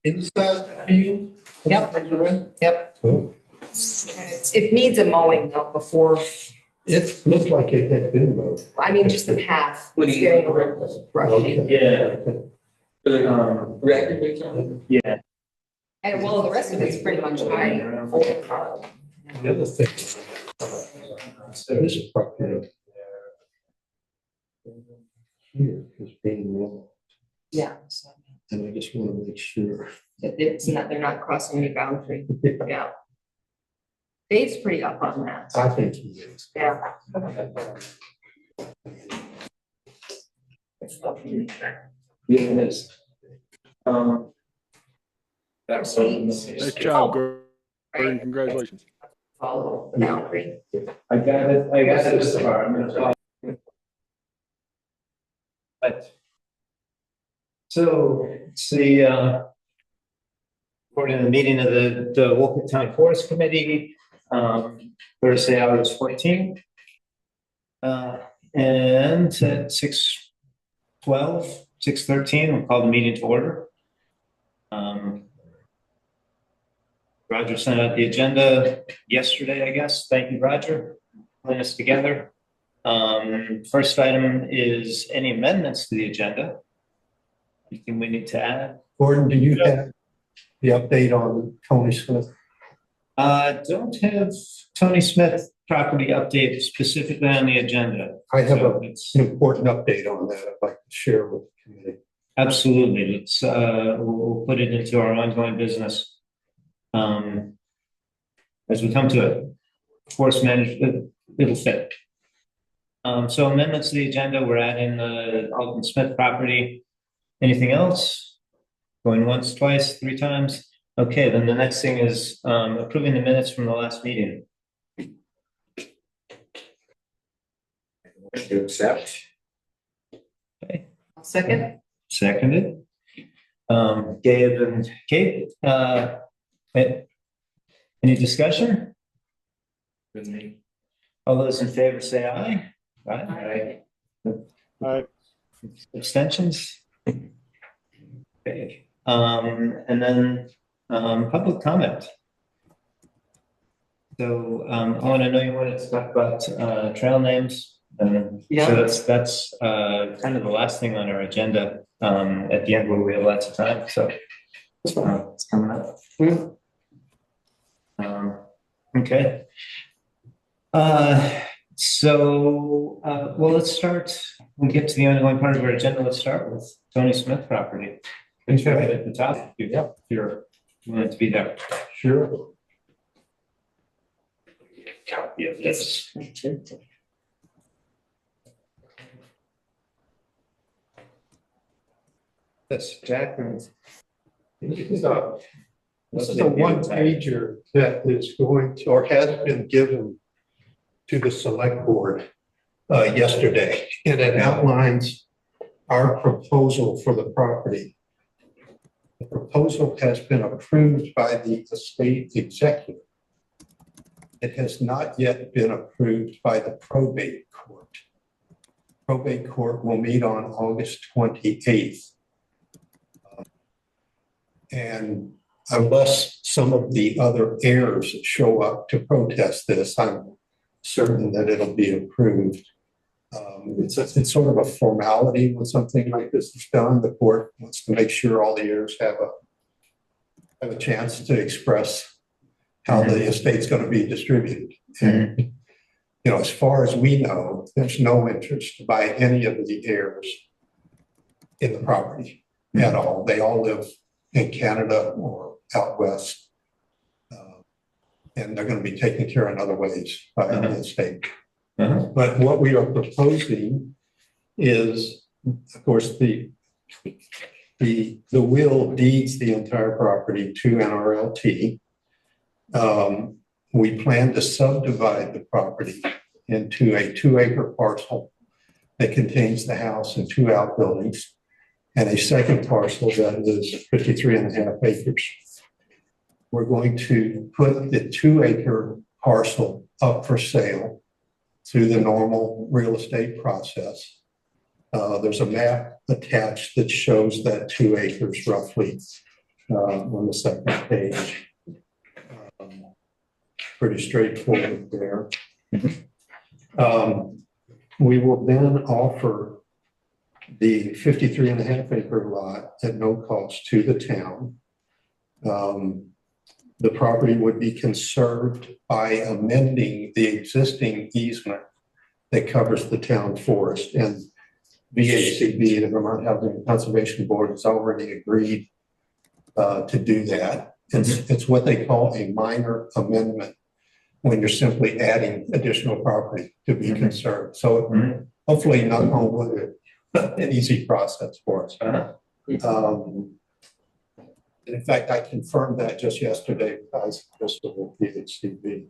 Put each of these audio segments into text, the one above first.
Inside view? Yep. Yep. Oh, It needs a mowing though before, it looked like it had been mowed. I mean, just the path. It's getting a little rushy. Okay. Record. Yeah. And well, the rest of it's pretty much high. The other thing. So this property. Here is being mowed, Yeah. and I just want to make sure. It's not, they're not crossing any boundary. Yeah. Dave's pretty up on that. I think he is. Yeah. Yeah, it is. That's Nice job, Gordon. Congratulations. Follow the boundary. I got it this far. I'm gonna follow. But so it's the according to the meeting of the Wolcott Town Forest Committee, Thursday, August 14th. And at 6:12, 6:13, we'll call the meeting to order. Roger sent out the agenda yesterday, I guess. Thank you, Roger, putting us together. First item is any amendments to the agenda. Anything we need to add? Gordon, do you have the update on Tony Smith? Don't have Tony Smith property update specifically on the agenda. I have So an important update on that I'd like to share with the committee. absolutely. Let's we'll put it into our ongoing business. As we come to it, forest management, it'll fit. So amendments to the agenda, we're adding the Alton Smith property. Anything else? Going once, twice, three times? Okay, then the next thing is approving the minutes from the last meeting. To accept. Okay, Second. seconded. Gabe and Kate, any discussion? With me. All those in favor say aye. Aye. All right. Abstentions? Okay, and then public comment. So Owen, I know you wanted to talk about trail names. Yeah. So that's kind of the last thing on our agenda at the end where we have lots of time. So it's coming up. Okay. Well, let's start. We'll get to the ongoing part of our agenda. Let's start with Tony Smith property. Right at the top. If you're willing to be there. Sure. Copy of this. This Jackman. This is a one pager that is going to, or has been given to the select board yesterday, and it outlines our proposal for the property. The proposal has been approved by the estate executive. It has not yet been approved by the probate court. Probate court will meet on August 28th. And unless some of the other heirs show up to protest this, I'm certain that it'll be approved. It's sort of a formality when something like this is done. The court wants to make sure all the heirs have a chance to express how the estate's going to be distributed. And, you know, as far as we know, there's no interest by any of the heirs in the property at all. They all live in Canada or out west, and they're going to be taken care of in other ways by the estate. But what we are proposing is, of course, the will deeds the entire property to NRLT. We plan to subdivide the property into a 2-acre parcel that contains the house and 2 outbuildings, and a second parcel that is 53.5 acres. We're going to put the 2-acre parcel up for sale through the normal real estate process. There's a map attached that shows that 2 acres roughly on the second page. Pretty straightforward there. We will then offer the 53.5 acre lot at no cost to the town. The property would be conserved by amending the existing easement that covers the town forest. And VHCB, the Vermont Housing and Conservation Board, has already agreed to do that. It's what they call a minor amendment when you're simply adding additional property to be conserved. So hopefully not only an easy process for us. In fact, I confirmed that just yesterday with Vice Principal VHCB.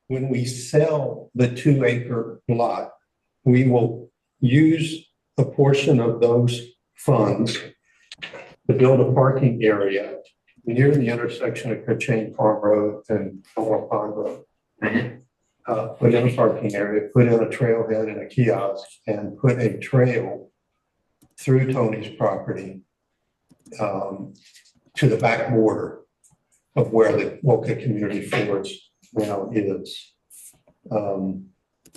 When we sell the 2 acre lot, we will use a portion of those funds to build a parking area near the intersection of Cochain Farm Road and Elmore Pond Road. Put in a parking area, put in a trailhead and a kiosk, and put a trail through Tony's property to the back border of where the Wolcott Community Forest now is.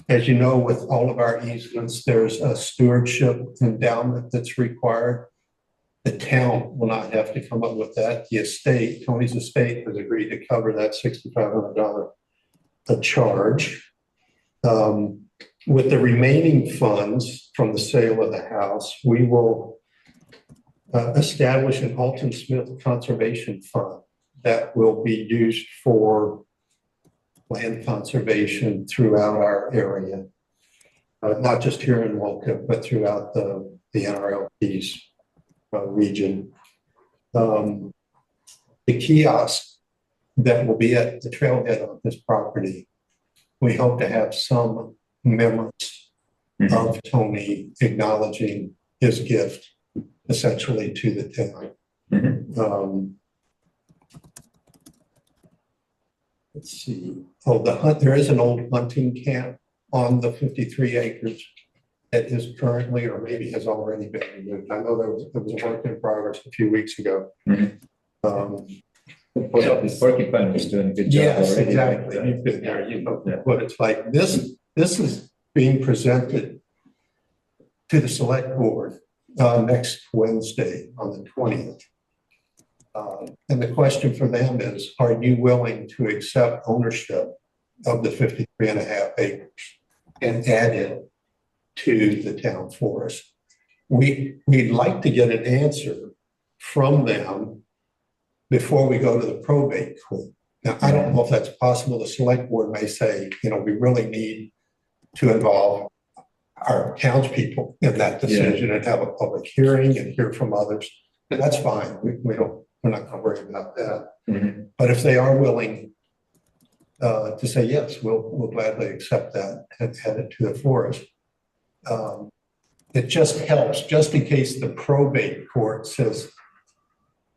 As you know, with all of our easements, there's a stewardship endowment that's required. The town will not have to come up with that. The estate, Tony's estate, has agreed to cover that $6,500 a charge. With the remaining funds from the sale of the house, we will establish an Alton Smith Conservation Fund that will be used for land conservation throughout our area, not just here in Wolcott, but throughout the NRLP's region. The kiosk that will be at the trailhead on this property, we hope to have some memos of Tony acknowledging his gift essentially to the town. Let's see. Oh, there is an old hunting camp on the 53 acres that is currently, or maybe has already been removed. I know there was a work in progress a few weeks ago. The porcupine was doing a good job Yes, already. exactly. You've been there, you know what it's like. This is being presented to the select board next Wednesday on the 20th. And the question for them is, are you willing to accept ownership of the 53.5 acres and add it to the town forest? We'd like to get an answer from them before we go to the probate court. Now, I don't know if that's possible. The select board may say, you know, we really need to involve our townspeople in that decision and have a public hearing and hear from others. And that's fine. We're not going to worry about that. But if they are willing to say, yes, we'll gladly accept that and add it to the forest. It just helps, just in case the probate court says,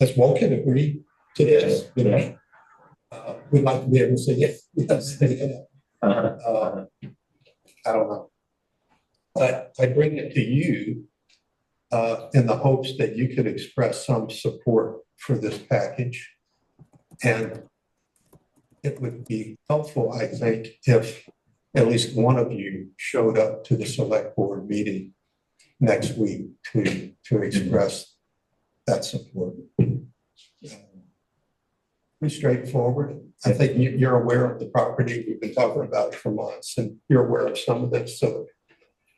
does Wolcott agree to this? You know, we'd like to be able to say, yes, I don't know. But I bring it to you in the hopes that you could express some support for this package. And it would be helpful, I think, if at least one of you showed up to the select board meeting next week to express that support. Pretty straightforward. I think you're aware of the property. We've been talking about it for months, and you're aware of some of this, so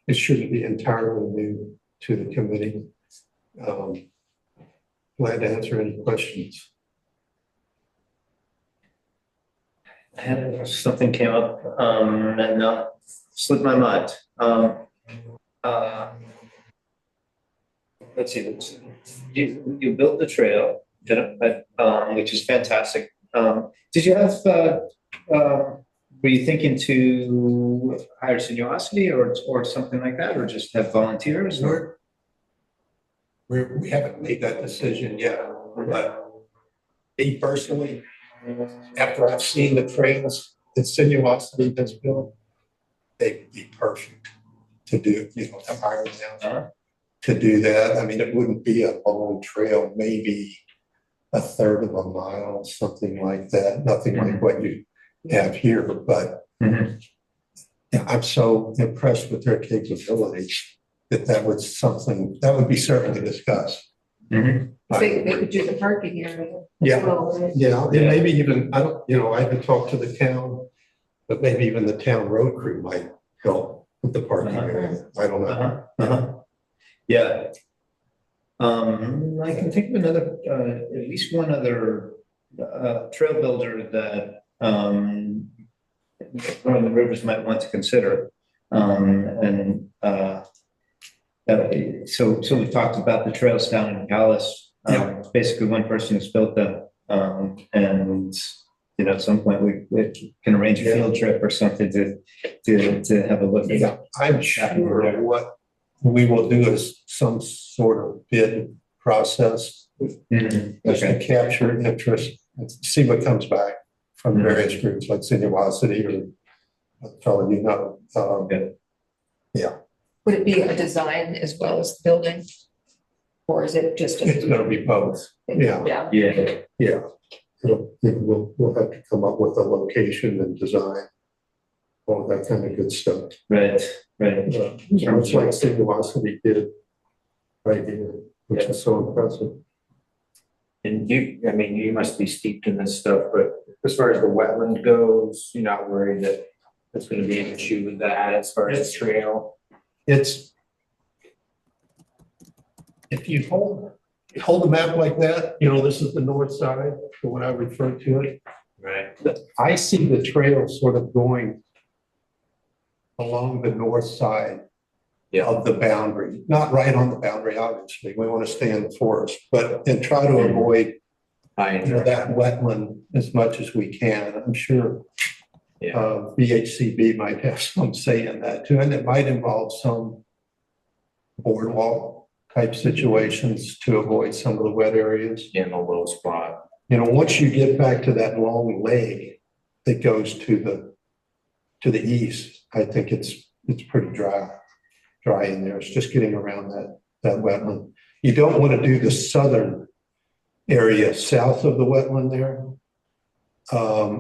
it shouldn't be entirely new to the committee. Glad to answer any questions. Something came up and slipped my mind. Let's see. You built the trail, which is fantastic. Did you have? Were you thinking to hire seniority or something like that, or just have volunteers? Or? We haven't made that decision yet, but me personally, after I've seen the trails that Sinuosity has built, they'd be perfect to do, to hire them Uh-huh. to do that. I mean, it wouldn't be a long trail, maybe a third of a mile, something like that. Nothing like what you have here, but Mhm. yeah, I'm so impressed with their capabilities that was something that would be certainly discussed. Mhm. They could do the parking area. as Yeah. well, right? Yeah, and maybe even, I don't, I haven't talked to the town, but maybe even the town road crew might help with the parking Uh-huh. area. I don't know. Uh-huh. Uh-huh. Yeah. I can think of another, at least one other, trail builder that, one of the rivers might want to consider. And, so we've talked about the trails down in Palace. Basically one person has built them. And, at some point we can arrange a field trip or something to have a look at. Yeah, I'm sure what we will do is some sort of bid process Mhm. just to Okay. capture interest and see what comes back from various groups like Sinuosity or a fellow, Would it be a design as well as building? Or is it just? it's gonna be both. Yeah. Yeah. Yeah. Yeah. We'll have to come up with a location and design, all that kind of good stuff. Right. Right. Much like Sinuosity did right here, which is so impressive. And you must be steeped in this stuff, but as far as the wetland goes, you're not worried that there's gonna be an issue with that as far as the trail? It's, if you hold a map like that, this is the north side, the one I referred to it. Right. I see the trail sort of going along the north side of the boundary, not right on the boundary, obviously. We want to stay in the forest, and try to avoid that wetland as much as we can. I'm sure VHCB might have some say in that too, and it might involve some boardwalk type situations to avoid some of the wet areas. In a low spot. Once you get back to that long leg that goes to the east, I think it's pretty dry in there. It's just getting around that wetland. You don't want to do the southern area south of the wetland there,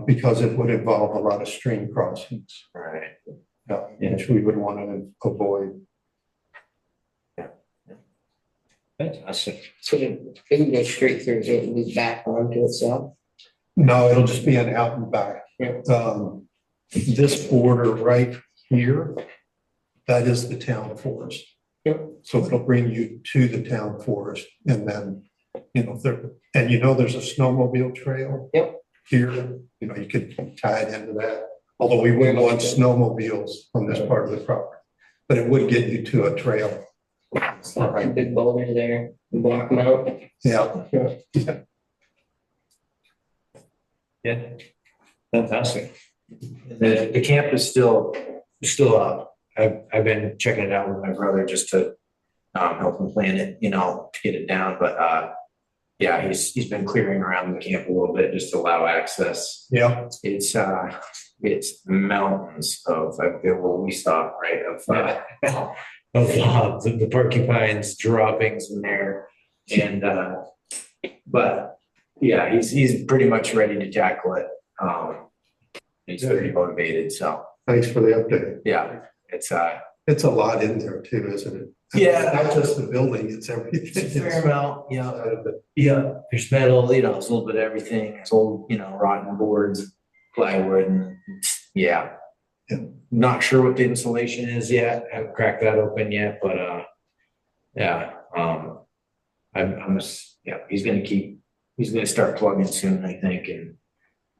because it would involve a lot of stream crossings, Right. which we would want to avoid. Fantastic. So it can go straight through, it will move back onto itself. No, it'll just be an out and back. Yeah. This border right here, that is the town forest. Yep. So it'll bring you to the town forest, and then, there's a snowmobile trail. Yep. Here, you could tie it into that, although we wouldn't want snowmobiles on this part of the property, but it would get you to a trail. It's not like a big boulder there, block them out. Yeah. Yeah. Fantastic. The camp is still up. I've been checking it out with my brother just to help him plan it, to get it down. But yeah, he's been clearing around the camp a little bit just to allow access. Yeah. It's mountains of where we stop, right? The porcupines droppings in there, and but yeah, he's pretty much ready to tackle it. He's very motivated, so Thanks for the update. yeah, It's a lot in there too, isn't it? Yeah. Not just the building, it's everything. it's a fair amount, yeah. Inside of it. Yeah, there's metal, it's a little bit of everything. It's old, rotten boards, plywood, and yeah. Yeah. Not sure what the insulation is yet. Haven't cracked that open yet, but yeah. He's gonna start plugging soon, I think, and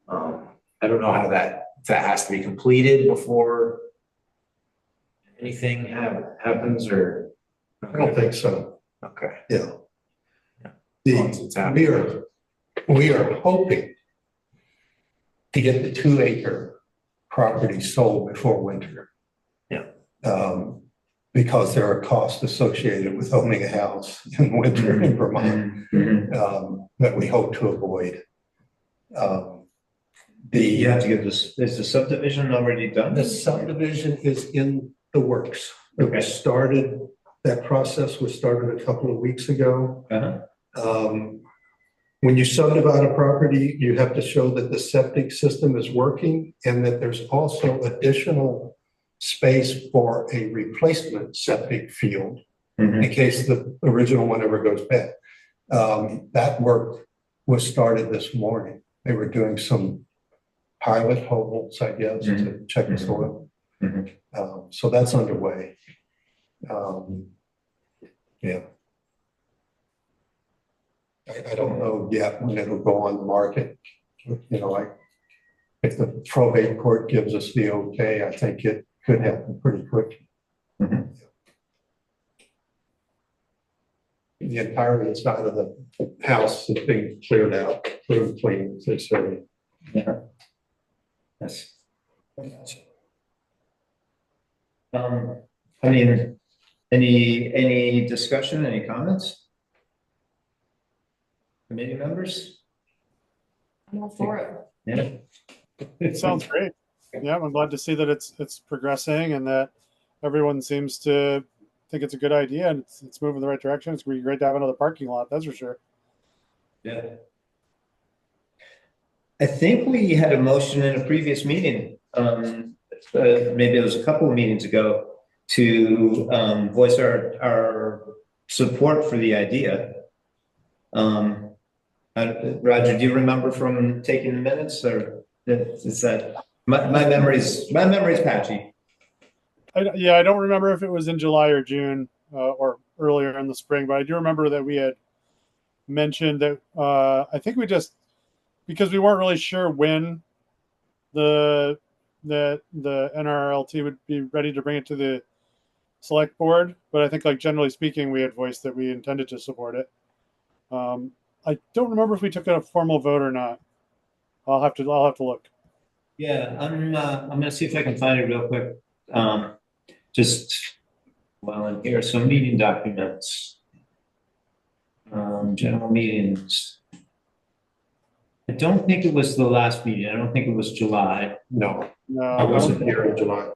I don't know how that has to be completed before anything happens, or I don't think so. okay. Yeah. Once it's happening. We are hoping to get the 2-acre property sold before winter. Yeah. Because there are costs associated with owning a house in winter in Vermont, that we hope to avoid. You have to give this, is the subdivision already done? The subdivision is in the works. It Okay. was started, that process was started a couple of weeks ago. Uh-huh. When you subdivide a property, you have to show that the septic system is working and that there's also additional space for a replacement septic field Mhm. in case the original one ever goes bad. That work was started this morning. They were doing some pilot holes, I guess, to check the soil. Mhm. So that's underway. Yeah. I don't know yet when it'll go on the market. You know, like if the probate court gives us the okay, I think it could happen pretty quick. Mhm. The entire inside of the house is being cleared out, room cleaned, they say. Yeah. Yes. I mean, any discussion, any comments? Committee members? I'm all for it. Yeah. It sounds great. Yeah, I'm glad to see that it's progressing and that everyone seems to think it's a good idea and it's moving in the right direction. It's gonna be great to have another parking lot, that's for sure. Yeah. I think we had a motion in a previous meeting, maybe it was a couple of meetings ago, to voice our support for the idea. Roger, do you remember from taking the minutes, or is that my memory's patchy? I don't remember if it was in July or June or earlier in the spring, but I do remember that we had mentioned that I think we just because we weren't really sure when the NRLT would be ready to bring it to the select board, but I think like generally speaking, we had voiced that we intended to support it. I don't remember if we took a formal vote or not. I'll have to look. Yeah, I'm gonna see if I can find it real quick. Just while I'm here, some meeting documents. General meetings. I don't think it was the last meeting. I don't think it was July. No, No, I wasn't here in July.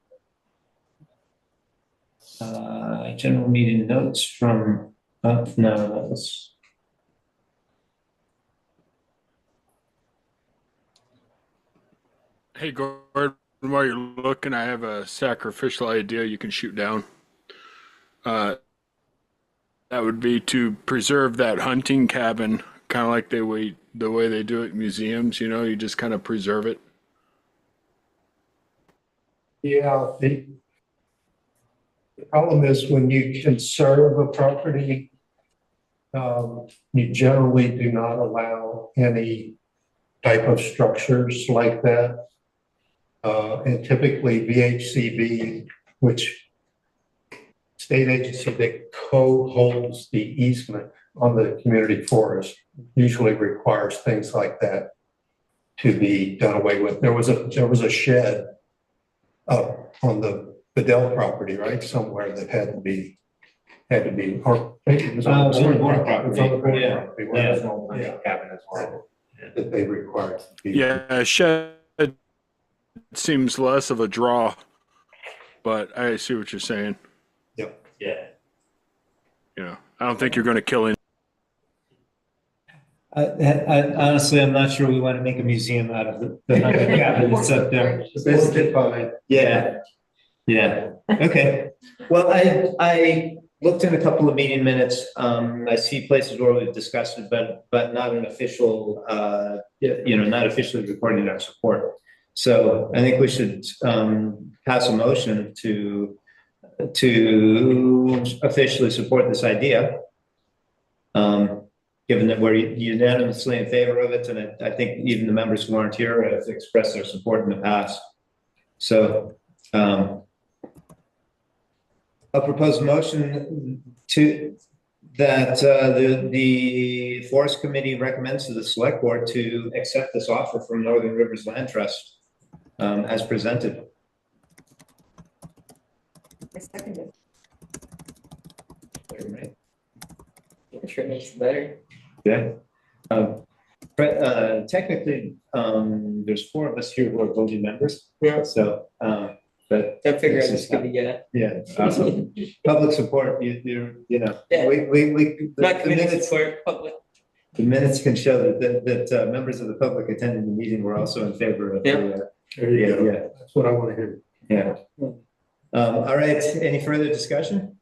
General meeting notes from, no, that was. Hey, Gordon, while you're looking, I have a sacrificial idea you can shoot down. That would be to preserve that hunting cabin, kind of like the way they do it in museums. You know, you just kind of preserve it. Yeah, the problem is when you conserve a property, you generally do not allow any type of structures like that. And typically VHCB, which state agency that co-holds the easement on the community forest, usually requires things like that to be done away with. There was a shed on the Dell property, right, somewhere that had to be, or maybe it was on the board property. It was on the board Yeah. property, where Yeah. there's no cabin as well, that they required. to be- Yeah, shed seems less of a draw, but I see what you're saying. Yep. Yeah. You know, I don't think you're going to kill any. I honestly, I'm not sure we want to make a museum out of the hunting cabin that's up there. That's fine. Yeah. Yeah. Okay. Well, I looked in a couple of meeting minutes. I see places where we've discussed it, but not an official, not officially recording our support. So I think we should pass a motion to officially support this idea. Given that we're unanimously in favor of it, and I think even the members who aren't here have expressed their support in the past. So I'll propose a motion that the Forest Committee recommends to the Select Board to accept this offer from Northern Rivers Land Trust as presented. I second it. Right. I'm sure it makes it better. Yeah. Technically, there's 4 of us here who are voting members. Yeah. So, but I figure I just give you, yeah, awesome. Public support, you know, Yeah. the not committee minutes, support, public. the minutes can show that members of the public attending the meeting were also in favor of Yeah. There you go. Yeah. That's what I want to hear. Yeah. All right, any further discussion?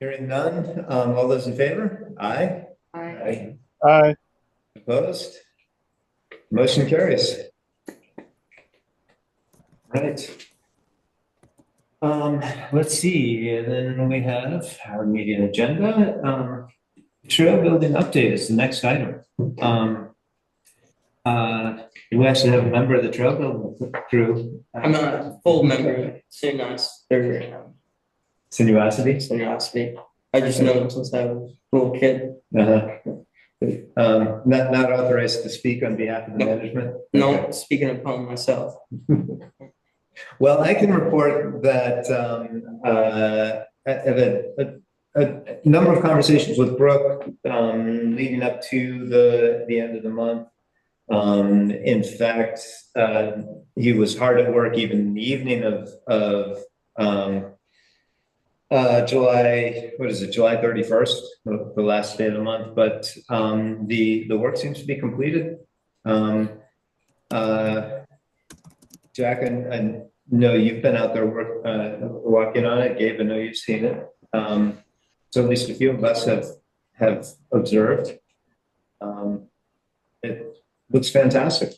Hearing none, all those in favor? Aye. I, Aye. Opposed? Motion carries. Right. Let's see, and then we have our meeting agenda. Trail building update is the next item. We actually have a member of the trail building crew. I'm a full member of Sunas, or Sinuosity. Sinuosity. I just know them since I was a little kid. Not authorized to speak on behalf of the management? No, Okay. speaking upon myself. Well, I can report that I've had a number of conversations with Brooke leading up to the end of the month. In fact, he was hard at work even in the evening of July, what is it, July 31st, the last day of the month, but the work seems to be completed. Jack, I know you've been out there walking on it. Gabe, I know you've seen it. So at least a few of us have observed. It looks fantastic.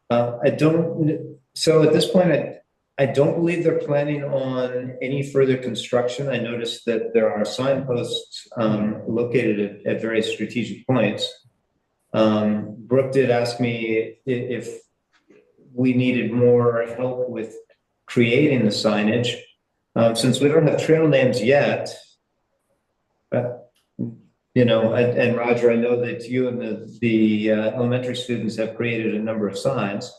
So at this point, I don't believe they're planning on any further construction. I noticed that there are signposts located at various strategic points. Brooke did ask me if we needed more help with creating the signage. Since we don't have trail names yet, you know, and Roger, I know that you and the elementary students have created a number of signs.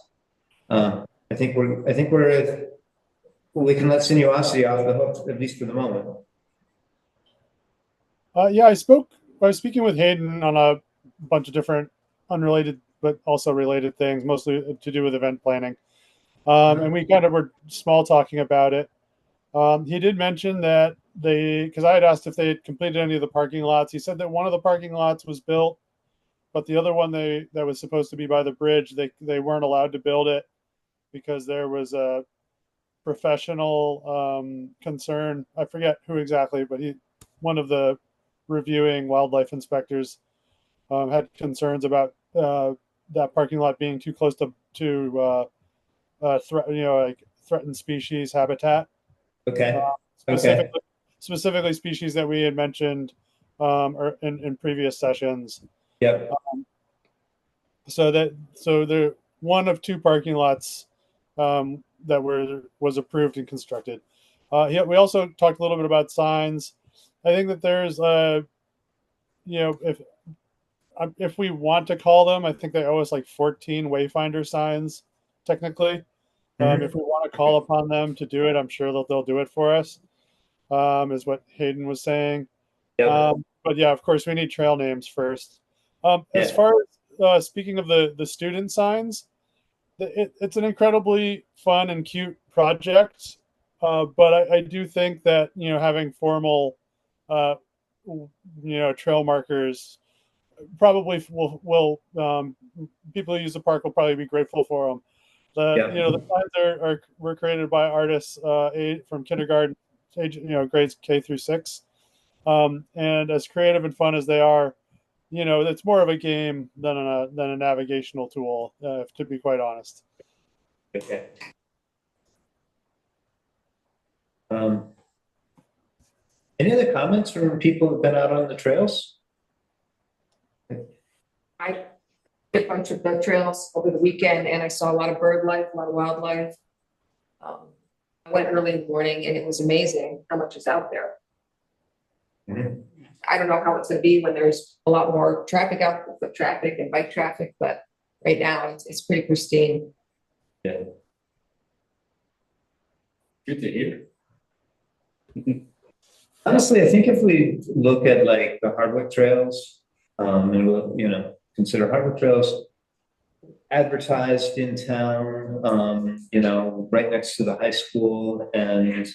I think we can let Sinuosity off the hook, at least for the moment. Yeah, I was speaking with Hayden on a bunch of different unrelated but also related things, mostly to do with event planning. And we kind of were small talking about it. He did mention that because I had asked if they had completed any of the parking lots. He said that one of the parking lots was built, but the other one that was supposed to be by the bridge, they weren't allowed to build it because there was a professional concern. I forget who exactly, but one of the reviewing wildlife inspectors had concerns about that parking lot being too close to threatened species habitat. Okay. Specifically species that we had mentioned or in previous sessions. Yep. So the one of 2 parking lots that was approved and constructed. We also talked a little bit about signs. I think that there's if we want to call them, I think they owe us like 14 wayfinder signs technically. If we want to call upon them to do it, I'm sure they'll do it for us, is what Hayden was saying. Yep. But yeah, of course, we need trail names first. As far as speaking of the student signs, it's an incredibly fun and cute project. But I do think that, having formal, trail markers probably will people who use the park will probably be grateful for them. The signs were created by artists from kindergarten age, grades K through 6, and as creative and fun as they are, it's more of a game than a navigational tool, to be quite honest. Okay. Any other comments from people who've been out on the trails? I did a bunch of the trails over the weekend and I saw a lot of bird life, a lot of wildlife. I went early in the morning and it was amazing how much is out there. Mm-hmm. I don't know how it's going to be when there's a lot more traffic out, foot traffic and bike traffic, but right now it's pretty pristine. Yeah. Good to hear. Honestly, I think if we look at like the Hardwick trails, and we'll, consider harbor trails advertised in town, you know, right next to the high school, and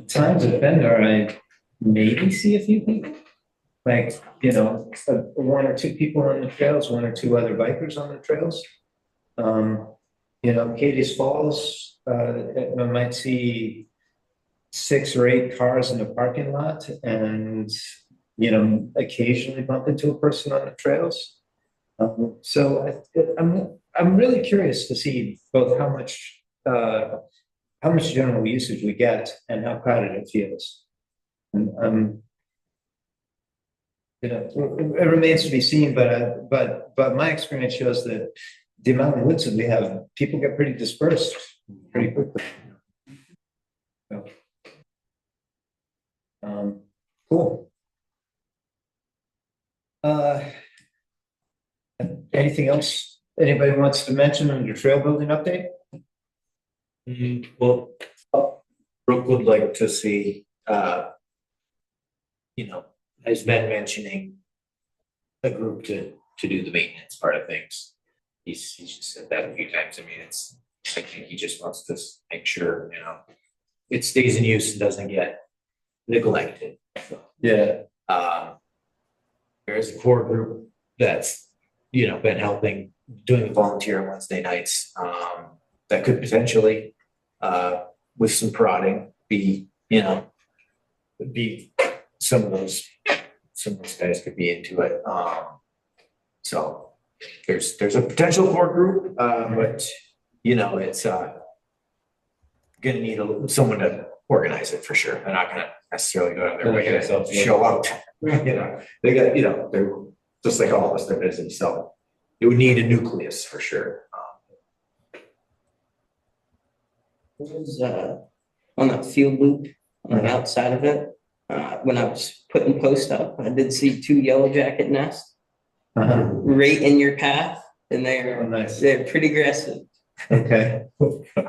times I've been there, I maybe see a few people. Like, you know, one or two people on the trails, one or two other bikers on the trails. You know, Katie's Falls, I might see 6 or 8 cars in the parking lot, and, you know, occasionally bump into a person on the trails. So I'm really curious to see both how much general usage we get and how crowded it feels. And you know, it remains to be seen, but my experience shows that the amount of woods that we have, people get pretty dispersed pretty quickly. So, cool. Anything else anybody wants to mention on your trail building update? Well, Brooke would like to see, you know, has been mentioning a group to do the maintenance part of things. He's just said that a few times. I mean, I think he just wants to make sure, you know, it stays in use and doesn't get neglected. So, Yeah. there is a core group that's, you know, been helping, doing volunteer on Wednesday nights, that could potentially, with some prodding, be, you know, be some of those guys could be into it. So there's a potential core group, but you know, it's gonna need someone to organize it for sure. They're not gonna necessarily go out of their way to show up. You know, they got, you know, they're just like all of us, they're busy. So it would need a nucleus for sure. It was on that field loop on the outside of it. When I was putting post up, I did see 2 yellow jacket nests right in your path, and Oh, nice. they're pretty aggressive. Okay.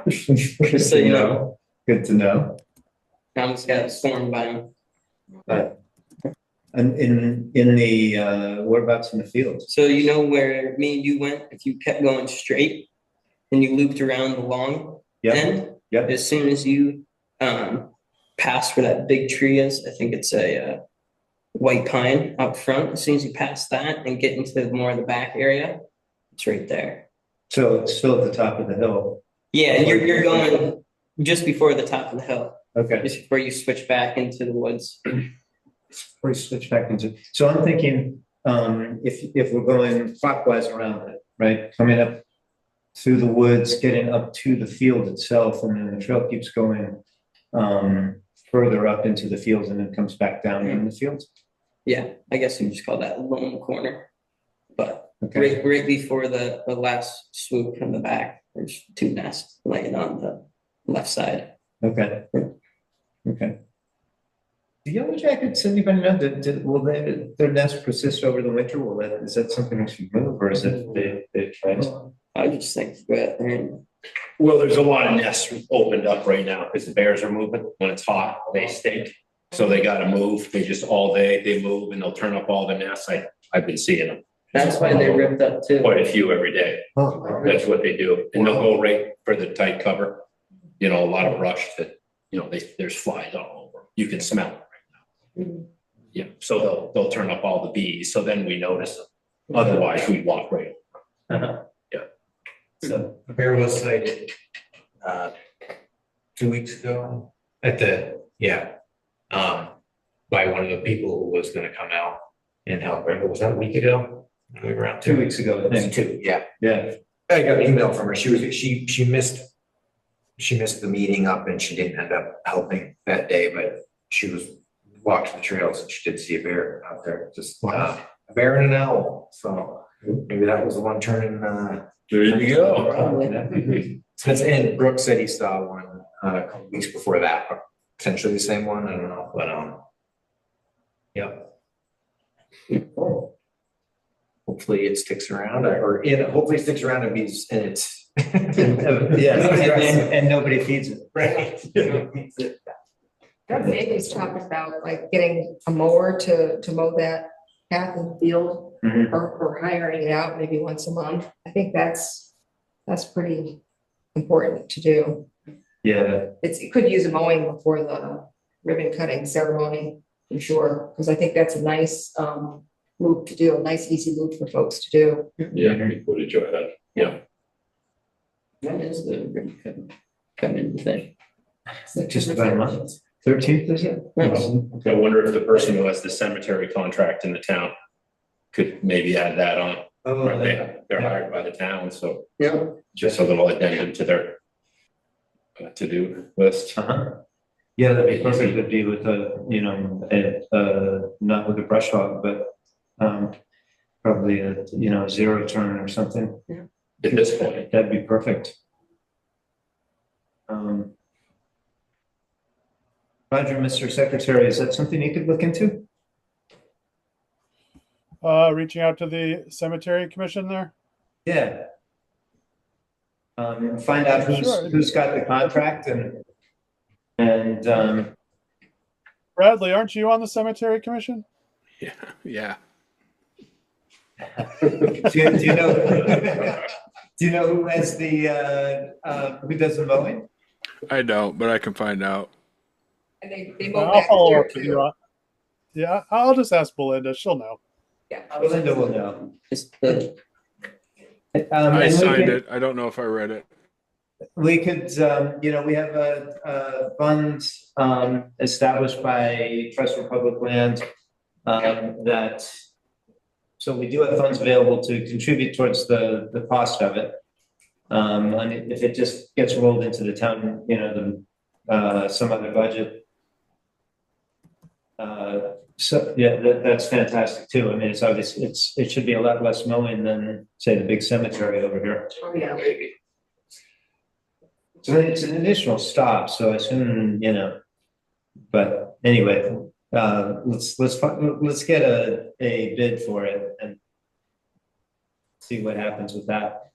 Just so you know. Good to know. I almost got stormed by them. And in the whereabouts in the field? So you know where me and you went, if you kept going straight and you looped around the long end, Yep. as soon as you pass where that big tree is, I think it's a white pine out front. As soon as you pass that and get into more of the back area, it's right there. So it's still at the top of the hill. Yeah, you're going just before the top of the hill, Okay. just before you switch back into the woods. Before you switch back into, so I'm thinking, if we're going clockwise around it, right, coming up through the woods, getting up to the field itself, and then the trail keeps going further up into the fields and then comes back down in the fields. Yeah, I guess you just call that lone corner. But Okay. right before the last swoop from the back, there's 2 nests laying on the left side. Okay. Okay. The yellow jackets, anybody know, will their nest persist over the winter? Is that something that should move, or is it they try to? I just think that Well, there's a lot of nests opened up right now because the bears are moving. When it's hot, they stink. So they gotta move. They just all day, they move and they'll turn up all the nests. I've been seeing them. that's why they ripped up too. Quite a few every day. Oh, That's what they do. And they'll go right for the tight cover. You know, a lot of brush that, you know, there's flies all over. You can smell it right now. Yeah, so they'll turn up all the bees. So then we notice them. Otherwise, we walk right over. So a bear was sighted 2 weeks ago at the, by one of the people who was gonna come out and help. Was that a week ago? We were out 2 weeks ago, I It was think. 2, yeah. Yeah. I got an email from her. She missed the meeting up and she didn't end up helping that day, but she was walked the trails and she did see a bear out there, just a bear and an owl. So maybe that was the one turning. There you go. And Brooke said he saw one a couple weeks before that, potentially the same one. I don't know, but hopefully it sticks around, hopefully it sticks around and it's And nobody feeds it. right. That baby's talking about like getting a mower to mow that path in the field Mhm. or hiring it out maybe once a month. I think that's pretty important to do. Yeah, It could use a mowing before the ribbon cutting ceremony, I'm sure, because I think that's a nice loop to do, a nice easy loop for folks to do. Yeah, we would enjoy that. Yeah. When is the ribbon cutting thing? just about a month. 13th, is it? Nice. I wonder if the person who has the cemetery contract in the town could maybe add that on. Oh, Right, they're hired by the town, so Yeah. just a little addendum to their to-do list. Yeah, that'd be perfect. It'd be with not with a brush hog, but probably a zero turn or something. At this point, That'd be perfect. Roger, Mr. Secretary, is that something you could look into? Reaching out to the cemetery commission there. Yeah. Find out Sure. who's got the contract and Bradley, aren't you on the cemetery commission? Yeah. do you know do you know who has the who does the mowing? I don't, but I can find out. And they mow I'll back follow here up with you. too. Yeah, I'll just ask Belinda. She'll know. Yeah. Belinda will know. It's the, And I we signed could- it. I don't know if I read it. We could, we have a fund established by Trust for Public Land that, so we do have funds available to contribute towards the cost of it. And if it just gets rolled into the town, some other budget. So yeah, that's fantastic too. I mean, it's obvious, it should be a lot less mowing than, say, the big cemetery over here. Oh, yeah. So it's an additional stop, so I assume, but anyway, let's get a bid for it and see what happens with that.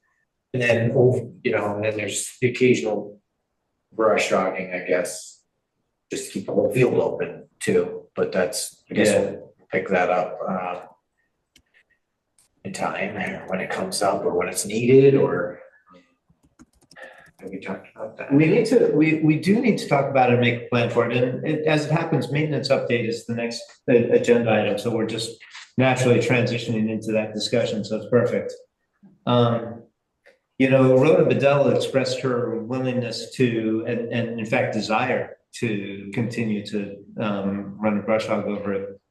And then, and then there's the occasional brush hogging, I guess, just to keep the whole field open too, but that's, I guess we'll pick that up in time or when it comes up or when it's needed, or have we talked about that? We do need to talk about it and make a plan for it, and as it happens, maintenance update is the next agenda item, so we're just naturally transitioning into that discussion, so it's perfect. Rhoda Bedell expressed her willingness to, and in fact desire to continue to run a brush hog over it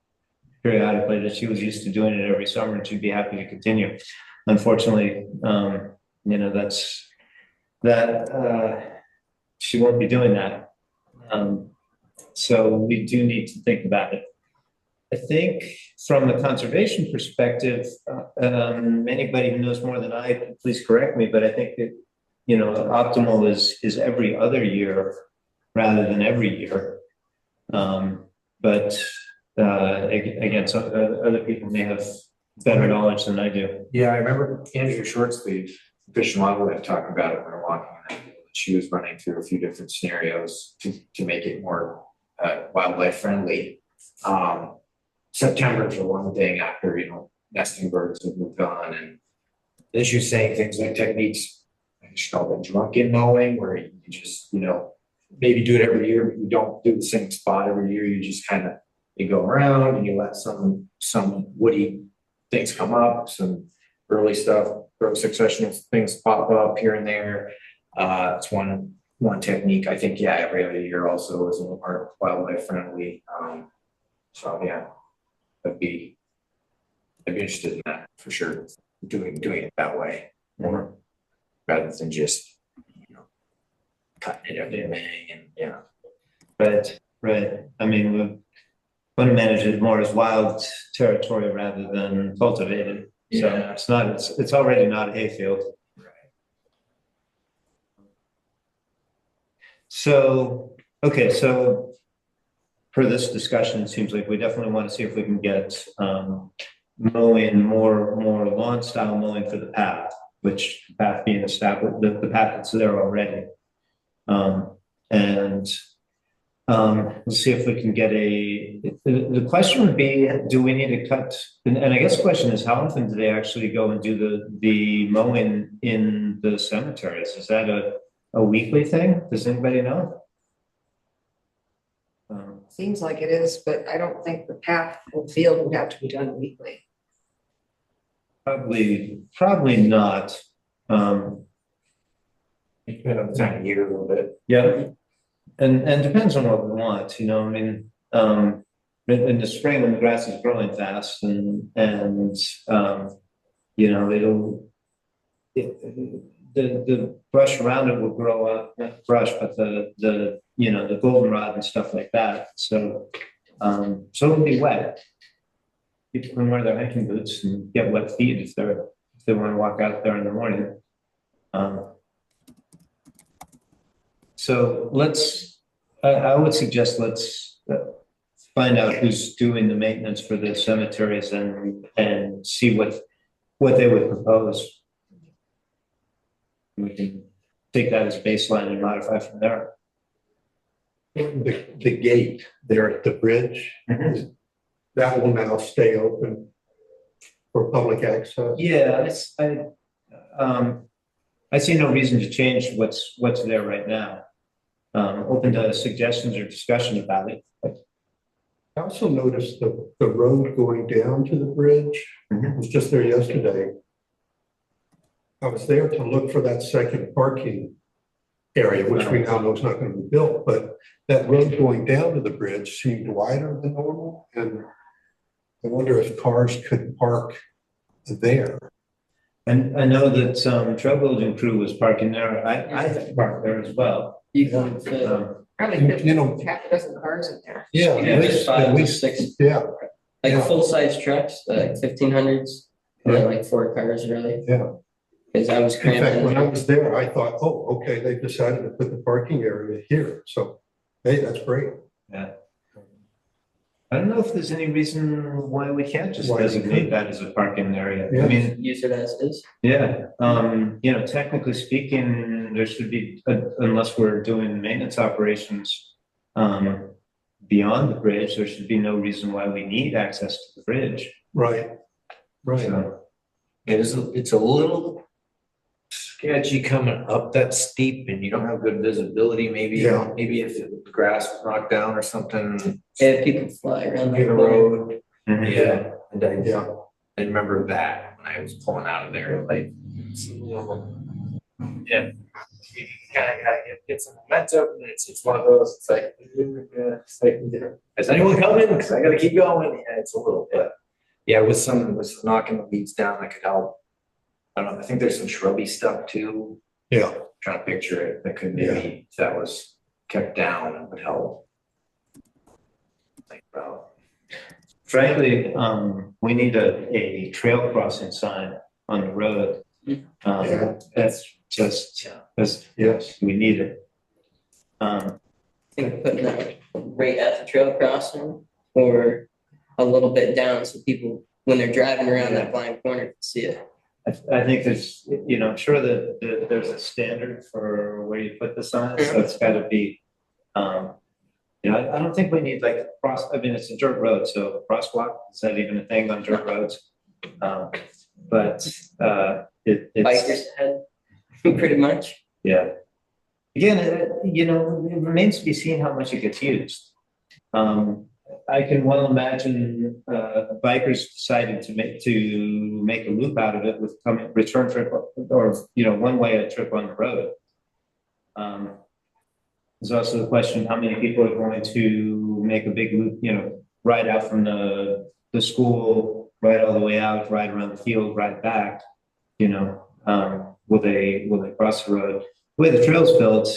periodically, that she was used to doing it every summer and she'd be happy to continue. Unfortunately, she won't be doing that. So we do need to think about it. I think from a conservation perspective, anybody who knows more than I, please correct me, but I think that, optimal is every other year rather than every year. But again, some other people may have better knowledge than I do. Yeah, I remember Andrew Shortsleeve, Fish and Wildlife, talking about it when we were walking in that field. She was running through a few different scenarios to make it more wildlife friendly. September for one thing after, nesting birds have moved on, and then she was saying things like techniques, she called it drunken mowing, where you just, maybe do it every year, but you don't do the same spot every year. You just kind of, you go around and you let some woody things come up, some early stuff, succession of things pop up here and there. It's one technique. I think, every other year also is more wildlife friendly. So yeah, I'd be interested in that for sure. Doing it that way more rather than just cutting it every May and Right. I mean, we want to manage it more as wild territory rather than cultivated. So it's already not a hayfield. So, okay, so for this discussion, it seems like we definitely want to see if we can get mowing more lawn style mowing for the path, which the path being established, the path that's there already. And Let's see if we can get the question would be, do we need to cut? And I guess the question is, how often do they actually go and do the mowing in the cemeteries? Is that a weekly thing? Does anybody know? Seems like it is, but I don't think the path or field would have to be done weekly. Probably not. Depending on the time of year a little bit. Yeah. And depends on what we want, you know, I mean, in the spring when the grass is growing fast and you know, the brush around it will grow up, not the brush, but the you know, the goldenrod and stuff like that. So it'll be wet. People can wear their hiking boots and get wet feet if they want to walk out there in the morning. So I would suggest let's find out who's doing the maintenance for the cemeteries and see what they would propose. We can take that as baseline and modify from there. The gate there at the bridge, that will now stay open for public access. Yeah, I see no reason to change what's there right now. Open to suggestions or discussion about it. I also noticed the road going down to the bridge. I was just there yesterday. I was there to look for that second parking area, which we now know is not going to be built, but that road going down to the bridge seemed wider than normal. And I wonder if cars could park there. And I know that some trail building crew was parking there. I had parked there as well. You can fit Probably You know, half a dozen cars in there. yeah, five to six, yeah, like Yeah. full-size trucks, like 1500s, and then like 4 cars really. yeah. Because I was In fact, when I cramping. was there, I thought, oh, okay, they've decided to put the parking area here. So, hey, that's great. Yeah. I don't know if there's any reason why we can't just Why we designate couldn't. that as a parking area. Yeah. I mean, Use it as is. yeah, you know, technically speaking, there should be, unless we're doing maintenance operations beyond the bridge, there should be no reason why we need access to the bridge. Right, right. So, It's a little sketchy coming up that steep and you don't have good visibility, maybe. Yeah. Maybe if the grass was knocked down or something Yeah, people fly around near the the road. road. mhm. Yeah. And Yeah. I remember that when I was pulling out of there, like. It's a little- Yeah. You kind of gotta get some momentum and it's one of those, it's like, is anyone coming? Because I gotta keep going. Yeah, it's a little bit. Yeah, with some knocking the weeds down, that could help. I don't know, I think there's some shrubby stuff too. Yeah, Trying to picture it, that could maybe, if that was kept down, it would help. Think about. Frankly, we need a trail crossing sign on the road. Yeah. That's just, yes. we need it. I think putting that right at the trail crossing or a little bit down so people, when they're driving around that blind corner, can see it. I think there's, you know, I'm sure that there's a standard for where you put the sign, so it's gotta be, you know, I don't think we need like a I mean, it's a dirt road, so a crosswalk, is that even a thing on dirt roads? But it's, Bikers ahead, pretty much. yeah. Again, you know, it remains to be seen how much it gets used. I can well imagine bikers deciding to make a loop out of it with return trip or, you know, one way a trip on the road. There's also the question, how many people are going to make a big loop, you know, ride out from the school, ride all the way out, ride around the field, ride back, you know, will they cross the road? The way the trail's built,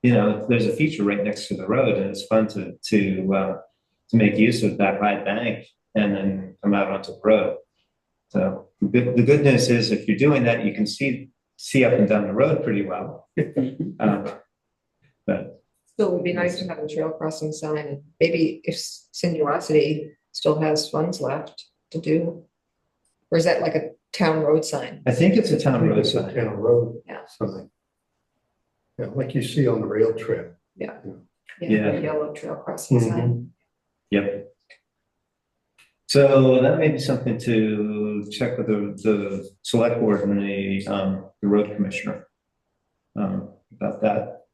you know, there's a feature right next to the road and it's fun to make use of that high bank and then come out onto the road. So the good news is if you're doing that, you can see up and down the road pretty well. But Still, it would be nice to have a trail crossing sign, and maybe if Sinuosity still has funds left to do. Or is that like a town road sign? I think it's a town road It's a sign. town road Yeah. sign. Yeah, like you see on the rail trail. Yeah. Yeah. The yellow trail crossing sign. Yep. So that may be something to check with the select board and the road commissioner. About that.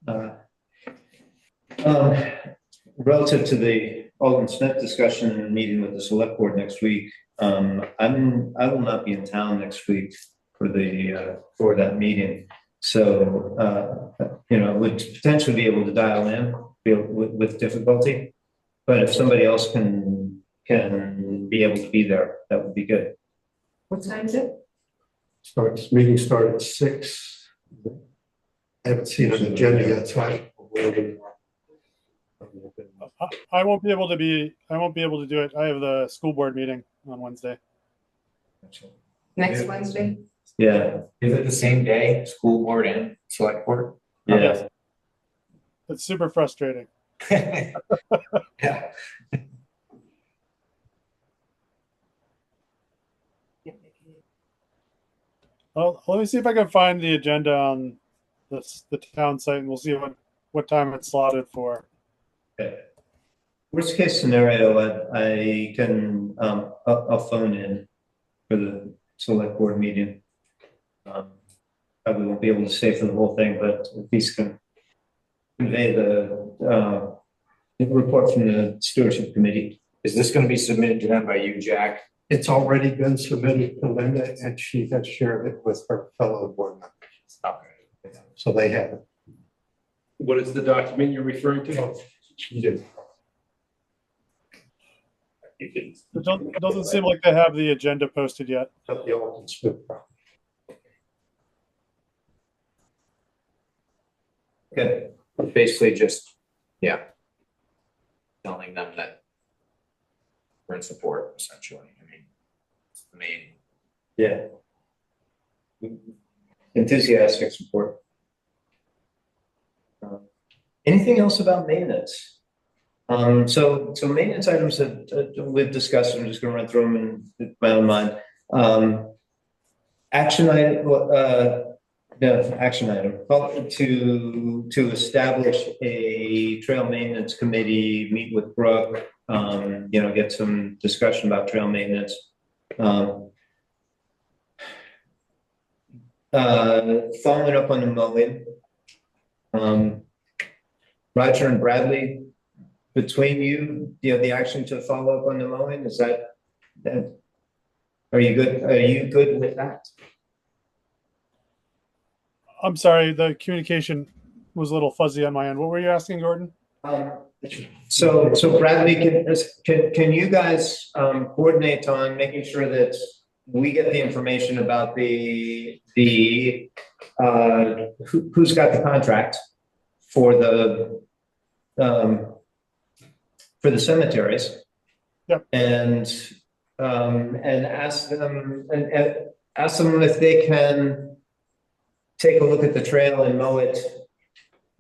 Relative to the Alden Smith discussion and meeting with the select board next week, I will not be in town next week for for that meeting. So, would potentially be able to dial in with difficulty, but if somebody else can be able to be there, that would be good. What time is it? Meeting started at 6. I haven't seen an agenda yet, so I won't be able to do it. I have the school board meeting on Wednesday. Next Wednesday? Yeah, Is it the same day, school board and select board? yeah. Yes. It's super frustrating. Yeah. Well, let me see if I can find the agenda on the town site, and we'll see what time it's slotted for. Okay. Worst case scenario, I can I'll phone in for the select board meeting. Probably won't be able to stay for the whole thing, but at least can convey the report from the stewardship committee. Is this gonna be submitted to them by you, Jack? it's already been submitted to Linda and she has shared it with her fellow board members. Okay. So they have it. What is the document you're referring to? She did. It doesn't seem like they have the agenda posted yet. The Alden Smith property. Okay. Basically just, yeah. Telling them that we're in support, essentially. I mean, it's the main. Yeah. Enthusiastic support. Anything else about maintenance? So maintenance items that we've discussed, I'm just gonna run through them in my own mind. Action item, action item, to establish a trail maintenance committee, meet with Brooke, get some discussion about trail maintenance. Following up on the mowing. Roger and Bradley, between you, the action to follow up on the mowing, is that, are you good? Are you good with that? I'm sorry, the communication was a little fuzzy on my end. What were you asking, Gordon? So Bradley, can you guys coordinate on making sure that we get the information about who's got the contract for the cemeteries? Yep. And ask them if they can take a look at the trail and mow it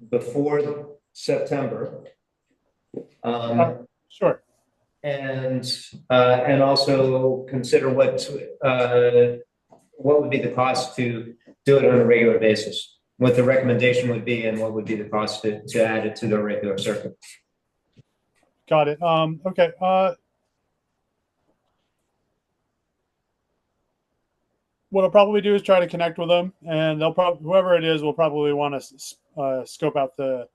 before September. Sure. And also consider what would be the cost to do it on a regular basis, what the recommendation would be, and what would be the cost to add it to the regular circuit. Got it. Okay. What I'll probably do is try to connect with them, and they'll probably, whoever it is, will probably want to scope out the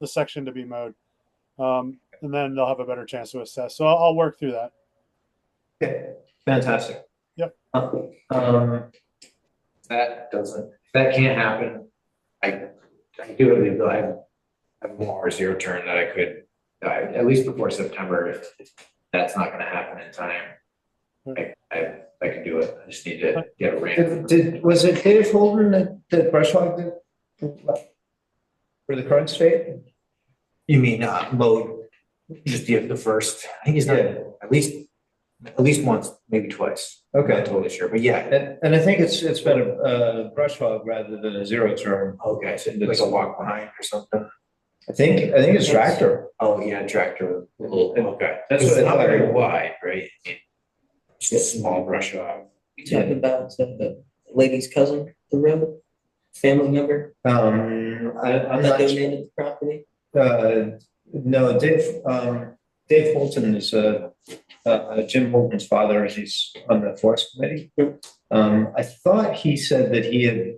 section to be mowed, and then they'll have a better chance to assess. So I'll work through that. Okay, fantastic. Yep. That can't happen. I do have the ability, I have more zero turn that I could, at least before September, if that's not gonna happen in time. I can do it. I just need to get a ramp. Was it Dave Holden that brush hogged it for the current state? You mean, mode, just the first, I think he's done it at least once, maybe twice. Okay. I'm not totally sure, but yeah. And I think it's been a brush hog rather than a zero turn. Okay, so like a walk behind or something. I think it's tractor. Oh, yeah, tractor. Okay. That's It's what I not thought. very wide, right? It's a small brush hog. You talking about the lady's cousin, the road, family member I'm that not. donated the property? No, Dave Holton is Jim Holton's father, and he's on the forest committee. I thought he said that he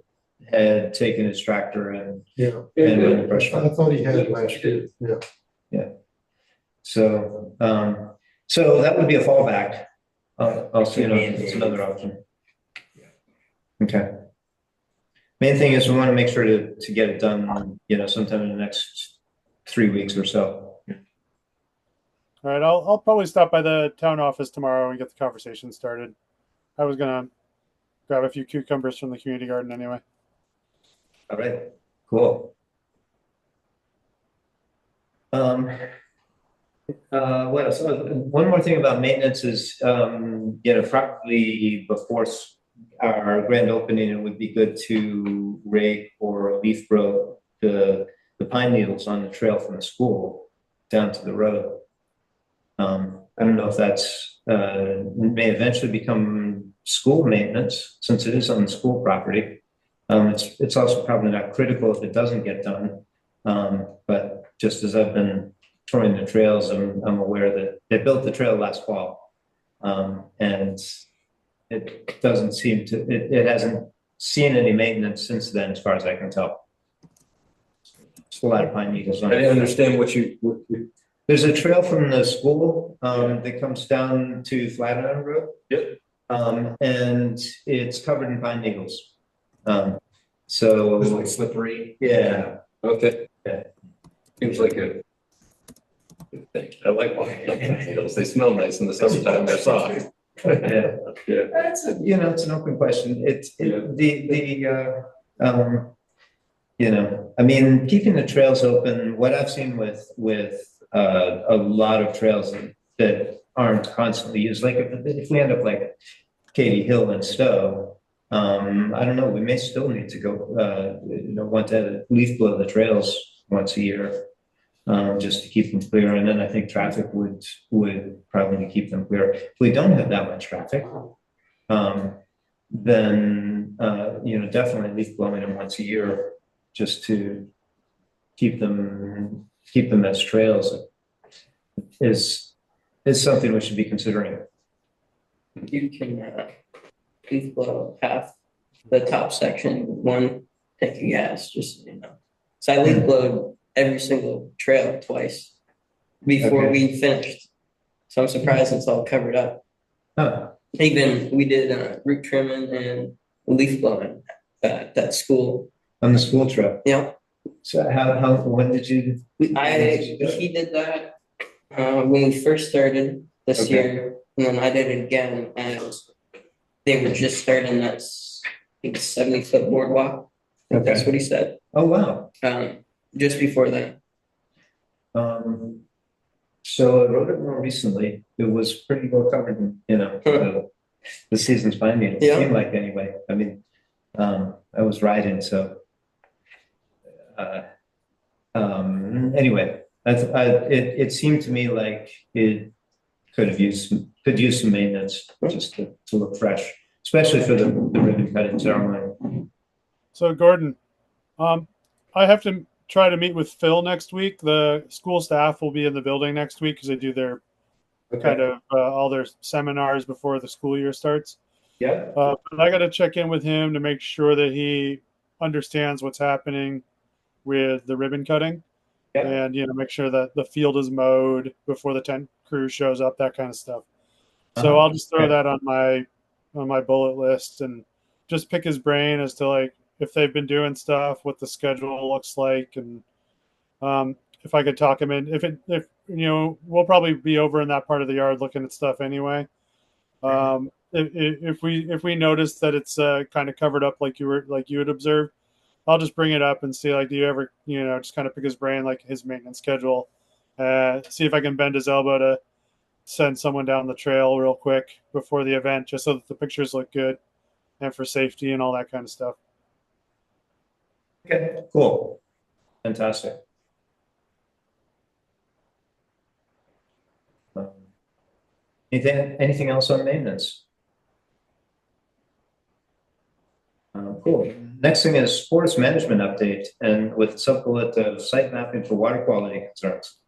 had taken his tractor and Yeah. run the brush I hog. thought he had last year, yeah. So, so that would be a fallback. I'll see, it's another option. Okay. Main thing is we want to make sure to get it done, sometime in the next 3 weeks or so. All right, I'll probably stop by the town office tomorrow and get the conversation started. I was gonna grab a few cucumbers from the community garden anyway. All right, cool. What else? One more thing about maintenance is, probably before our grand opening, it would be good to rake or leaf grow the pine needles on the trail from the school down to the road. I don't know if that's may eventually become school maintenance since it is on the school property. It's also probably not critical if it doesn't get done. But just as I've been touring the trails, I'm aware that they built the trail last fall. And it doesn't seem to, it hasn't seen any maintenance since then, as far as I can tell. It's a lot of pine needles on I it. didn't understand what There's a trail from the school that comes down to Flatiron Road. Yep. And it's covered in pine needles. So it's like slippery. yeah. Okay. Yeah. Seems like a good thing. I like walking on pine needles. They smell nice in the summertime. They're soft. Yeah. Yeah. That's it's an open question. I mean, keeping the trails open, what I've seen with a lot of trails that aren't constantly used, like if we end up like Katy Hill and Stowe, I don't know, we may still need to go, want to at least blow the trails once a year, just to keep them clear. And then I think traffic would probably keep them clear. If we don't have that much traffic, then, definitely leaf blowing them once a year just to keep them as trails is something we should be considering. You can leaf blow half the top section with one tank of gas, just so you know. So I leaf blowed every single trail twice before we finished. So I'm surprised it's all covered up. Huh. Even we did root trimming and leaf blowing at that school. On the school trail. Yeah. So when did you? He did that when we first started this year, and then I did it again, and they were just starting that 70-foot boardwalk. I think that's what he said. Oh wow. Just before that. So I wrote it more recently. It was pretty well covered in, the season's pine needles. Yeah. It seemed like anyway. I mean, I was riding, so. Anyway, it seemed to me like it could use some maintenance just to look fresh, especially for the ribbon cutting ceremony. So Gordon, I have to try to meet with Phil next week. The school staff will be in the building next week because they do their kind of all their seminars before the school year starts. Yeah. But I got to check in with him to make sure that he understands what's happening with the ribbon cutting, and make sure that the field is mowed before the tent crew shows up, that kind of stuff. So I'll just throw that on my bullet list and just pick his brain as to like if they've been doing stuff, what the schedule looks like, and if I could talk him in. If we'll probably be over in that part of the yard looking at stuff anyway. If we notice that it's kind of covered up like you had observed, I'll just bring it up and see, like, do you ever, just kind of pick his brain, like his maintenance schedule, see if I can bend his elbow to send someone down the trail real quick before the event, just so that the pictures look good and for safety and all that kind of stuff. Okay, cool. Fantastic. Anything else on maintenance? Cool. Next thing is forest management update, and with sub-bullet of site mapping for water quality concerns.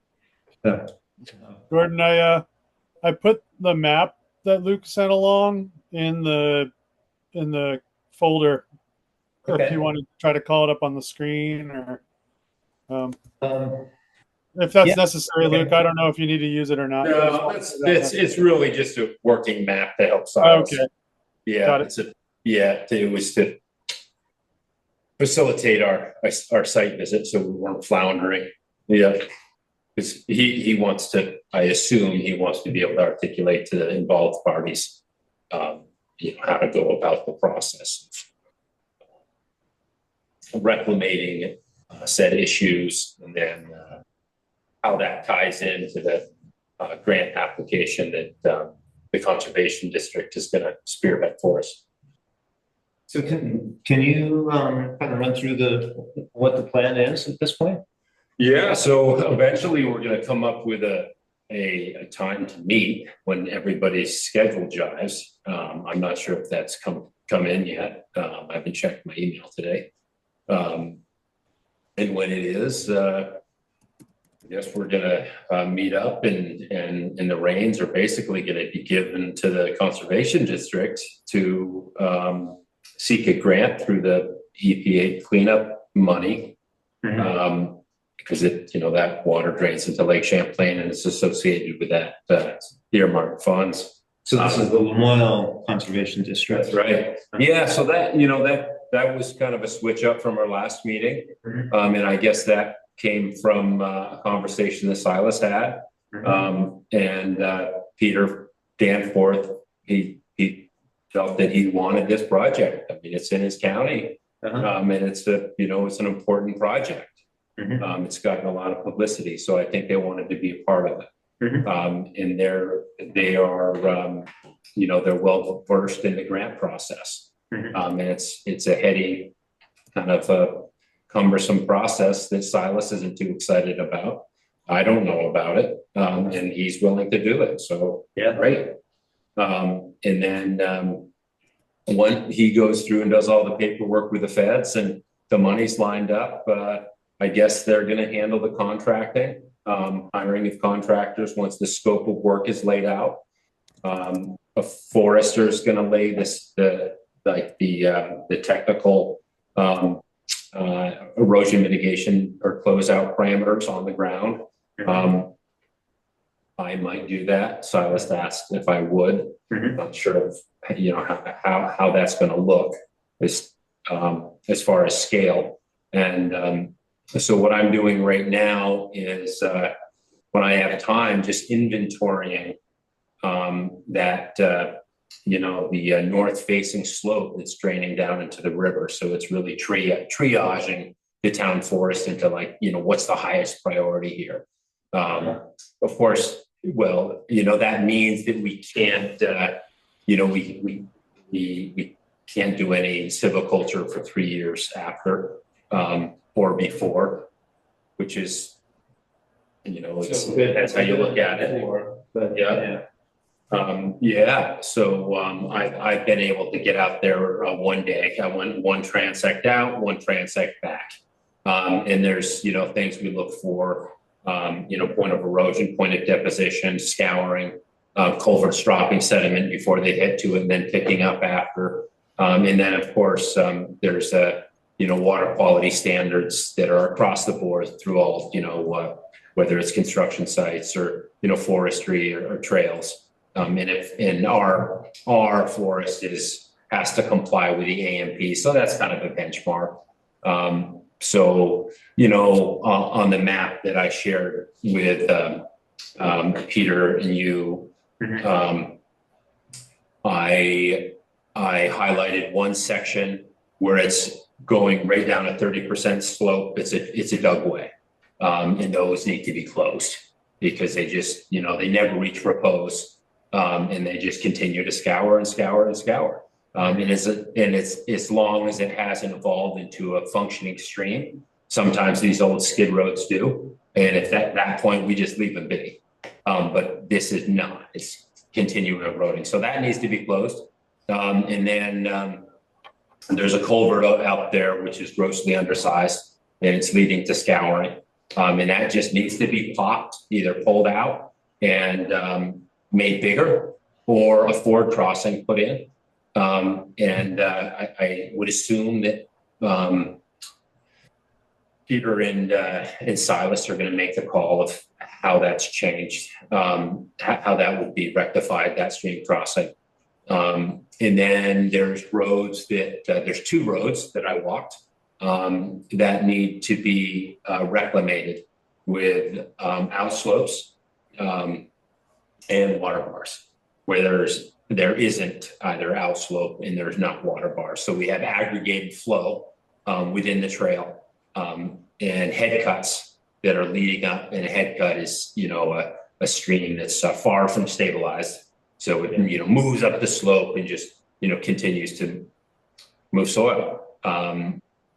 Gordon, I put the map that Luke sent along in the folder. Okay. If you want to try to call it up on the screen, or if that's Yeah. necessary, Okay. Luke. I don't know if you need to use it or not. No, it's really just a working map to help Silas. Okay. Yeah, Got it. it was to facilitate our site visit, so we weren't floundering. Yeah, because he wants to, I assume he wants to be able to articulate to the involved parties, how to go about the process of reclamating said issues, and then how that ties into the grant application that the conservation district is going to spearhead for us. So can you kind of run through what the plan is at this point? Yeah, so eventually we're going to come up with a time to meet when everybody's schedule jives. I'm not sure if that's come in yet. I haven't checked my email today. And when it is, I guess we're going to meet up, and the reins are basically going to be given to the conservation district to seek a grant through the EPA cleanup money. Because that water drains into Lake Champlain and it's associated with that earmarked funds. So this is the Lamoille Conservation District. That's right. Yeah, so that was kind of a switch up from our last meeting. And I guess that came from a conversation that Silas had. And Peter Danforth, he felt that he wanted this project. I mean, it's in his county, and it's an important project. It's gotten a lot of publicity, so I think they wanted to be a part of it. And they are they're well versed in the grant process. And it's a heady, kind of a cumbersome process that Silas isn't too excited about. I don't know about it, and he's willing to do it. So yeah, great. And then when he goes through and does all the paperwork with the feds and the money's lined up, I guess they're going to handle the contracting, hiring of contractors once the scope of work is laid out. A forester is going to lay the technical erosion mitigation or closeout parameters on the ground. I might do that. Silas asked if I would. Not sure of how that's going to look as far as scale. And so what I'm doing right now is when I have time, just inventorying the north-facing slope that's draining down into the river. So it's really triaging the town forest into what's the highest priority here. Of course, that means that we can't, we can't do any silviculture for 3 years after or before, which is, that's how you look at it. So I've been able to get out there one day. I went one transect out, one transect back. And there's, things we look for, point of erosion, point of deposition, scouring, culverts dropping sediment before they hit to it and then picking up after. And then of course, there's water quality standards that are across the board through all, whether it's construction sites or, forestry or trails. And our forest has to comply with the AMP. So that's kind of a benchmark. So, on the map that I shared with Peter and you, I highlighted one section where it's going right down a 30% slope. It's a dugway, and those need to be closed because they just, they never reach repose, and they just continue to scour and scour and scour. And it's as long as it hasn't evolved into a functioning stream. Sometimes these old skid roads do, and at that point we just leave them be. But this is not; it's continuing eroding, so that needs to be closed. And then there's a culvert out there which is grossly undersized, and it's leading to scouring. And that just needs to be popped, either pulled out and made bigger, or a Ford crossing put in. I would assume that Peter and Silas are going to make the call of how that's changed, how that would be rectified, that stream crossing. And then there's roads that there's 2 roads that I walked that need to be reclamated with outslopes and water bars, where there isn't either outslope and there's not water bars. So we have aggregated flow within the trail and head cuts that are leading up. And a head cut is, you know, a stream that's far from stabilized. So it, you know, moves up the slope and just, you know, continues to move soil.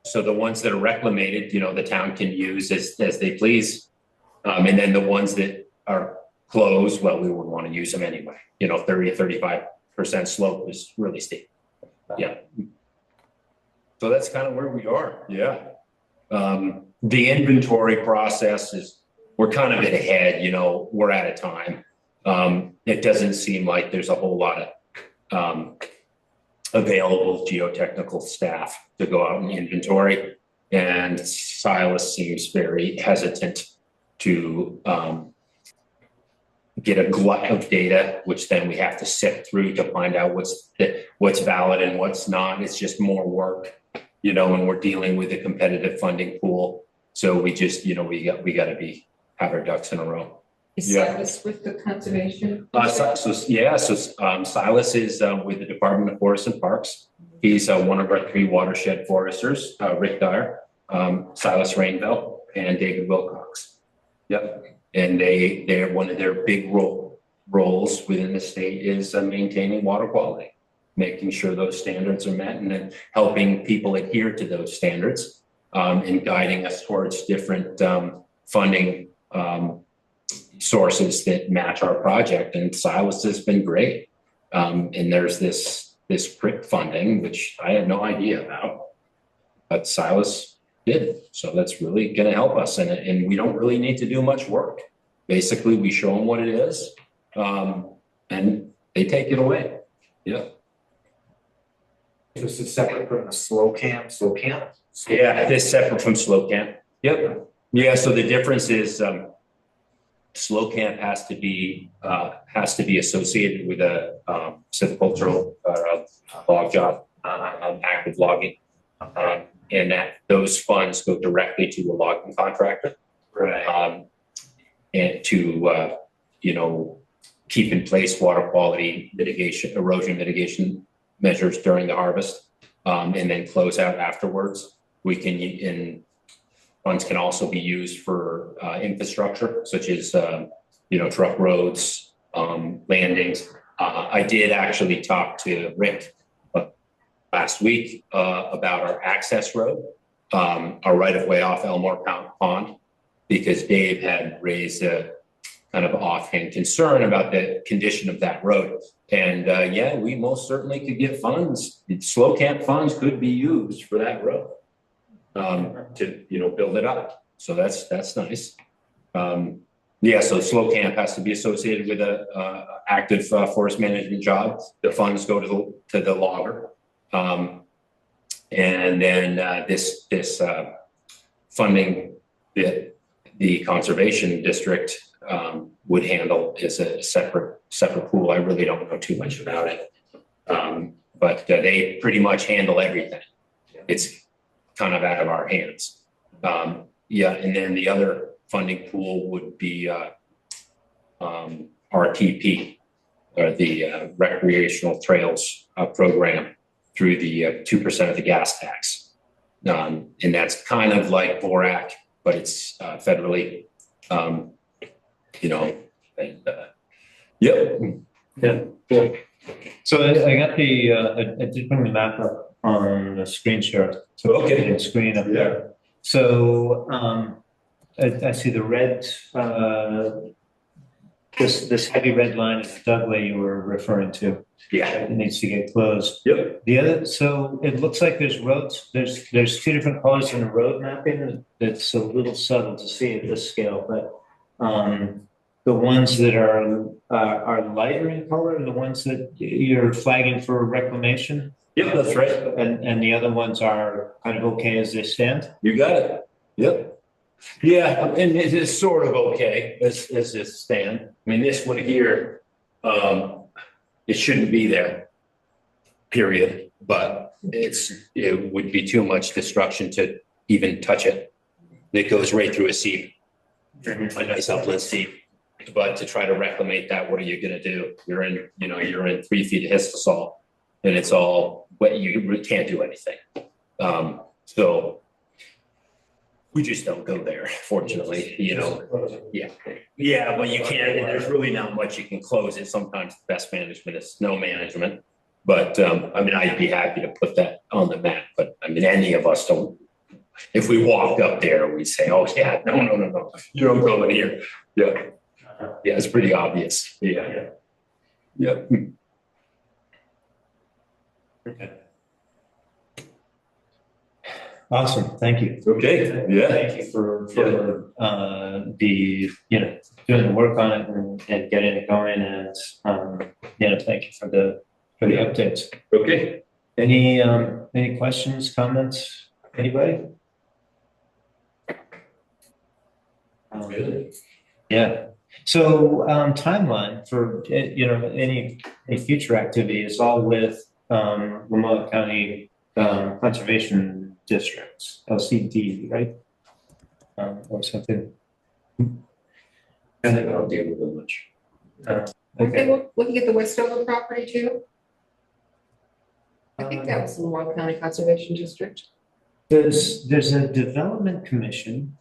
So the ones that are reclamated, you know, the town can use as they please. And then the ones that are closed, well, we wouldn't want to use them anyway. You know, 30 to 35% slope is really steep. Yeah. So that's kind of where we are. Yeah. The inventory process is, we're kind of ahead, you know, we're at a time. It doesn't seem like there's a whole lot of available geotechnical staff to go out and inventory. And Silas seems very hesitant to get a glut of data, which then we have to sift through to find out what's valid and what's not. It's just more work, you know, when we're dealing with a competitive funding pool. So we just, you know, we got to have our ducks in a row. Is Silas with the conservation? Silas is with the Department of Forests and Parks. He's one of our 3 watershed foresters, Rick Dyer, Silas Rainville, and David Wilcox. Yep. And they're one of their big roles within the state is maintaining water quality, making sure those standards are met, and then helping people adhere to those standards, and guiding us towards different funding sources that match our project. And Silas has been great. And there's this PRIC funding, which I had no idea about, but Silas did. So that's really going to help us. And we don't really need to do much work. Basically, we show them what it is, and they take it away. Yeah. This is separate from the slow camp. Yeah, it's separate from slow camp. Yep. Yeah. So the difference is slow camp has to be associated with a silvicultural log job, active logging, and that those funds go directly to a logging contractor, Right. And to you know, keep in place water quality mitigation, erosion mitigation measures during the harvest, and then close out afterwards. We can, and funds can also be used for infrastructure, such as you know, truck roads, landings. I did actually talk to Rick last week about our access road, our right of way off Elmore Pond, because Dave had raised a kind of offhand concern about the condition of that road. And yeah, we most certainly could get funds. Slow camp funds could be used for that road to, you know, build it up. So that's nice. Yeah, so slow camp has to be associated with a active forest management job. The funds go to the logger. And then this funding that the conservation district would handle is a separate pool. I really don't know too much about it. But they pretty much handle everything. It's kind of out of our hands. Yeah, and then the other funding pool would be RTP, or the Recreational Trails Program, through the 2% of the gas tax. And that's kind of like VORAC, but it's federally, you know, and yep. Yeah. Cool. So I got I did bring the map up on the screen share. So Okay. the screen up there. So I see the red this heavy red line is the Dudley you were referring to. Yeah. It needs to get closed. Yep. The other, so it looks like there's roads, there's two different colors in the road mapping. That's a little subtle to see at this scale, but the ones that are lighter in color are the ones that you're flagging for reclamation. Yep, that's right. And the other ones are kind of okay as they stand. You got it. Yep. Yeah, and it is sort of okay as it stand. I mean, this one here, it shouldn't be there, period. But it would be too much destruction to even touch it. It goes right through a seep, a nice upland seep. But to try to reclimate that, what are you gonna do? You're in 3 feet of histosol and it's all wet. You can't do anything. So we just don't go there, fortunately, Yeah. Yeah, but you can't, there's really not much you can close it. Sometimes the best management is no management. But I mean, I'd be happy to put that on the map, but I mean, any of us don't. If we walked up there, we'd say, oh yeah, no, you don't go in here. Yeah. Yeah, it's pretty obvious. Yeah. Yep. Okay. Awesome, thank you. Okay, yeah. Thank you for doing the work on it and getting it going, and thank you for the updates. Okay. Any questions, comments, anybody? Good. Yeah. So timeline for any future activity is all with Wolcott County Conservation Districts, LCD, right? Or something. I think I'll deal with it much. Okay, we're looking at the Westover property too. I think that was in the Wolcott County Conservation District. There's a development commission,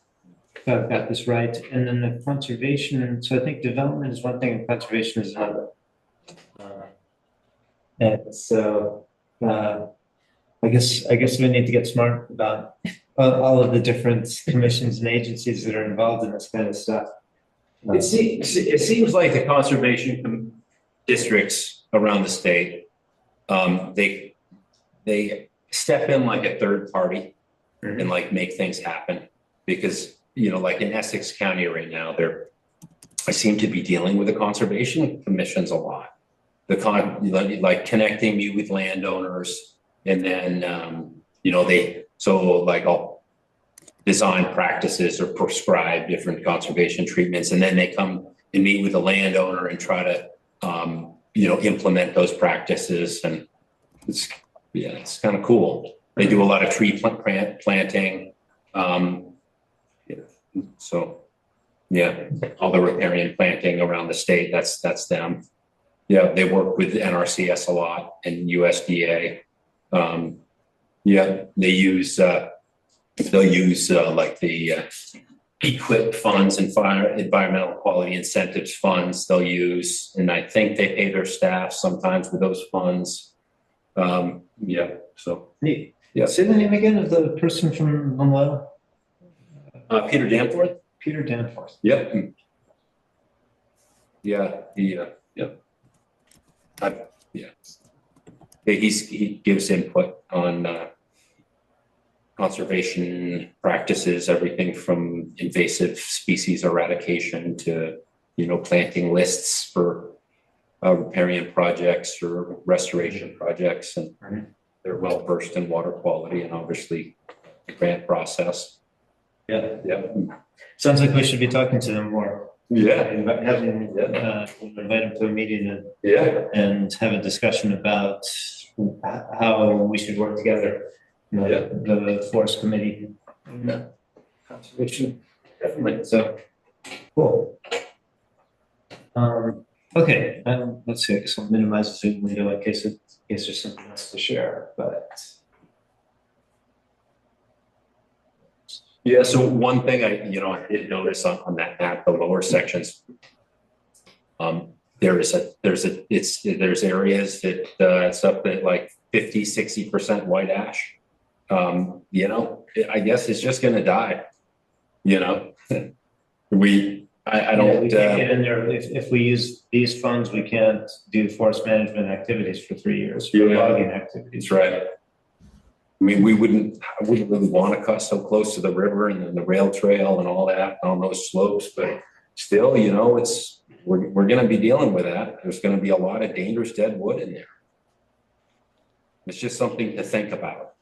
if I've got this right, and then the conservation. So I think development is one thing and conservation is another. And so I guess we need to get smart about all of the different commissions and agencies that are involved in this kind of stuff. It seems like the conservation districts around the state, they step in like a third party and like make things happen, because like in Essex County right now, I seem to be dealing with the conservation commissions a lot. Like connecting me with landowners, and then I'll design practices or prescribe different conservation treatments, and then they come and meet with the landowner and try to implement those practices, and it's kind of cool. They do a lot of tree planting, so yeah, all the riparian planting around the state, that's them. Yeah, they work with NRCS a lot and USDA. They use they'll use like the EQIP funds and environmental quality incentives funds they'll use, and I think they pay their staff sometimes with those funds. So Neat. Yeah. Say the name again of the person from Monroe. Peter Danforth. Peter Danforth. Yep. Yeah. Yep. He gives input on conservation practices, everything from invasive species eradication to planting lists for riparian projects or restoration projects, and they're well versed in water quality and obviously the grant process. Yeah. Yeah. Sounds like we should be talking to them more. Yeah. Invite them to a meeting and have a discussion about how we should work together. The forest committee, conservation, definitely. So cool. Okay, let's see. I guess I'll minimize the Zoom window in case there's something else to share. But yeah, so one thing I did notice on that map, the lower sections, there's areas that it's up at like 50-60% white ash. I guess it's just gonna die. I We don't, can't get in there, if we use these funds, we can't do forest management activities for 3 years, for Yeah. logging activities. that's right. I mean, I wouldn't really want to cut so close to the river and then the rail trail and all that on those slopes, but still, you know, we're gonna be dealing with that. There's gonna be a lot of dangerous dead wood in there. It's just something to think about.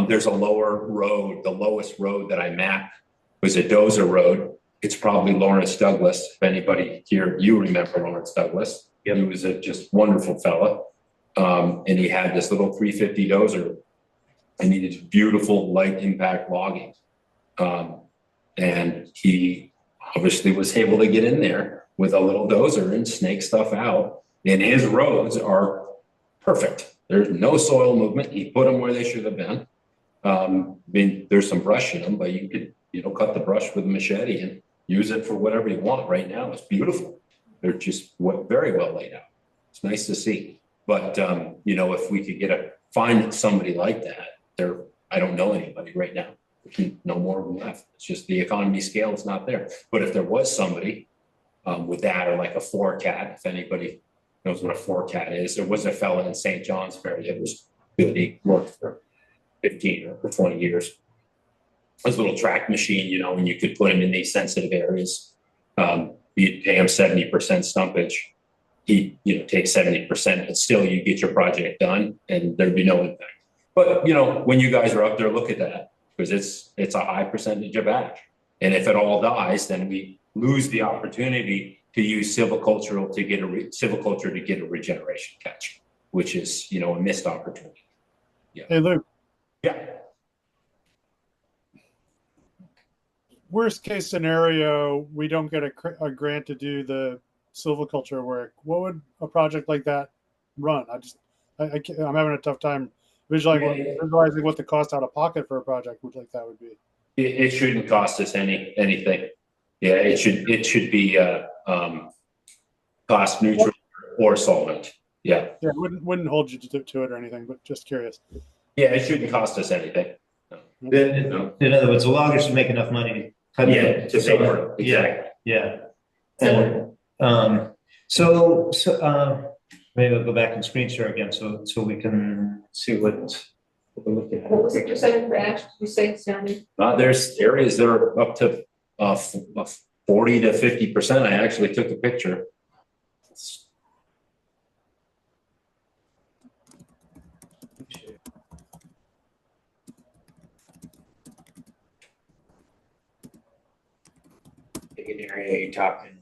There's a lower road, the lowest road that I mapped was a Dozer Road. It's probably Lawrence Douglas. If anybody here, you remember Lawrence Douglas. Yep. He was a just wonderful fella. And he had this little 350 Dozer and he did beautiful light impact logging. And he obviously was able to get in there with a little dozer and snake stuff out. And his roads are perfect. There's no soil movement. He put them where they should have been. I mean, there's some brush in them, but you could, you know, cut the brush with a machete and use it for whatever you want. Right now, it's beautiful. They're just very well laid out. It's nice to see. But, you know, if we could find somebody like that, I don't know anybody right now. There's no more of them left. It's just the economy scale is not there. But if there was somebody with that, or like a Wolcott, if anybody knows what a Wolcott is, there was a fella in St. Johnsbury that was good. He worked for 15 or 20 years. It was a little track machine, you know, and you could put him in these sensitive areas. You'd pay him 70% stumpage. He, you know, takes 70%, but still you get your project done and there'd be no impact. But, you know, when you guys are up there, look at that, because it's a high percentage of ash. And if it all dies, then we lose the opportunity to use silviculture to get a regeneration catch, which is, you know, a missed opportunity. Yeah. Hey, Luke, Yeah. worst case scenario, we don't get a grant to do the silviculture work. What would a project like that run? I'm having a tough time visualizing what the cost out of pocket for a project like that would be. It shouldn't cost us anything. Yeah, it should be cost neutral or solvent. Yeah. Yeah, wouldn't hold you to it or anything, but just curious. Yeah, it shouldn't cost us anything. In other words, the loggers should make enough money. To pay for it. Exactly. Yeah. And, so maybe I'll go back and screen share again so we can see what we're looking at. What was the percentage for ash? Did you say, Stanley? There's areas that are up to 40 to 50%. I actually took a picture. Big area you're talking.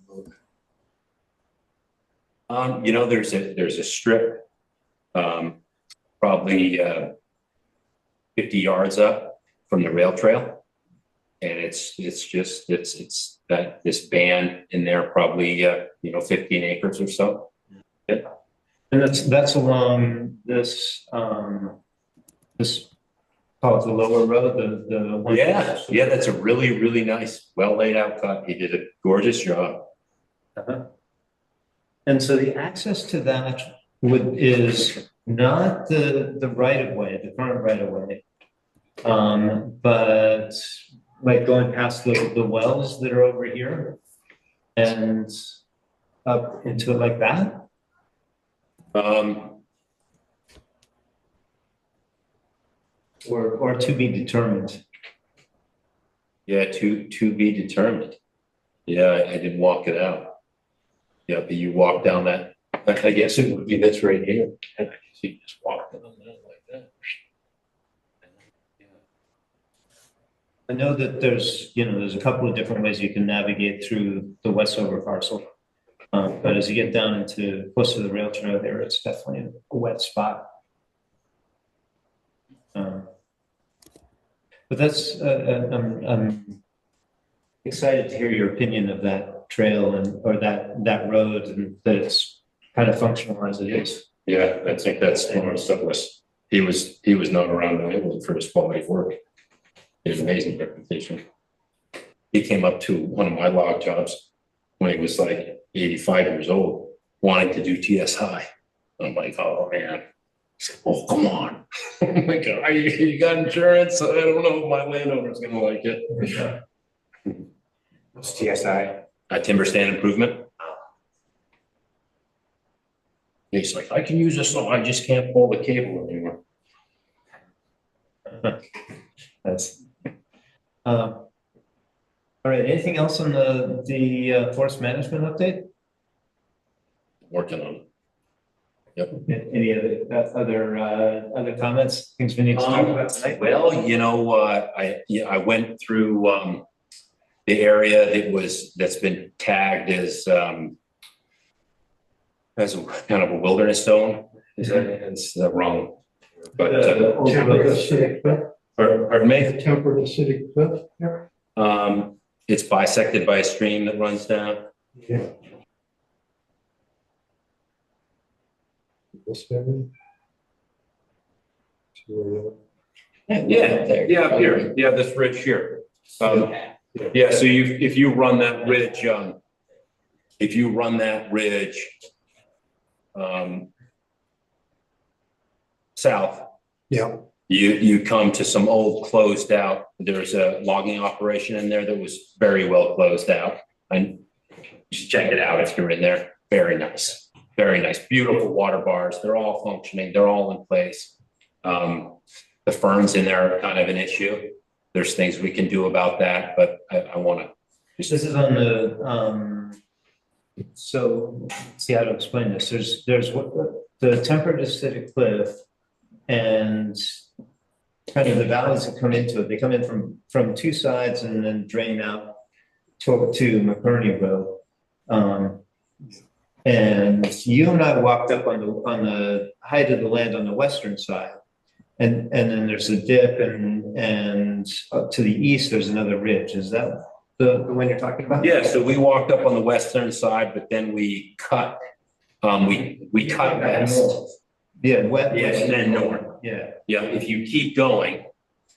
You know, there's a strip, probably 50 yards up from the rail trail, and it's that this band in there, probably 15 acres or so. Yeah. And that's along this this call it the lower road, the one. Yeah, that's a really nice, well laid out cut. He did a gorgeous job. Uh-huh. And so the access to that is not the right of way, the current right of way, but like going past the wells that are over here and up into it like that. Or to be determined. Yeah, to be determined. Yeah, I didn't walk it out. Yeah, but you walk down that, I guess it would be this right here. And I can see just walking on that like that. I know that there's a couple of different ways you can navigate through the Westover parcel. But as you get down into close to the rail trail there, it's definitely a wet spot. But that's, I'm excited to hear your opinion of that trail or that road, and that it's kind of functional as it is. Yeah, I think that's Lawrence Douglas. He was known around New England for his quality work. He has an amazing reputation. He came up to one of my log jobs when he was like 85 years old, wanting to do TSI. I'm like, oh man. He said, oh, come on. I'm like, you got insurance? I don't know if my landowner's gonna like it. What's TSI? a timber stand improvement. He's like, I can use this, so I just can't pull the cable anymore. That's. All right, anything else on the forest management update? Working on it. Yep. Any other comments, things we need to talk about tonight? Well, you know, I went through, the area that's been tagged as a kind of a wilderness zone. Is that, it's wrong? But, Temperate acidic cliff, pardon me? temperate acidic cliff. It's bisected by a stream that runs down. Yeah. This area. Yeah, up here. Yeah, this ridge here. Yeah, so if you run that ridge, south, Yeah, you come to some old closed out. There's a logging operation in there that was very well closed out. And you should check it out if you're in there. Very nice, beautiful water bars. They're all functioning. They're all in place. The ferns in there are kind of an issue. There's things we can do about that, but I want to. This is on the, so, see how to explain this. There's what, the temperate acidic cliff and kind of the valleys that come into it. They come in from two sides and then drain out to McBurney Road. And you and I walked up on the height of the land on the western side. And then there's a dip and up to the east, there's another ridge. Is that the one you're talking about? Yeah, so we walked up on the western side, but then we cut, we cut west. Yeah, west. Yeah, and then north. Yeah. Yeah, if you keep going,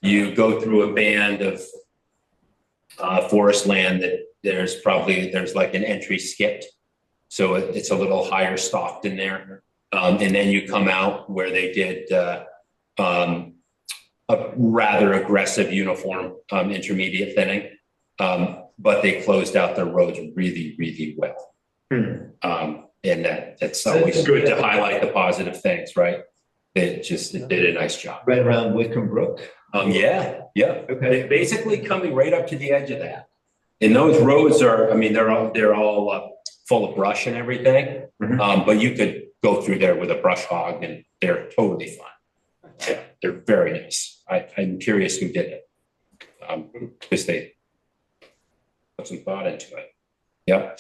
you go through a band of forest land that there's like an entry skipped. So it's a little higher stocked in there. And then you come out where they did a rather aggressive uniform intermediate thinning. But they closed out their roads really, really well. And that's always good to highlight the positive things, right? It did a nice job. Right around Wickham Brook? Yeah. Okay. Basically coming right up to the edge of that. And those roads are, I mean, they're all full of brush and everything. But you could go through there with a brush hog and they're totally fine. Yeah, they're very nice. I'm curious who did it. Because they put some thought into it. Yep.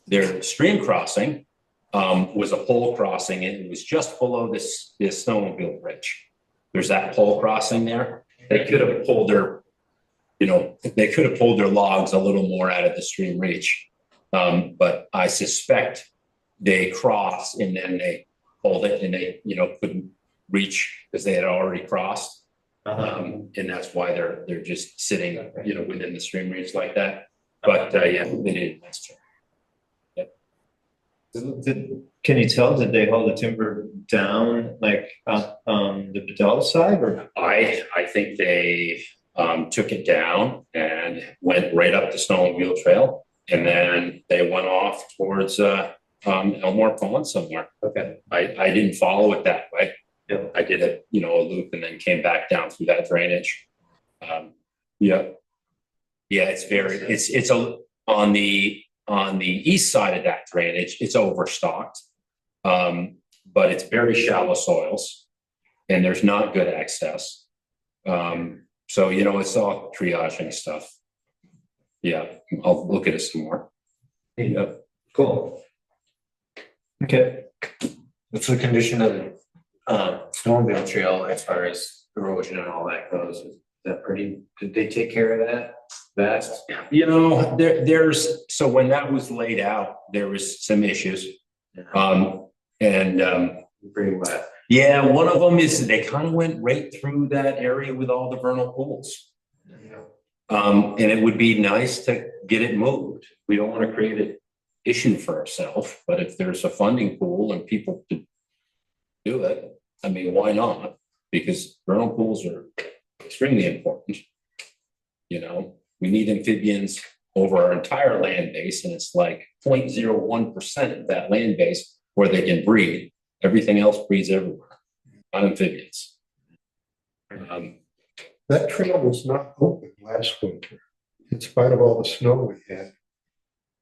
Their stream crossing was a pole crossing, and it was just below this snowmobile bridge. There's that pole crossing there. They could have pulled their logs a little more out of the stream reach. But I suspect they crossed and then they pulled it and they, couldn't reach because they had already crossed. And that's why they're just sitting, within the stream reach like that. But yeah, they did a nice job. Can you tell, did they hold the timber down like on the Bedell side or? I think they took it down and went right up the snowmobile trail, and then they went off towards Elmore Pond somewhere. Okay. I didn't follow it that way. Yep. I did a loop and then came back down through that drainage. It's on the east side of that drainage, it's overstocked. But it's very shallow soils and there's not good access. So, it's all triaging stuff. Yeah, I'll look at it some more. Yeah, cool. Okay. What's the condition of the snowmobile trail as far as erosion and all that goes? Is that did they take care of that? So when that was laid out, there was some issues. Pretty wet. Yeah, one of them is they kind of went right through that area with all the vernal pools. And it would be nice to get it moved. We don't want to create an issue for ourselves, but if there's a funding pool and people could do it, I mean, why not? Because vernal pools are extremely important. We need amphibians over our entire land base, and it's like 0.01% of that land base where they can breed. Everything else breeds everywhere on amphibians. That trail was not open last winter, in spite of all the snow we had.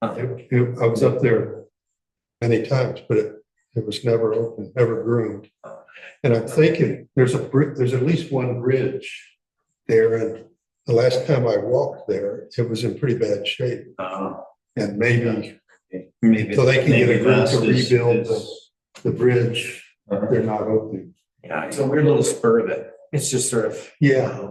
I was up there many times, but it was never open, never groomed. And I'm thinking there's at least one bridge there, and the last time I walked there, it was in pretty bad shape. And maybe so they can get a group to rebuild the bridge. They're not opening. Yeah, it's a weird little spur of it. It's just sort of. Yeah.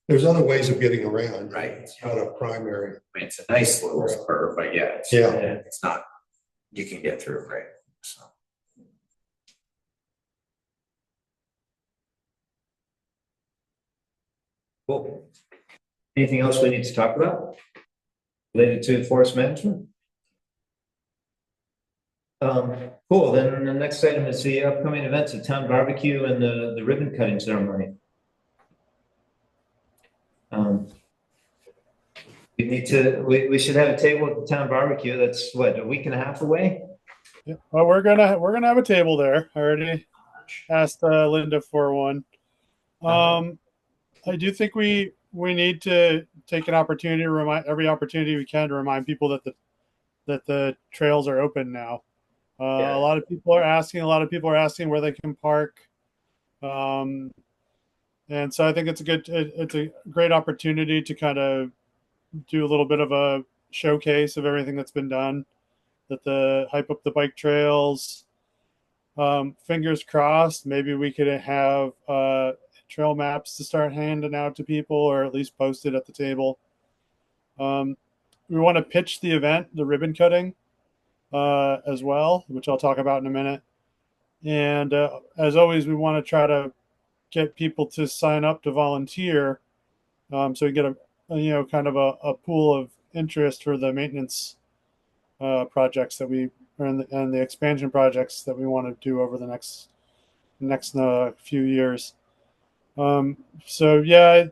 There's other ways of getting around. Right. It's not a primary. I mean, it's a nice little spur, but yeah, it's not, you can get through, right? So. Cool. Anything else we need to talk about related to forest management? Cool. Then the next item is the upcoming events, the town barbecue and the ribbon cutting ceremony. We should have a table at the town barbecue. That's what, a week and a half away? Yeah. Well, we're gonna have a table there. I already asked Linda for one. I do think we need to take an opportunity to remind every opportunity we can to remind people that the trails are open now. A lot of people are asking. A lot of people are asking where they can park. And so I think it's a great opportunity to kind of do a little bit of a showcase of everything that's been done. That hype up the bike trails. Fingers crossed, maybe we could have trail maps to start handing out to people, or at least posted at the table. We want to pitch the event, the ribbon cutting, as well, which I'll talk about in a minute. And as always, we want to try to get people to sign up to volunteer, so we get a kind of a pool of interest for the maintenance projects that and the expansion projects that we want to do over the next few years. So yeah,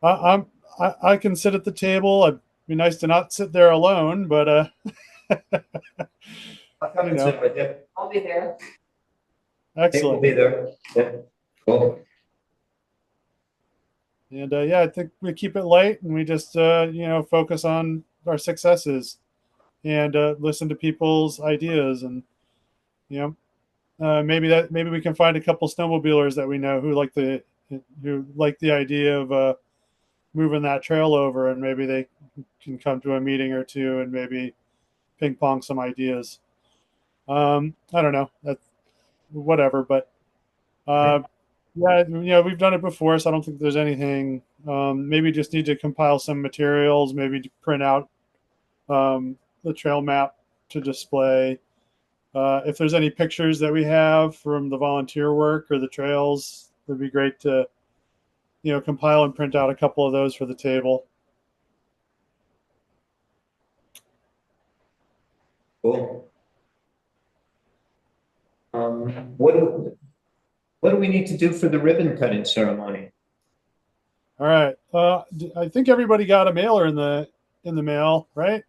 I can sit at the table. It'd be nice to not sit there alone, but I'll come and sit with you. I'll be there. excellent. We'll be there. Yeah. Cool. And yeah, I think we keep it light and we just focus on our successes and listen to people's ideas, and maybe we can find a couple snowmobilers that we know who like the idea of moving that trail over, and maybe they can come to a meeting or two and maybe ping pong some ideas. I don't know, that's whatever, but yeah, we've done it before, so I don't think there's anything. Maybe just need to compile some materials, maybe to print out the trail map to display. If there's any pictures that we have from the volunteer work or the trails, it'd be great to compile and print out a couple of those for the table. Cool. What do we need to do for the ribbon cutting ceremony? All right. I think everybody got a mailer in the mail, right?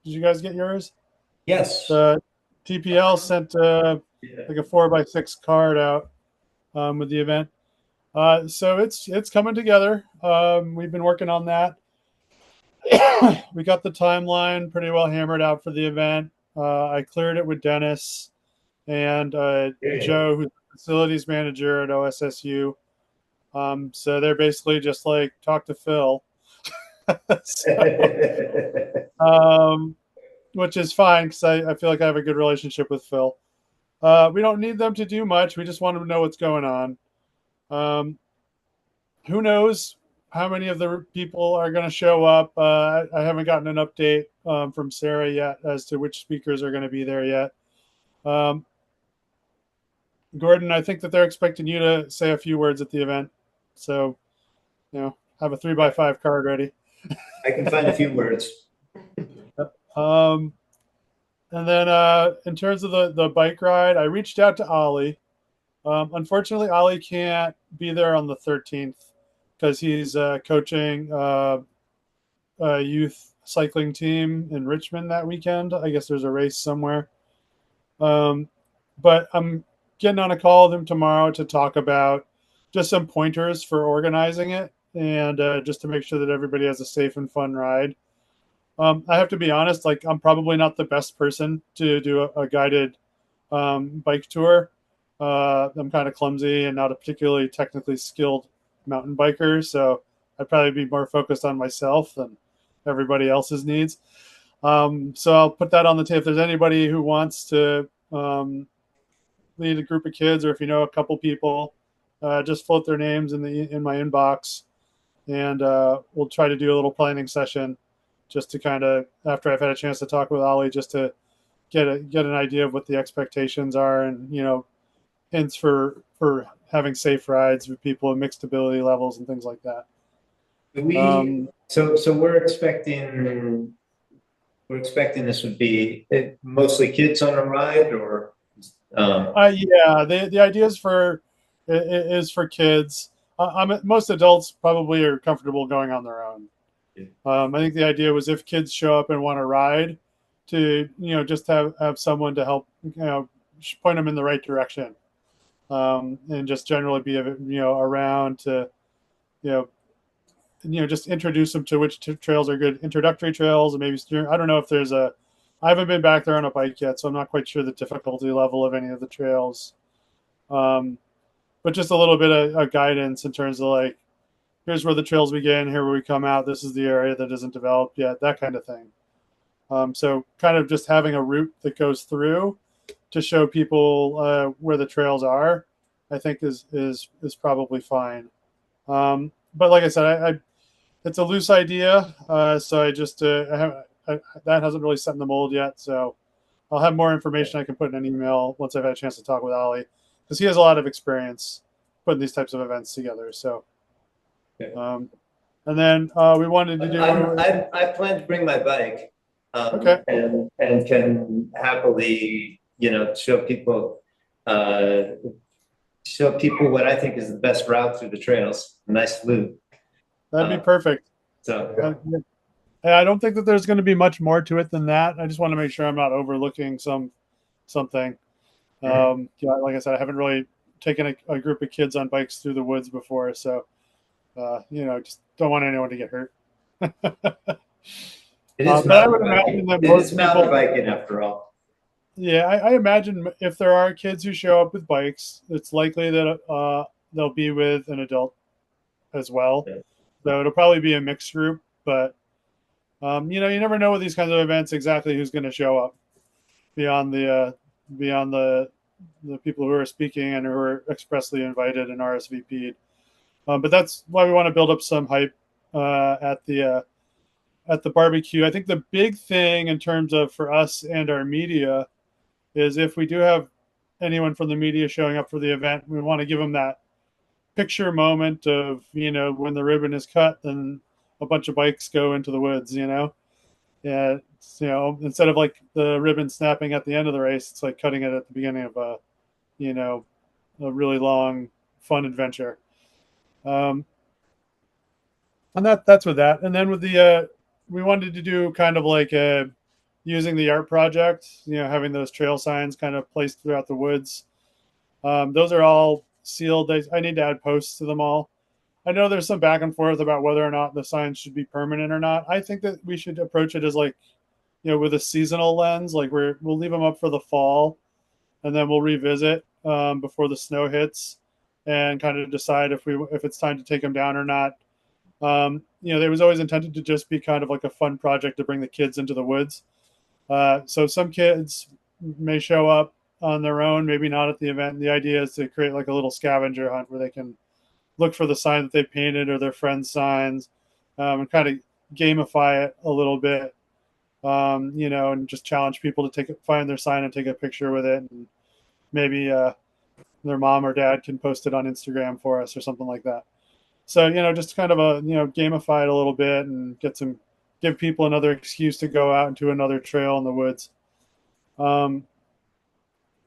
Did you guys get yours? Yes. TPL sent like a 4x6 card out with the event. So it's coming together. We've been working on that. We got the timeline pretty well hammered out for the event. I cleared it with Dennis and Joe, who's the facilities manager at OSSU. So they're basically just like, talk to Phil. Which is fine because I feel like I have a good relationship with Phil. We don't need them to do much. We just want them to know what's going on. Who knows how many of the people are going to show up? I haven't gotten an update from Sarah yet as to which speakers are going to be there yet. Gordon, I think that they're expecting you to say a few words at the event. So, have a 3x5 card ready. I can find a few words. And then in terms of the bike ride, I reached out to Ollie. Unfortunately, Ollie can't be there on the 13th because he's coaching a youth cycling team in Richmond that weekend. I guess there's a race somewhere. But I'm getting on a call with him tomorrow to talk about just some pointers for organizing it and just to make sure that everybody has a safe and fun ride. I have to be honest, like I'm probably not the best person to do a guided bike tour. I'm kind of clumsy and not a particularly technically skilled mountain biker, so I'd probably be more focused on myself than everybody else's needs. So I'll put that on the table. If there's anybody who wants to lead a group of kids, or if you know a couple people, just float their names in my inbox, and we'll try to do a little planning session, just to kind of, after I've had a chance to talk with Ollie, just to get an idea of what the expectations are, and hints for having safe rides with people with mixed ability levels and things like that. So we're expecting this would be mostly kids on a ride, or Yeah, the idea is for kids. Most adults probably are comfortable going on their own. Yeah. I think the idea was if kids show up and want to ride, to just have someone to help point them in the right direction, and just generally be around to just introduce them to which trails are good introductory trails, and maybe I don't know if there's I haven't been back there on a bike yet, so I'm not quite sure the difficulty level of any of the trails. But just a little bit of guidance in terms of like, here's where the trails begin, here where we come out, this is the area that isn't developed yet, that kind of thing. So kind of just having a route that goes through to show people where the trails are, I think is probably fine. But like I said, it's a loose idea, so I just that hasn't really set in the mold yet. So I'll have more information I can put in an email once I've had a chance to talk with Ollie, because he has a lot of experience putting these types of events together. So, and then we wanted to do. I plan to bring my bike, Okay. and can happily show people what I think is the best route through the trails. A nice loop. That'd be perfect. So I don't think that there's going to be much more to it than that. I just want to make sure I'm not overlooking something. Yeah, like I said, I haven't really taken a group of kids on bikes through the woods before, so just don't want anyone to get hurt. it is but I would imagine that most mountain people, biking after all. yeah, I imagine if there are kids who show up with bikes, it's likely that they'll be with an adult as well. Yeah. So it'll probably be a mixed group, but you never know with these kinds of events exactly who's going to show up beyond the people who are speaking and who are expressly invited and RSVP'd. But that's why we want to build up some hype at the barbecue. I think the big thing in terms of for us and our media is if we do have anyone from the media showing up for the event, we want to give them that picture moment of when the ribbon is cut, then a bunch of bikes go into the woods. Yeah, instead of like the ribbon snapping at the end of the race, it's like cutting it at the beginning of a really long, fun adventure. And that's with that. And then with the we wanted to do kind of like using the art project, having those trail signs kind of placed throughout the woods. Those are all sealed. I need to add posts to them all. I know there's some back and forth about whether or not the signs should be permanent or not. I think that we should approach it as like, with a seasonal lens. Like we'll leave them up for the fall, and then we'll revisit before the snow hits, and kind of decide if it's time to take them down or not. It was always intended to just be kind of like a fun project to bring the kids into the woods. So some kids may show up on their own, maybe not at the event. The idea is to create like a little scavenger hunt where they can look for the sign that they painted or their friends' signs, and kind of gamify it a little bit, and just challenge people to find their sign and take a picture with it. And maybe their mom or dad can post it on Instagram for us or something like that. So, just kind of gamify it a little bit and give people another excuse to go out into another trail in the woods. And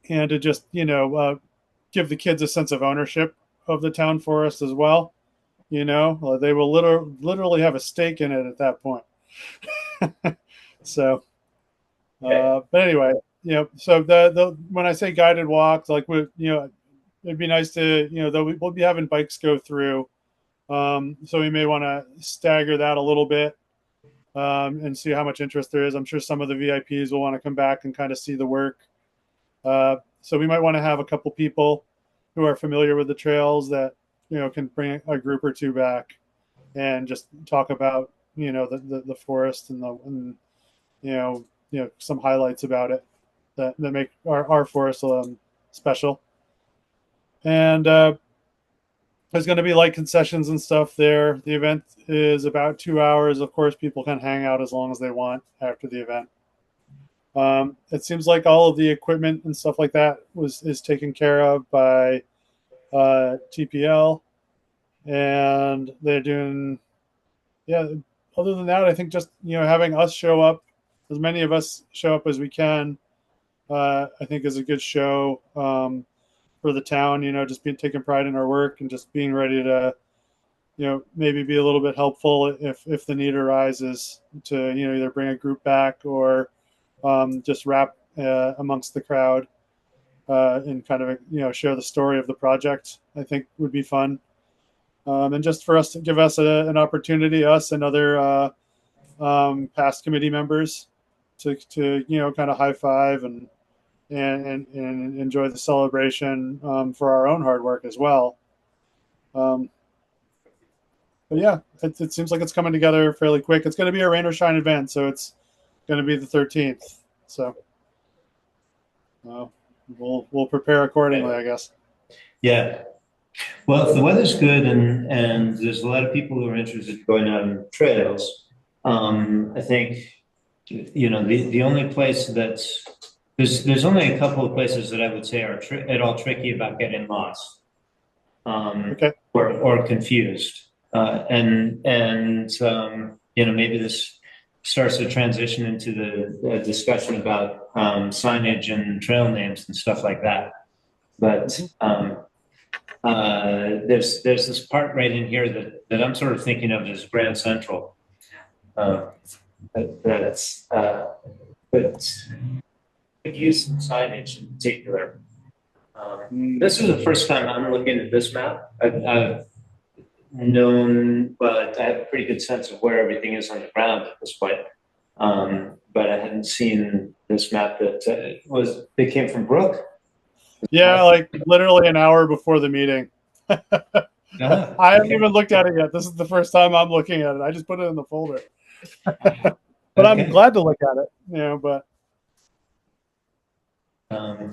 to just, give the kids a sense of ownership of the town forest as well. They will literally have a stake in it at that point. So, but anyway, so the when I say guided walks, like it'd be nice to, we'll be having bikes go through. So we may want to stagger that a little bit, and see how much interest there is. I'm sure some of the VIPs will want to come back and kind of see the work. So we might want to have a couple people who are familiar with the trails that, can bring a group or two back and just talk about, the forest and some highlights about it that make our forest special. And there's going to be light concessions and stuff there. The event is about 2 hours. Of course, people can hang out as long as they want after the event. It seems like all of the equipment and stuff like that is taken care of by TPL, and they're doing, yeah. Other than that, I think just having us show up, as many of us show up as we can, I think is a good show for the town. Just taking pride in our work and just being ready to, maybe be a little bit helpful if the need arises to, either bring a group back or just rap amongst the crowd and kind of share the story of the project. I think would be fun, and just for us to give us an opportunity, us and other past committee members, to kind of high five and enjoy the celebration for our own hard work as well. But yeah, it seems like it's coming together fairly quick. It's going to be a rain or shine event, so it's going to be the 13th. So we'll prepare accordingly, I guess. Yeah. Well, if the weather's good and there's a lot of people who are interested in going on trails, I think, the only place there's only a couple of places that I would say are at all tricky about getting lost, Okay. or confused, and maybe this starts to transition into the discussion about signage and trail names and stuff like that. But there's this part right in here that I'm sort of thinking of as Grand Central. That's but could use some signage in particular. This is the first time I'm looking at this map. I've known, but I have a pretty good sense of where everything is on the ground at this point. But I hadn't seen this map that they came from Brooke. Yeah, like literally an hour before the meeting. I haven't even looked at it yet. This is the first time I'm looking at it. I just put it in the folder. But I'm glad to look at it, but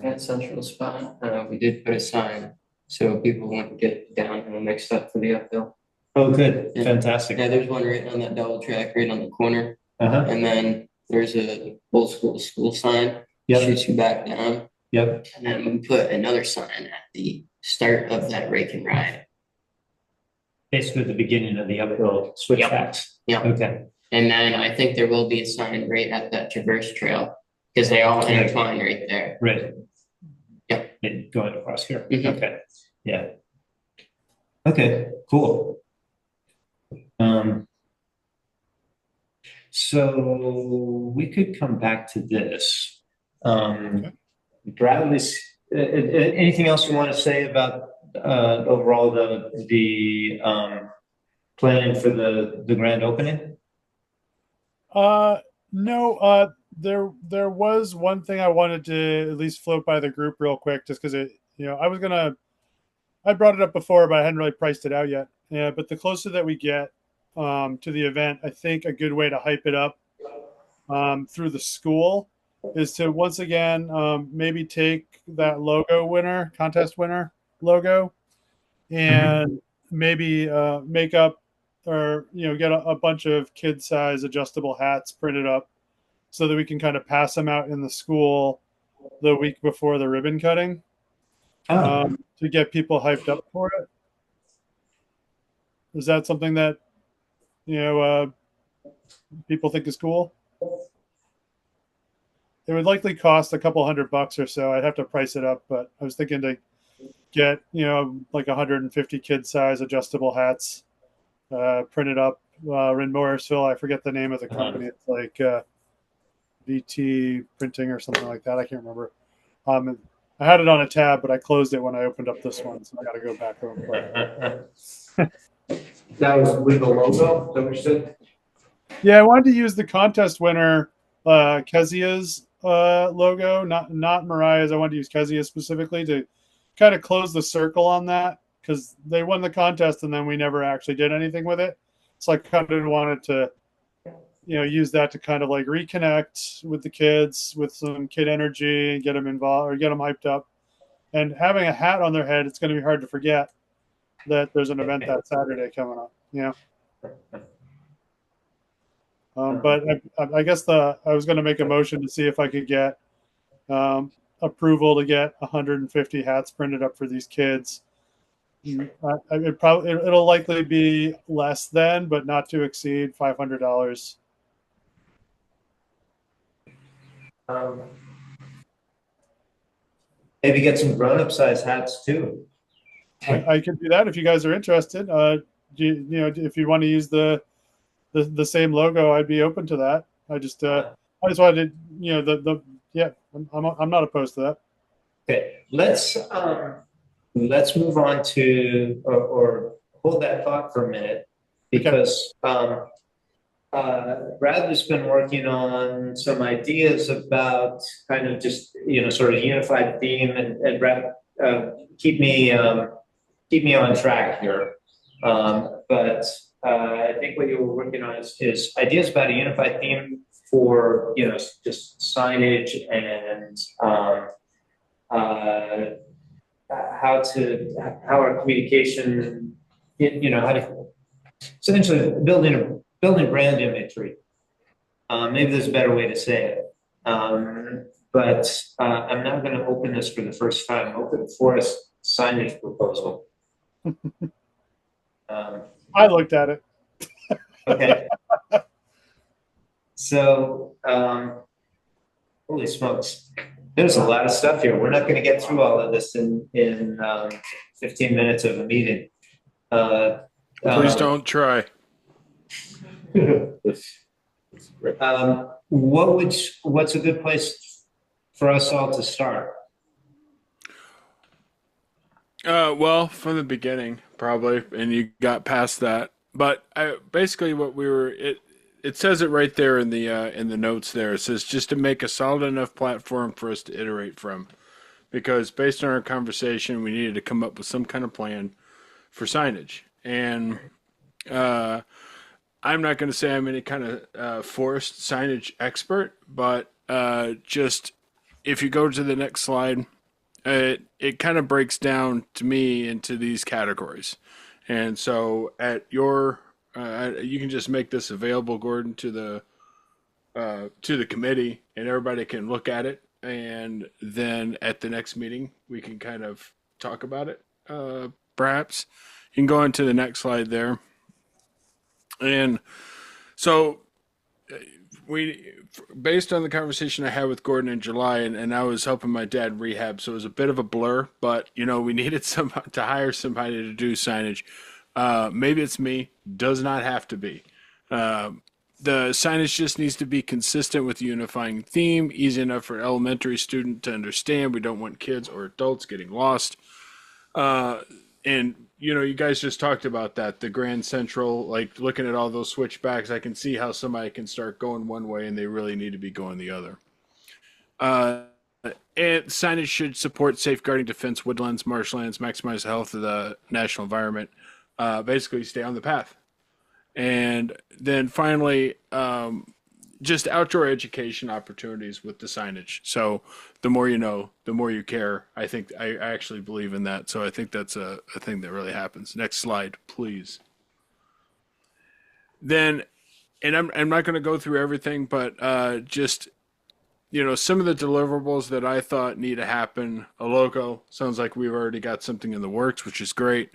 At Central Spot, we did put a sign so people won't get downhill mixed up for the uphill. Oh, good. Yeah. Fantastic. Yeah, there's one right on that double track, right on the corner. Uh-huh. And then there's a old school sign, Yep. shoots you back down. Yep. And then we put another sign at the start of that rake and ride. Basically the beginning of the uphill switchbacks. Yep. Okay. And then I think there will be a sign right at that traverse trail because they all intertwine right there. Right. Yep. And going across here. Mhm. Okay. Yeah. Okay, cool. So we could come back to this. Bradley, anything else you want to say about overall the planning for the grand opening? No, there was one thing I wanted to at least float by the group real quick, just because I brought it up before, but I hadn't really priced it out yet. Yeah, but the closer that we get to the event, I think a good way to hype it up through the school is to once again maybe take that contest winner logo, and maybe make up or get a bunch of kid size adjustable hats printed up so that we can kind of pass them out in the school the week before the ribbon cutting, to get people hyped up for it. Is that something that people think is cool? It would likely cost a couple $100 or so. I'd have to price it up, but I was thinking to get like 150 kid size adjustable hats printed up in Morrisville. I forget the name of the company. It's like VT Printing or something like that. I can't remember. I had it on a tab, but I closed it when I opened up this one, so I got to go back real quick. That was with the logo, is that what you said? Yeah, I wanted to use the contest winner, Kezia's logo, not Mariah's. I wanted to use Kezia specifically to kind of close the circle on that because they won the contest and then we never actually did anything with it. So I kind of wanted to, use that to kind of like reconnect with the kids with some kid energy and get them involved or get them hyped up. And having a hat on their head, it's going to be hard to forget that there's an event that Saturday coming up. But I guess I was going to make a motion to see if I could get approval to get 150 hats printed up for these kids. It'll likely be less than, but not to exceed $500. Maybe get some grown-up size hats too. I can do that if you guys are interested. If you want to use the same logo, I'd be open to that. I just wanted to, I'm not opposed to that. Okay, let's move on to or hold that thought for a minute because Bradley's been working on some ideas about kind of just sort of unified theme and Brad, keep me on track here. But I think what you were working on is ideas about a unified theme for just signage and how our communication, how to essentially building brand imagery. Maybe there's a better way to say it. But I'm not going to open this for the first time. I'm open for a signage proposal. I looked at it. Okay. So, holy smokes. There's a lot of stuff here. We're not going to get through all of this in 15 minutes of a meeting. Please don't try. What's a good place for us all to start? Well, from the beginning, probably, and you got past that. But basically, what it says it right there in the notes. There, it says just to make a solid enough platform for us to iterate from, because based on our conversation, we needed to come up with some kind of plan for signage. And I'm not going to say I'm any kind of forced signage expert, but just if you go to the next slide. It kind of breaks down to me into these categories. And so at you can just make this available, Gordon, to the committee, and everybody can look at it. And then at the next meeting, we can kind of talk about it. Perhaps you can go into the next slide there. And so based on the conversation I had with Gordon in July, and I was helping my dad rehab, so it was a bit of a blur, but we needed to hire somebody to do signage. Maybe it's me, does not have to be. The signage just needs to be consistent with the unifying theme, easy enough for an elementary student to understand. We don't want kids or adults getting lost. And you guys just talked about that, the Grand Central, like looking at all those switchbacks, I can see how somebody can start going one way and they really need to be going the other. And signage should support safeguarding, defense, woodlands, marshlands, maximize the health of the national environment. Basically, stay on the path. And then finally, just outdoor education opportunities with the signage. So the more you know, the more you care. I think I actually believe in that. So I think that's a thing that really happens. Next slide, please. Then, and I'm not going to go through everything, but just, some of the deliverables that I thought need to happen. A logo, sounds like we've already got something in the works, which is great.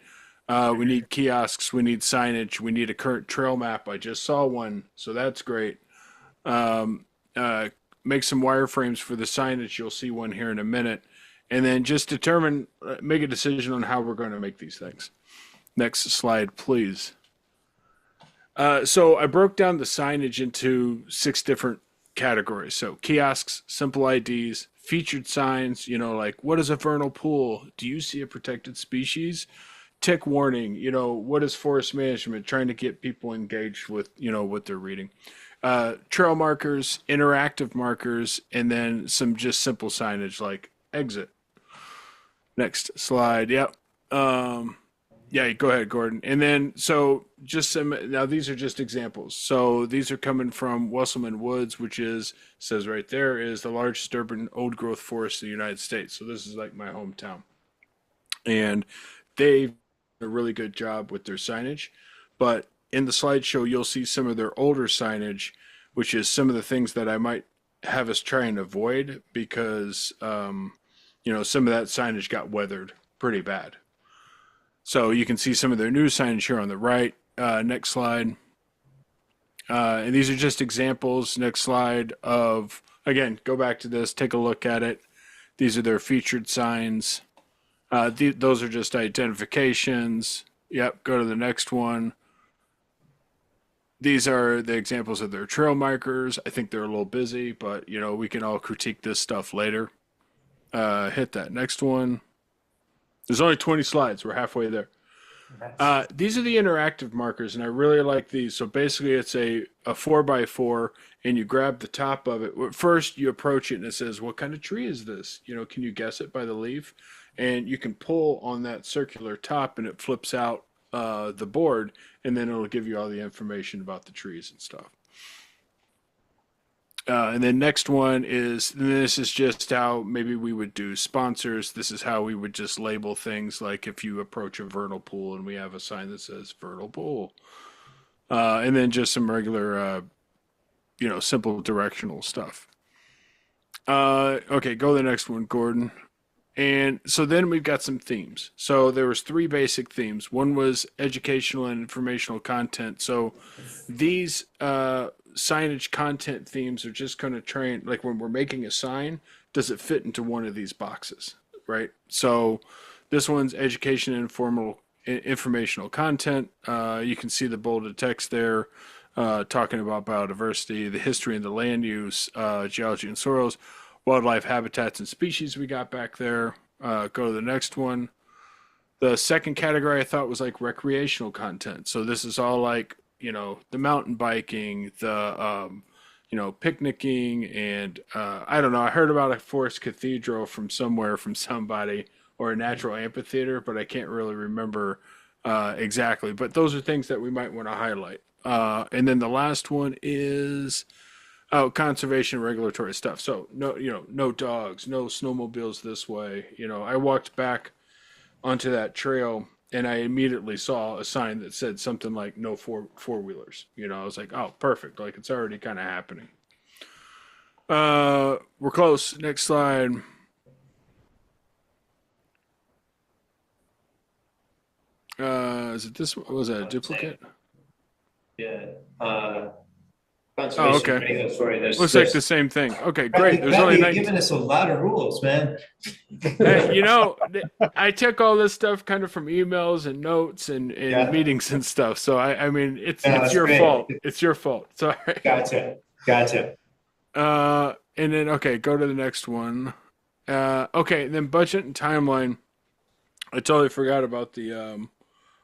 We need kiosks, we need signage, we need a current trail map. I just saw one, so that's great. Make some wireframes for the signage. You'll see one here in a minute. And then just make a decision on how we're going to make these things. Next slide, please. So I broke down the signage into 6 different categories. So kiosks, simple IDs, featured signs, like what is a vernal pool? Do you see a protected species? Tick warning, what is forest management? Trying to get people engaged with, what they're reading. Trail markers, interactive markers, and then some just simple signage like exit. Next slide. Yep. Yeah, go ahead, Gordon. And then, so just now these are just examples. So these are coming from Wesselman Woods, which says right there, is the largest urban old growth forest in the United States. So this is like my hometown. And they've done a really good job with their signage. But in the slideshow, you'll see some of their older signage, which is some of the things that I might have us try and avoid because, some of that signage got weathered pretty bad. So you can see some of their new signage here on the right. Next slide. And these are just examples. Next slide of, again, go back to this, take a look at it. These are their featured signs. Those are just identifications. Yep, go to the next one. These are the examples of their trail markers. I think they're a little busy, but, we can all critique this stuff later. Hit that next one. There's only 20 slides. We're halfway there. These are the interactive markers, and I really like these. So basically, it's a 4x4, and you grab the top of it. First, you approach it, and it says, what kind of tree is this? Can you guess it by the leaf? And you can pull on that circular top, and it flips out the board, and then it'll give you all the information about the trees and stuff. And then next one is, this is just how maybe we would do sponsors. This is how we would just label things like if you approach a vernal pool and we have a sign that says vernal pool. And then just some regular, simple directional stuff. Okay, go to the next one, Gordon. And so then we've got some themes. So there was 3 basic themes. One was educational and informational content. So these signage content themes are just going to train, like when we're making a sign, does it fit into one of these boxes, right? So this one's education and informational content. You can see the bolded text there, talking about biodiversity, the history and the land use, geology and soils, wildlife habitats and species we got back there. Go to the next one. The second category I thought was like recreational content. So this is all like, the mountain biking, the, picnicking, and I don't know. I heard about a forest cathedral from somewhere from somebody, or a natural amphitheater, but I can't really remember exactly. But those are things that we might want to highlight. And then the last one is conservation regulatory stuff. So no dogs, no snowmobiles this way. I walked back onto that trail and I immediately saw a sign that said something like no four-wheelers. I was like, oh, perfect. Like it's already kind of happening. We're close. Next slide. Is it this one? Was that a duplicate? Yeah. Oh, okay. Regulatory, Looks like the same thing. Okay, great. There's only 19. Giving us a lot of rules, man. Hey, I took all this stuff kind of from emails and notes and meetings and stuff. So I mean, it's your fault. It's your fault. Sorry. Gotcha. And then okay, go to the next one. Okay, then budget and timeline. I totally forgot about the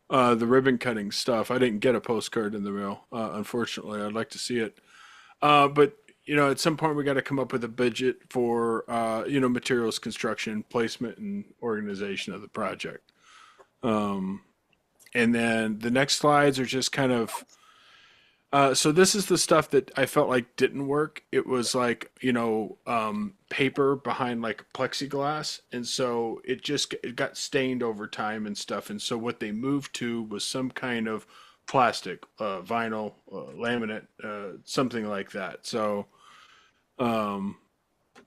ribbon cutting stuff. I didn't get a postcard in the mail, unfortunately. I'd like to see it. But, at some point we got to come up with a budget for, materials, construction, placement, and organization of the project. And then the next slides are just kind of, so this is the stuff that I felt like didn't work. It was like, paper behind like plexiglass. And so it got stained over time and stuff. And so what they moved to was some kind of plastic, vinyl, laminate, something like that. So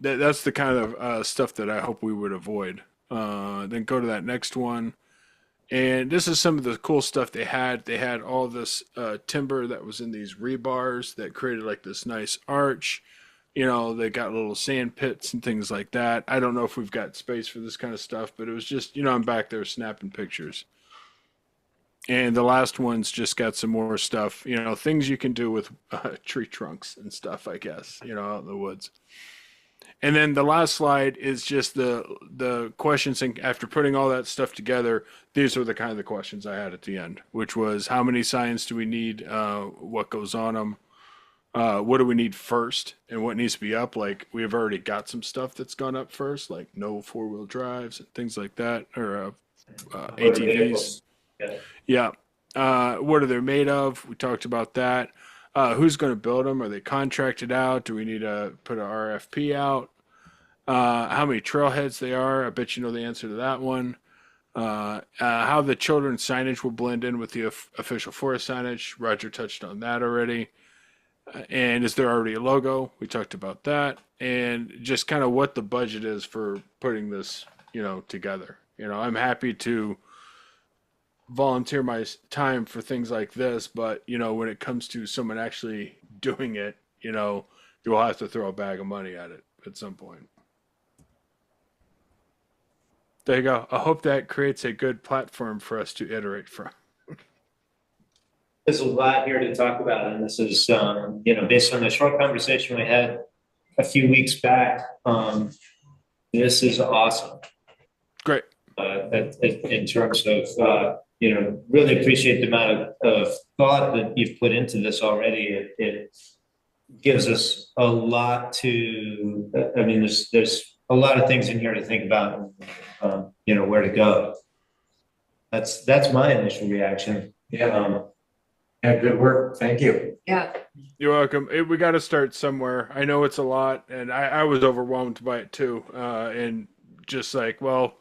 that's the kind of stuff that I hope we would avoid. Then go to that next one. And this is some of the cool stuff they had. They had all this timber that was in these rebars that created like this nice arch. They got little sand pits and things like that. I don't know if we've got space for this kind of stuff, but it was just, I'm back there snapping pictures. And the last one's just got some more stuff, you know, things you can do with tree trunks and stuff, I guess, you know, out in the woods. And then the last slide is just the questions. And after putting all that stuff together, these are the kind of the questions I had at the end, which was how many signs do we need? What goes on them? What do we need first, and what needs to be up? Like we have already got some stuff that's gone up first, like no 4-wheel drives and things like that, or ATVs. Yeah. Yeah. What are they made of? We talked about that. Who's going to build them? Are they contracted out? Do we need to put an RFP out? How many trailheads they are? I bet you know the answer to that one. How the children's signage will blend in with the official forest signage. Roger touched on that already. And is there already a logo? We talked about that. And just kind of what the budget is for putting this, you know, together. You know, I'm happy to volunteer my time for things like this, but you know, when it comes to someone actually doing it, you know, you'll have to throw a bag of money at it at some point. There you go. I hope that creates a good platform for us to iterate from. There's a lot here to talk about, and this is, you know, based on the short conversation we had a few weeks back. This is awesome. Great. In terms of, you know, really appreciate the amount of thought that you've put into this already. It gives us a lot to, I mean, there's a lot of things in here to think about, you know, where to go. That's my initial reaction. Yeah. Yeah, good work. Thank you. Yeah, You're welcome. We got to start somewhere. I know it's a lot, and I was overwhelmed by it too. And just like, well,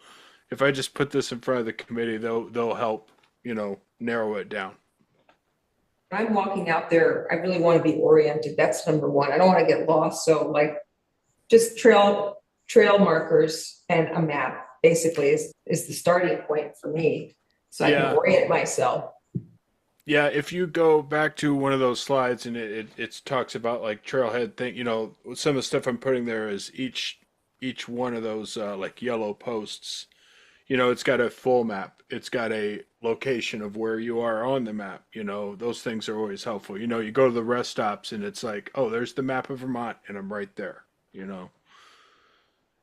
if I just put this in front of the committee, they'll help, you know, narrow it down. I'm walking out there, I really want to be oriented. That's number one. I don't want to get lost. So like just trail markers and a map basically is the starting point for me. So I can orient myself. Yeah, if you go back to one of those slides and it talks about like trailhead thing, you know, some of the stuff I'm putting there is each one of those like yellow posts. You know, it's got a full map. It's got a location of where you are on the map. You know, those things are always helpful. You know, you go to the rest stops and it's like, oh, there's the map of Vermont and I'm right there, you know.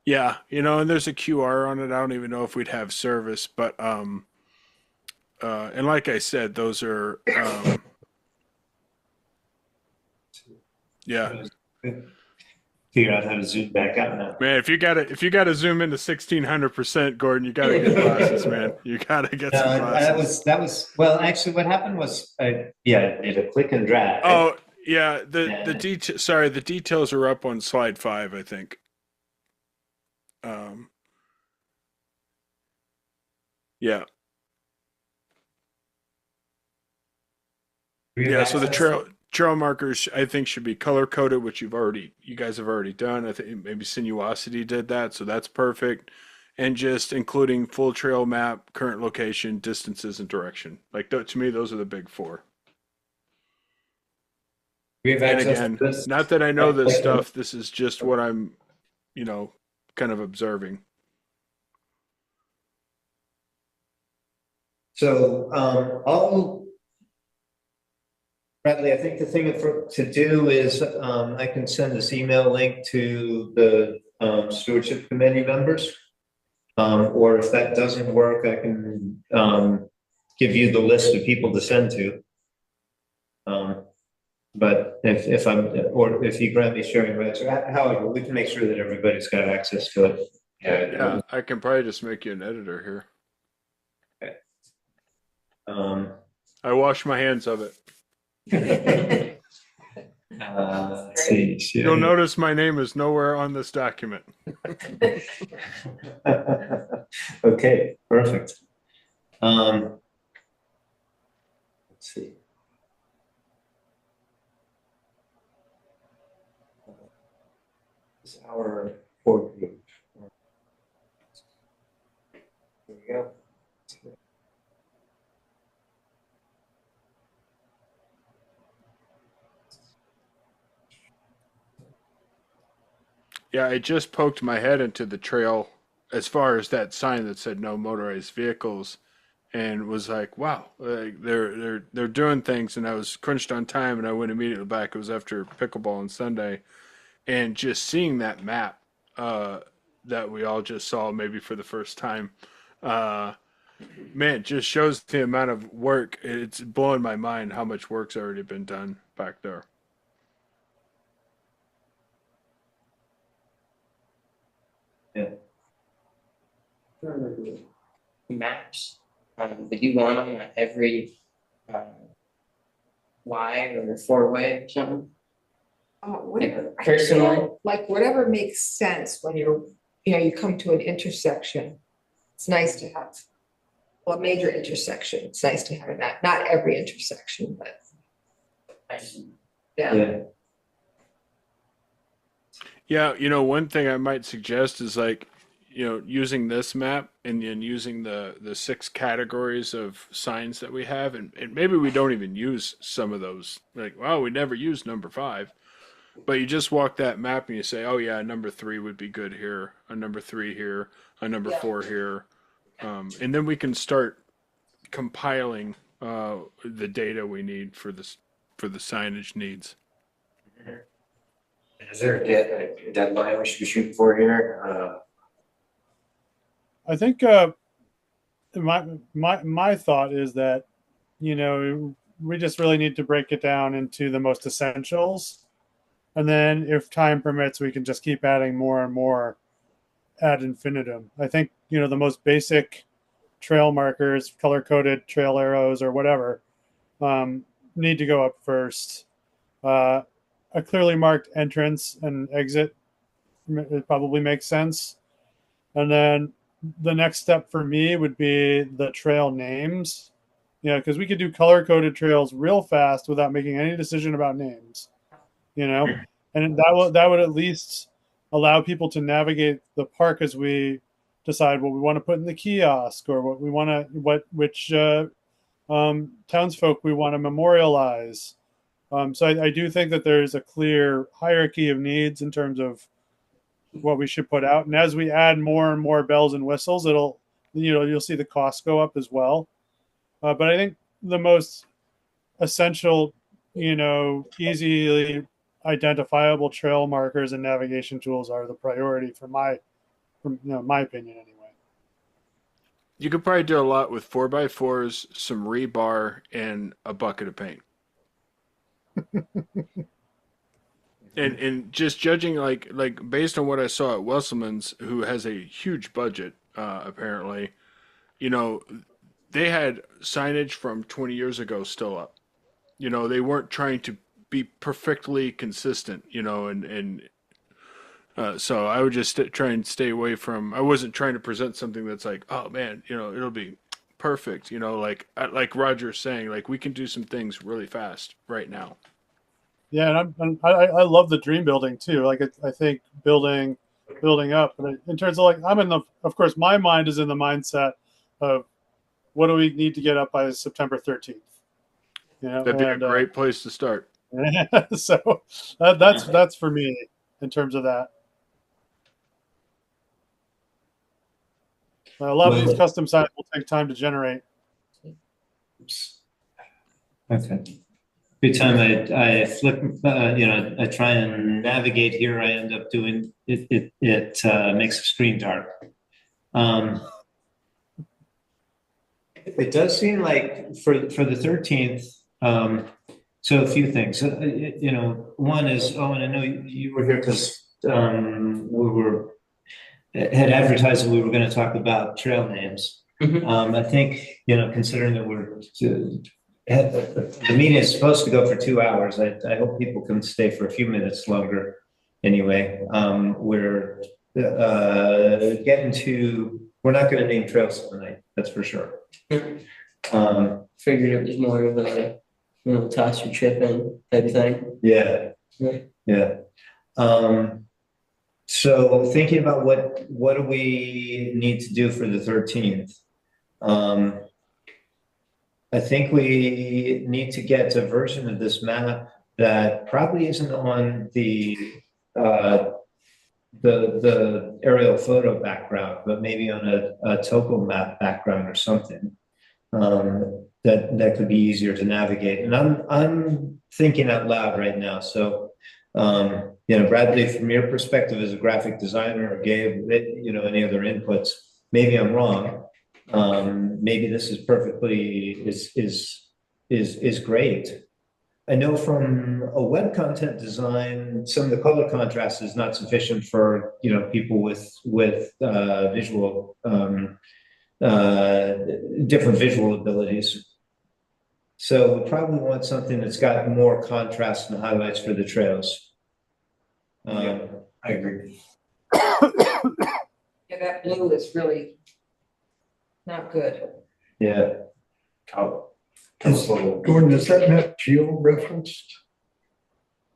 Yeah, you know, and there's a QR on it. I don't even know if we'd have service, but and like I said, those are yeah. Figure out how to zoom back out now. Man, if you gotta zoom into 1600%, Gordon, you gotta get glasses, man. You gotta get some glasses. That was well. Actually, what happened was, did a click and drag. Oh yeah, the detail. Sorry, the details are up on slide 5, I think. Yeah. Yeah, so the trail markers I think should be color coded, which you guys have already done. I think maybe Sinuosity did that, so that's perfect. And just including full trail map, current location, distances, and direction. Like to me, those are the big 4. We have And access again, to this. not that I know this stuff. This is just what I'm, you know, kind of observing. So Bradley, I think the thing to do is I can send this email link to the stewardship committee members. Or if that doesn't work, I can give you the list of people to send to. But if you grant me sharing rights, however, we can make sure that everybody's got access to it. Yeah, I can probably just make you an editor here. I wash my hands of it. Let's see. You'll notice my name is nowhere on this document. Okay, perfect. Let's see. This is our 4 group. Here we go. Yeah, I just poked my head into the trail as far as that sign that said no motorized vehicles. and was like, wow, like they're doing things. And I was crunched on time, and I went immediately back. It was after pickleball on Sunday, and just seeing that map that we all just saw maybe for the first time, uh, man, just shows the amount of work. It's blowing my mind how much work's already been done back there. Maps. Would you want them at every uh, Y or four-way or something? Whatever. Personally? Like whatever makes sense when you come to an intersection. It's nice to have, well, a major intersection. It's nice to have that, not every intersection, but yeah. Yeah, one thing I might suggest is like, using this map and then using the 6 categories of signs that we have, and maybe we don't even use some of those. Like, wow, we never used number 5. But you just walk that map and you say, oh yeah, number 3 would be good here, a number 3 here, a number 4 here. And then we can start compiling the data we need for the signage needs. Is there a deadline we should be shooting for here? I think my thought is that, we just really need to break it down into the most essentials. And then if time permits, we can just keep adding more and more ad infinitum. I think, the most basic trail markers, color-coded trail arrows or whatever, need to go up first. A clearly marked entrance and exit, it probably makes sense. And then the next step for me would be the trail names, because we could do color-coded trails real fast without making any decision about names, and that would at least allow people to navigate the park as we decide what we want to put in the kiosk or what we want to, which townsfolk we want to memorialize. So I do think that there's a clear hierarchy of needs in terms of what we should put out. And as we add more and more bells and whistles, you'll see the costs go up as well. But I think the most essential, easily identifiable trail markers and navigation tools are the priority from my opinion anyway. You could probably do a lot with 4x4s, some rebar, and a bucket of paint. And just judging like based on what I saw at Wesselman's, who has a huge budget, apparently, they had signage from 20 years ago still up. They weren't trying to be perfectly consistent, so I would just try and stay away from. I wasn't trying to present something that's like, oh man, it'll be perfect. Like Roger's saying, like we can do some things really fast right now. Yeah, and I love the dream building too. Like I think building up, but in terms of like of course my mind is in the mindset of what do we need to get up by September 13th. That'd be a great place to start. So that's for me in terms of that. A lot of these custom signs will take time to generate. Okay. Every time I flip, I try and navigate here, I end up doing it. It makes the screen dark. It does seem like for the 13th. So a few things. One is, and I know you were here because had advertised that we were going to talk about trail names. Mm-hmm. I think considering that the meeting is supposed to go for 2 hours. I hope people can stay for a few minutes longer. Anyway, we're we're not going to name trails tonight. That's for sure. Figured it was more of a toss your chip in type of thing. Yeah. Right. Yeah. So thinking about what do we need to do for the 13th? I think we need to get a version of this map that probably isn't on the aerial photo background, but maybe on a topo map background or something. that could be easier to navigate. And I'm thinking out loud right now. So, Bradley, from your perspective as a graphic designer, or Gabe, any other inputs, maybe I'm wrong. Maybe this is perfectly is great. I know from a web content design, some of the color contrast is not sufficient for people with visual different visual abilities. So we probably want something that's got more contrast and highlights for the trails. I agree. Yeah, that blue is really not good. Yeah. Gordon, is that map geo-referenced?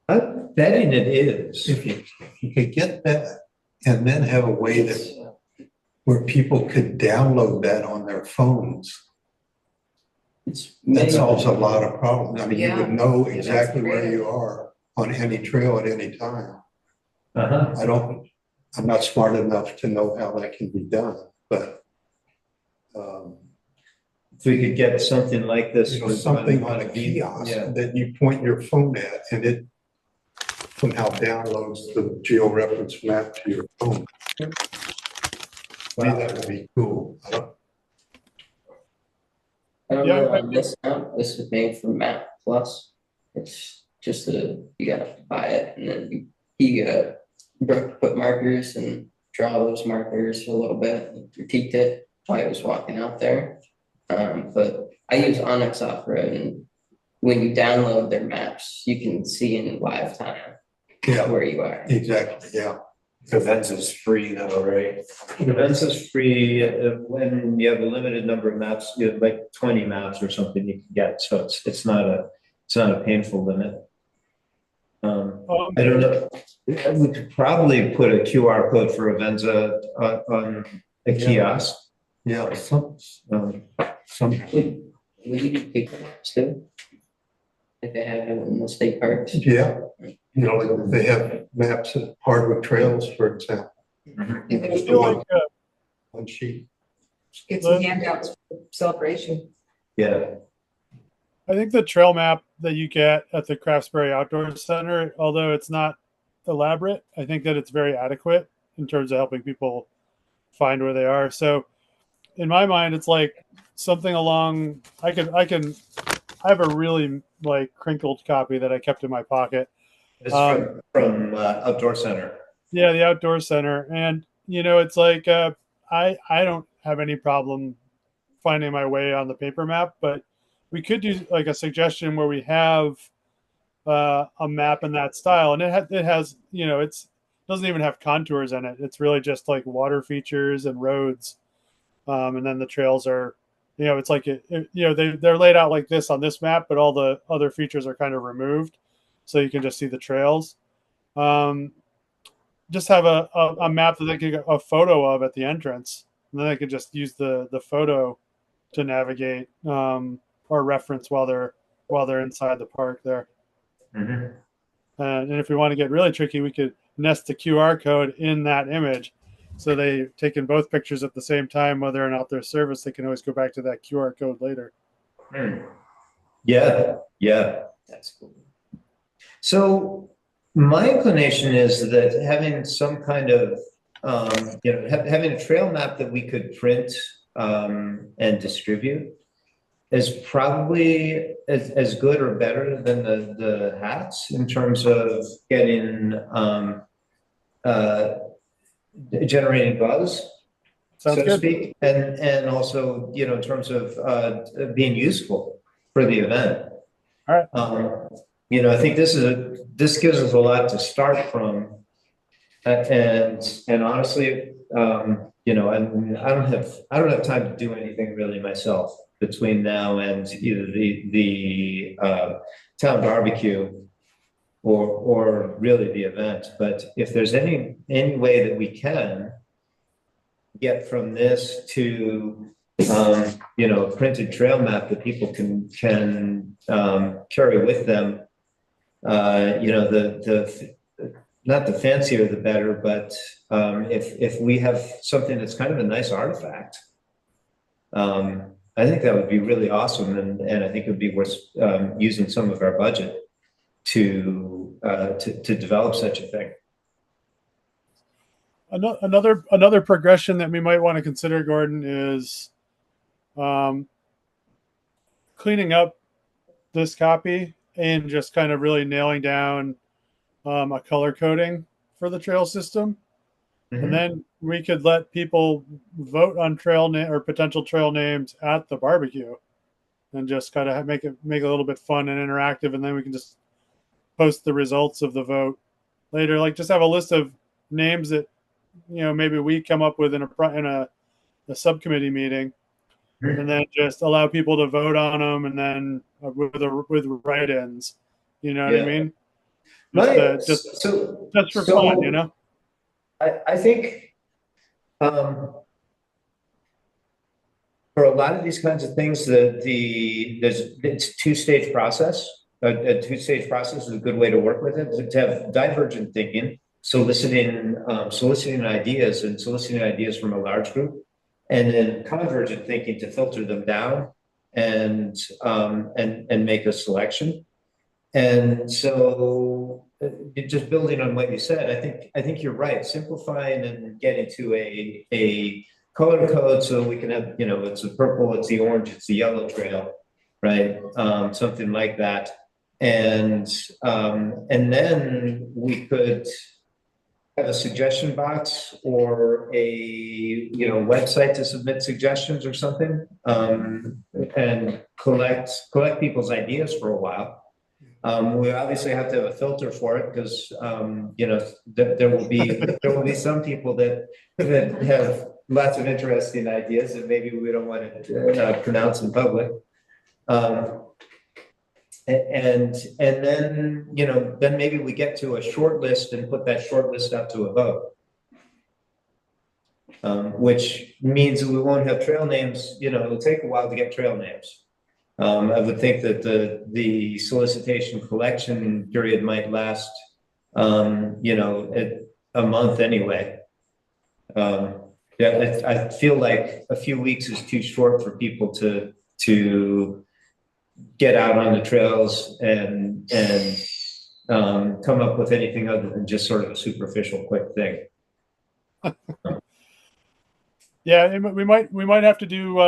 I'm betting it is. If you could get that and then have a way that where people could download that on their phones, that solves a lot of problems. I mean, you would know exactly where you are on any trail at any time. I'm not smart enough to know how that can be done, but if we could get something like this, something on a kiosk that you point your phone at and it somehow downloads the geo-reference map to your phone. Wow, that would be cool. I don't know on this map. This is made from Map Plus. It's just you gotta buy it, and then he put markers and draw those markers a little bit, and critiqued it while I was walking out there. But I use Onyx Off-Road, and when you download their maps, you can see in live time where you are. Exactly. Yeah. Events is free though, right? Events is free when you have a limited number of maps. You have like 20 maps or something you can get, so it's not a painful limit. I don't know. We could probably put a QR code for Avenza on a kiosk. Yeah, some. Would you do paper maps too? If they have it in the state parks? Yeah. Like they have maps of hardwood trails, for example. I feel like One sheet. Get some handouts for celebration. Yeah. I think the trail map that you get at the Craftsbury Outdoor Center, although it's not elaborate, I think that it's very adequate in terms of helping people find where they are. So in my mind, it's like something along, I have a really like crinkled copy that I kept in my pocket. It's from Outdoor Center. Yeah, the Outdoor Center. And, it's like, I don't have any problem finding my way on the paper map, but we could do like a suggestion where we have a map in that style. And it has, it doesn't even have contours in it. It's really just like water features and roads. And then the trails are, it's like, they're laid out like this on this map, but all the other features are kind of removed. So you can just see the trails. Just have a map that they can get a photo of at the entrance. And then they could just use the photo to navigate or reference while they're inside the park there. Mm-hmm. And if we want to get really tricky, we could nest the QR code in that image. So they've taken both pictures at the same time, whether or not they're serviced, they can always go back to that QR code later. Yeah. That's cool. So my inclination is that having some kind of, having a trail map that we could print and distribute is probably as good or better than the hats in terms of getting generating buzz, Sounds so to good. speak, and also in terms of being useful for the event. All right. I think this gives us a lot to start from, and honestly, and I don't have time to do anything really myself between now and either the town barbecue or really the event. But if there's any way that we can get from this to a printed trail map that people can carry with them, the not the fancier the better, but if we have something that's kind of a nice artifact, I think that would be really awesome, and I think it would be worth using some of our budget to develop such a thing. Another progression that we might want to consider, Gordon, is cleaning up this copy and just kind of really nailing down a color coding for the trail system. Mhm. And then we could let people vote on or potential trail names at the barbecue, and just kind of make it a little bit fun and interactive. And then we can just post the results of the vote later. Like, just have a list of names that maybe we come up with in a subcommittee meeting, and then just allow people to vote on them, and then with write-ins. You know what I Yeah. mean? Just So for fun, you know. I think for a lot of these kinds of things, it's a two-stage process. A two-stage process is a good way to work with it. To have divergent thinking, soliciting ideas and soliciting ideas from a large group, and then convergent thinking to filter them down and make a selection. And so, just building on what you said, I think you're right. Simplifying and getting to a color code so we can have, it's the purple, it's the orange, it's the yellow trail, right? Something like that. And then we could have a suggestion box or a website to submit suggestions or something, and collect people's ideas for a while. We obviously have to have a filter for it because there will be some people that have lots of interesting ideas that maybe we don't want to pronounce in public. And then then maybe we get to a short list and put that short list out to a vote, which means that we won't have trail names. It'll take a while to get trail names. I would think that the solicitation collection period might last, a month anyway. Yeah, I feel like a few weeks is too short for people to get out on the trails and come up with anything other than just sort of a superficial quick thing. Yeah, we might have to do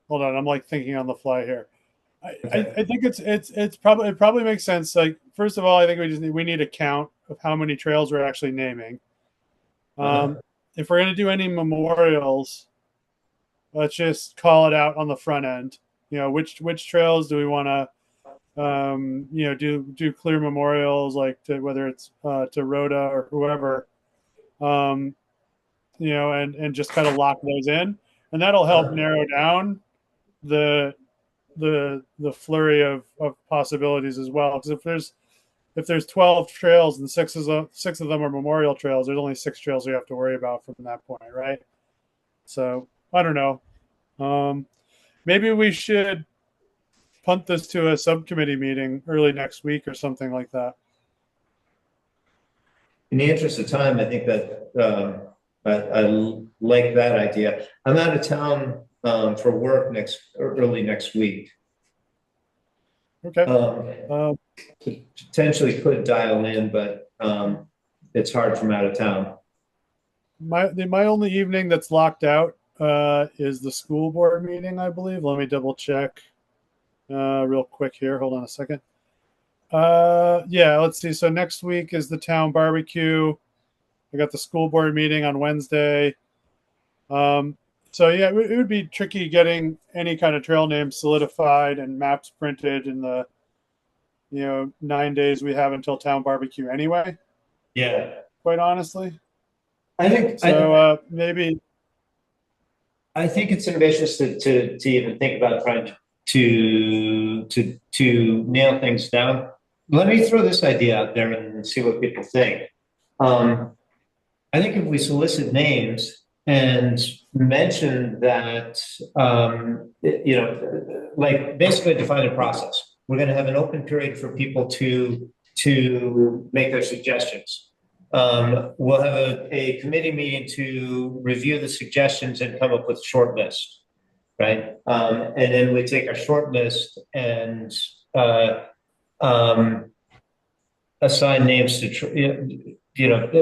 hold on, I'm like thinking on the fly here. I think it probably makes sense. Like, first of all, I think we need a count of how many trails we're actually naming. If we're going to do any memorials, let's just call it out on the front end. Which trails do we want to do clear memorials, like whether it's to Rhoda or whoever, and just kind of lock those in, and that'll help narrow down the flurry of possibilities as well. Because if there's 12 trails and six of them are memorial trails, there's only 6 trails we have to worry about from that point, right? So I don't know. Maybe we should punt this to a subcommittee meeting early next week or something like that. In the interest of time, I think that I like that idea. I'm out of town for work early next week. Okay. Potentially could dial in, but it's hard from out of town. My only evening that's locked out is the school board meeting, I believe. Let me double check real quick here. Hold on a second. Yeah, let's see. So next week is the town barbecue. I got the school board meeting on Wednesday. So yeah, it would be tricky getting any kind of trail name solidified and maps printed in the 9 days we have until town barbecue anyway. Yeah, quite honestly. I think so. Maybe I think it's ambitious to even think about trying to nail things down. Let me throw this idea out there and see what people think. I think if we solicit names and mention that, like basically define a process. We're going to have an open period for people to make their suggestions. We'll have a committee meeting to review the suggestions and come up with a short list, right? And then we take our short list and assign names to,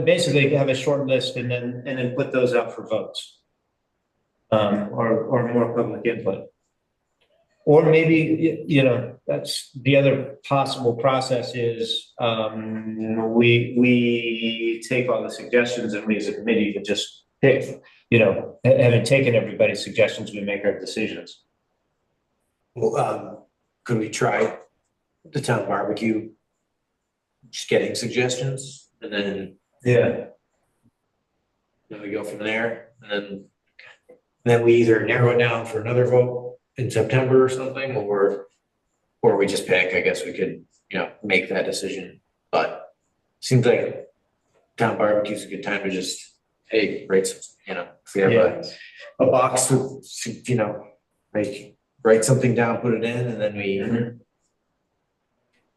basically have a short list and then put those out for votes. Or more public input. Or maybe, that's the other possible process is, we take all the suggestions and we as a committee to just pick, having taken everybody's suggestions, we make our decisions. Well, could we try the town barbecue? Just getting suggestions and then Yeah. we go from there and then we either narrow it down for another vote in September or something, or we just pick. I guess we could, make that decision. But seems like town barbecue is a good time to just, hey, write some, if we have a box with, like write something down, put it in, and then we And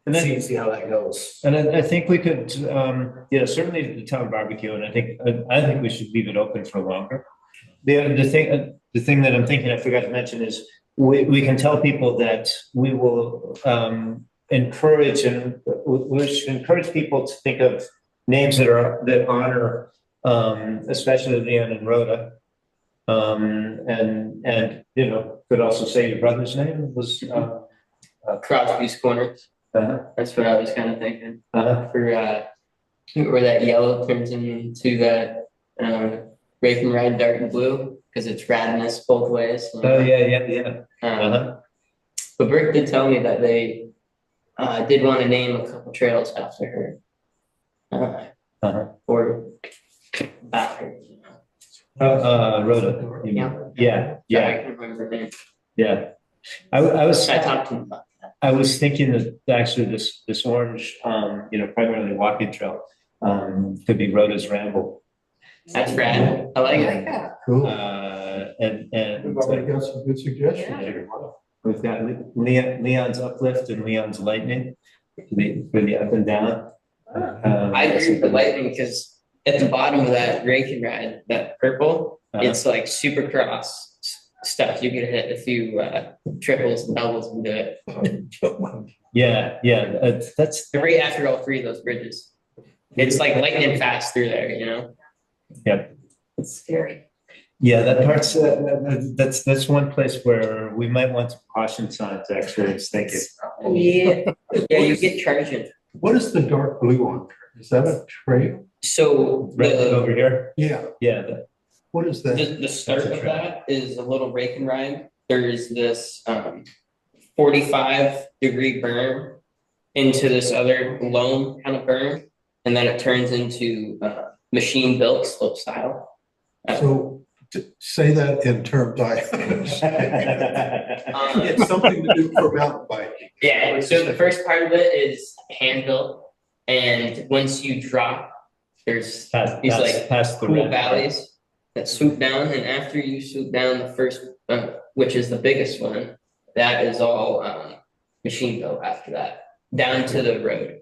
then, see how that goes. and I think we could, certainly the town barbecue, and I think we should leave it open for longer. The thing that I'm thinking I forgot to mention is we can tell people that we will encourage we should encourage people to think of names that honor especially Leon and Rhoda. And could also say your brother's name was Crosby's Corners. That's what I was kind of thinking. For where that yellow turns into that Rafe and Ride dark and blue, because it's radness both ways. Oh yeah. But Brick did tell me that they did want to name a couple trails after her. Or about her. Rhoda. Yeah. Yeah. I can remember her name. Yeah. I talked to him about that. I was thinking that actually this orange, primarily walking trail, could be Rhoda's Ramble. That's rad. I like I it. like that. Cool. And We've already got some good suggestions. we've got Leon's Uplift and Leon's Lightning for the up and down. I agree with the lightning because at the bottom of that Ray can ride, that purple, it's like super cross stuff. You could hit a few triples and doubles and do it. Yeah. That's Right after all three of those bridges. It's like lightning fast through there, yeah. It's scary. Yeah, that part's that's one place where we might want some caution signs actually. Is thinking. Yeah. Yeah, you get charging. What is the dark blue on there? Is that a trail? So Right over here. Yeah. Yeah. What is that? the start That's a of trail. that is a little rake and ride. There's this 45-degree berm into this other loam kind of berm, and then it turns into machine built slope style. So to say that in terms I it's something to do for mountain biking. Yeah, so the first part of it is hand built, and once you drop, there's these like past the cool red. valleys that swoop down, and after you swoop down the first, which is the biggest one, that is all machine built after that, down to the road,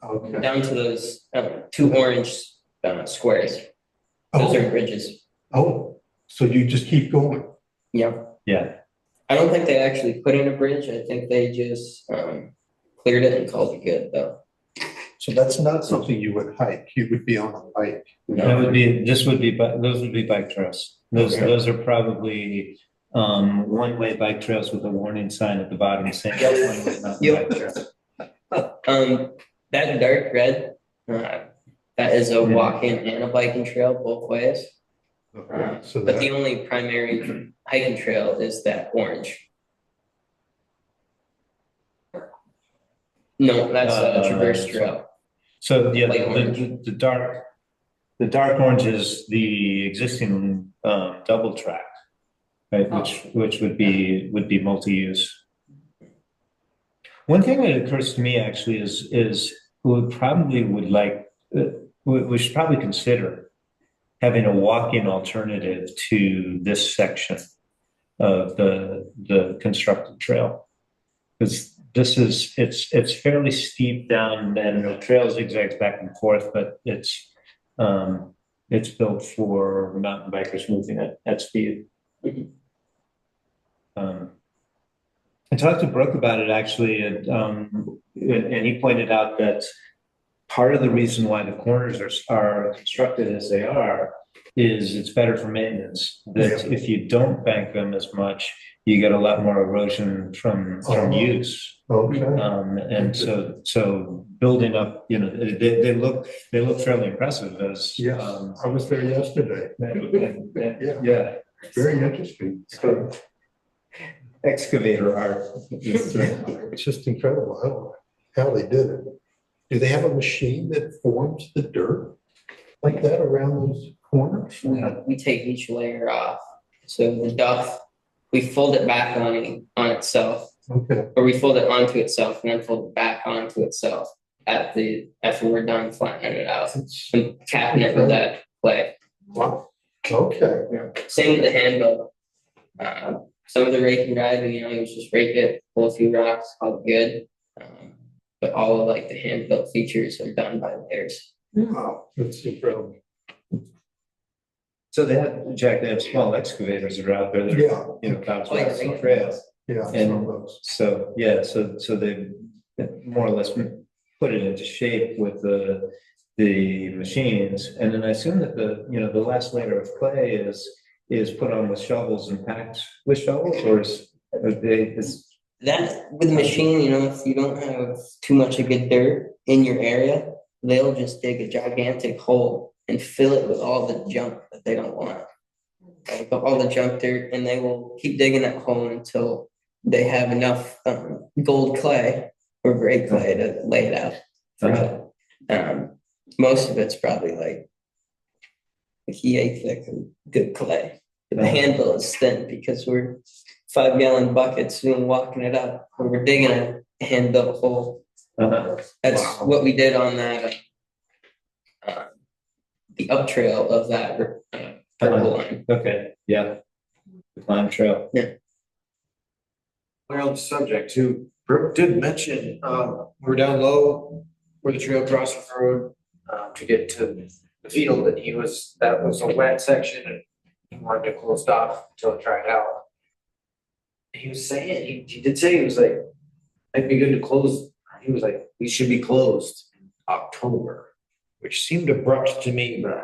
Okay. down to those two orange squares. Those are bridges. Oh, so you just keep going. Yeah. Yeah. I don't think they actually put in a bridge. I think they just cleared it and called it good, though. So that's not something you would hike. You would be on a bike. Those would be bike trails. Those are probably one-way bike trails with a warning sign at the bottom saying one-way not Yep. bike trail. That dark red, that is a walking and a biking trail both ways. Okay. So But that, the only primary hiking trail is that orange. No, that's a traverse trail. So yeah, Light orange. the dark orange is the existing double track, right? Which would be multi-use. One thing that occurs to me actually is we should probably consider having a walking alternative to this section of the constructed trail. Because it's fairly steep down and the trail zigzags back and forth, but it's built for mountain bikers moving at speed. I talked to Brooke about it actually, and he pointed out that part of the reason why the corners are constructed as they are is it's better for maintenance. That if you don't bank them as much, you get a lot more erosion from use. Okay. And so building up, they look fairly impressive as Yes, I was there yesterday. yeah. Very interesting. So, excavator art. It's just incredible how they did it. Do they have a machine that forms the dirt like that around those corners? We take each layer off. So the duff, we fold it back on itself, Okay. or we fold it onto itself and then fold it back onto itself after we're done flattening it out and capping it with that clay. Wow. Okay. Same with the handle. Some of the raking guys, you just rake it, pull a few rocks, all good. But all of like the hand built features are done by layers. Wow, that's incredible. So they have small excavators that are out there that are, bounce Oh, yeah, around they the get trails. Yeah. And some of those. so they more or less put it into shape with the machines, and then I assume that the last layer of clay is put on with shovels and packed with shovels, or is That with the machine, if you don't have too much of good dirt in your area, they'll just dig a gigantic hole and fill it with all the junk that they don't want. Like all the junk dirt, and they will keep digging that hole until they have enough gold clay or gray clay to lay it out. Most of it's probably like a key thick and good clay. But the handle is thin because we're 5-gallon buckets and walking it up. When we're digging a hand built hole. That's what we did on that. The up trail of that purple line. okay, yeah, the climb trail. We're on the subject too. Brooke did mention, we're down low where the trail crosses the road, to get to the field, and that was a wet section and he wanted to close off until it dried out. He was saying, he did say, he was like, might be good to close. He was like, we should be closed in October, which seemed abrupt to me, but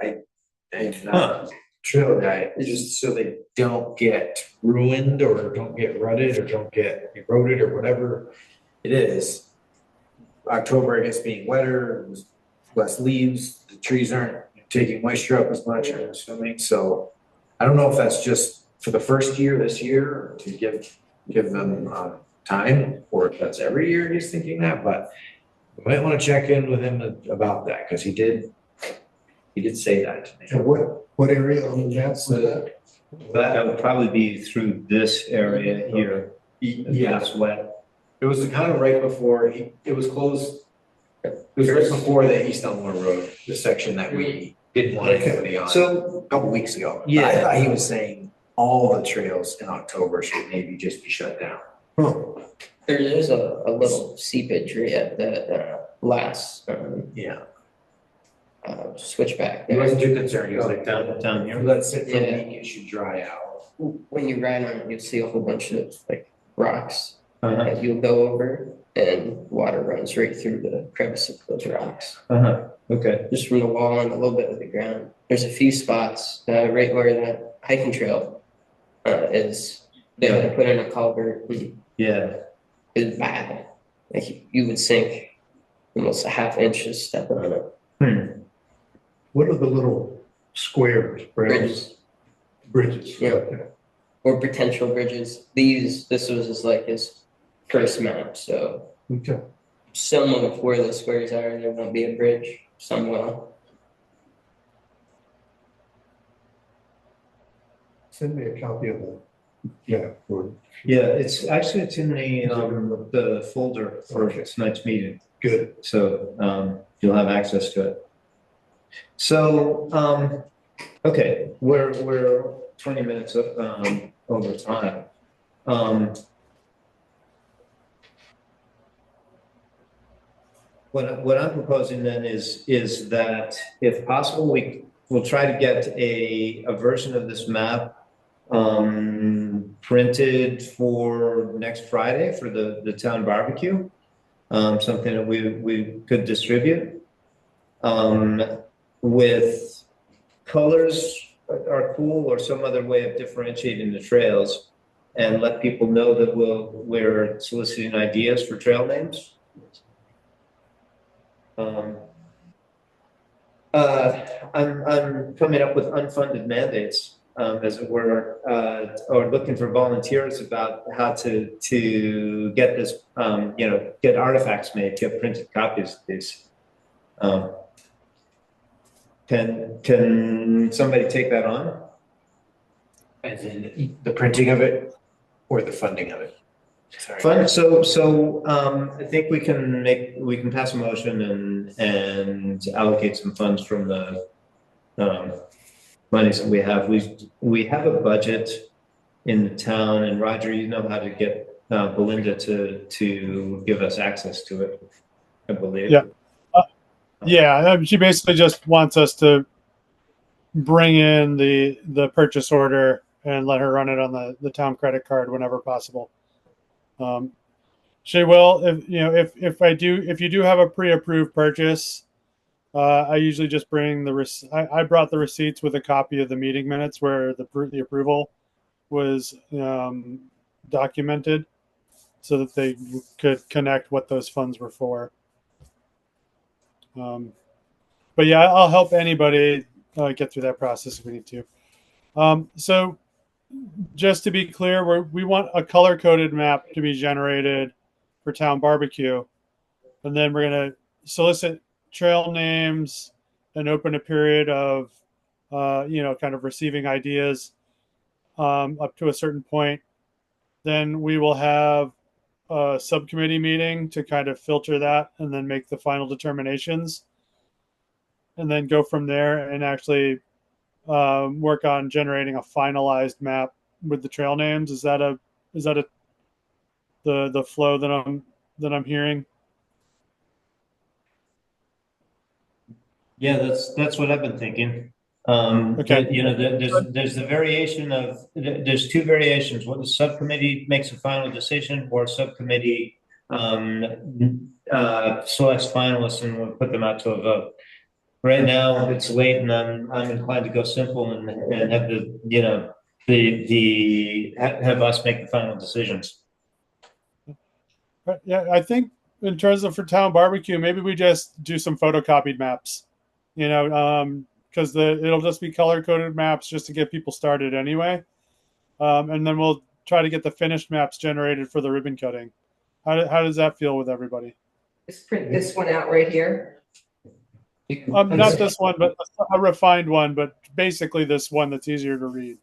I'm trail guy, just so they don't get ruined or don't get rutted or don't get eroded or whatever it is. October, I guess, being wetter, there's less leaves, the trees aren't taking moisture up as much, I'm assuming. So I don't know if that's just for the first year this year to give them time, or if that's every year he's thinking that, but we might want to check in with him about that, because he did say that to me. And what area on the map was that? That would probably be through this area here. Yeah. It's wet. It was kind of right before it was closed. It was right before the East Elmore Road, the section that we didn't want anybody on. So a couple weeks ago. Yeah. I thought he was saying all the trails in October should maybe just be shut down. Huh. There's a little seepage at the last Yeah. switchback He there. wasn't too concerned. He was like, down here. let's sit for a Yeah. week, it should dry out. When you ride on it, you'll see a whole bunch of like rocks Uh-huh. that you'll go over, and water runs right through the crevice of those rocks. Okay. Just from the wall and a little bit of the ground. There's a few spots right where that hiking trail is. They had to put in a culvert. Yeah. It's bad. Like you would sink almost a half inch just stepping on it. What are the little squares? Bridges. Bridges. Yeah. Okay. Or potential bridges. This was his first map, so Okay. some of where the squares are, there won't be a bridge. Some will. Send me a copy of the. Yeah. Yeah, it's in the folder for tonight's meeting. Good. So you'll have access to it. So okay, we're 20 minutes over time. What I'm proposing then is that if possible, we'll try to get a version of this map printed for next Friday for the town barbecue. Something that we could distribute. With colors are cool or some other way of differentiating the trails and let people know that we're soliciting ideas for trail names. I'm coming up with unfunded mandates, as it were, or looking for volunteers about how to get this, get artifacts made, get printed copies of these. Can somebody take that on? As in the printing of it or the funding of it? Sorry. Fine, so I think we can pass a motion and allocate some funds from the monies that we have. We have a budget in the town, and Roger, you know how to get Belinda to give us access to it, I believe. Yeah. She basically just wants us to bring in the purchase order and let her run it on the town credit card whenever possible. She will, if you do have a pre-approved purchase, I usually just bring I brought the receipts with a copy of the meeting minutes where the approval was documented, so that they could connect what those funds were for. But yeah, I'll help anybody get through that process if we need to. So just to be clear, we want a color-coded map to be generated for town barbecue, and then we're going to solicit trail names and open a period of, kind of receiving ideas up to a certain point. Then we will have a subcommittee meeting to kind of filter that and then make the final determinations, and then go from there and actually work on generating a finalized map with the trail names. Is that the flow that I'm hearing? Yeah, that's what I've been thinking. Okay. There's the variation of, there's two variations. What the subcommittee makes a final decision, or subcommittee selects finalists and we'll put them out to a vote. Right now, it's late, and I'm inclined to go simple and have have us make the final decisions. Yeah, I think in terms of for town barbecue, maybe we just do some photocopied maps, because it'll just be color coded maps just to get people started anyway, and then we'll try to get the finished maps generated for the ribbon cutting. How does that feel with everybody? Just print this one out right here. Not this one, but a refined one, but basically this one that's easier to read.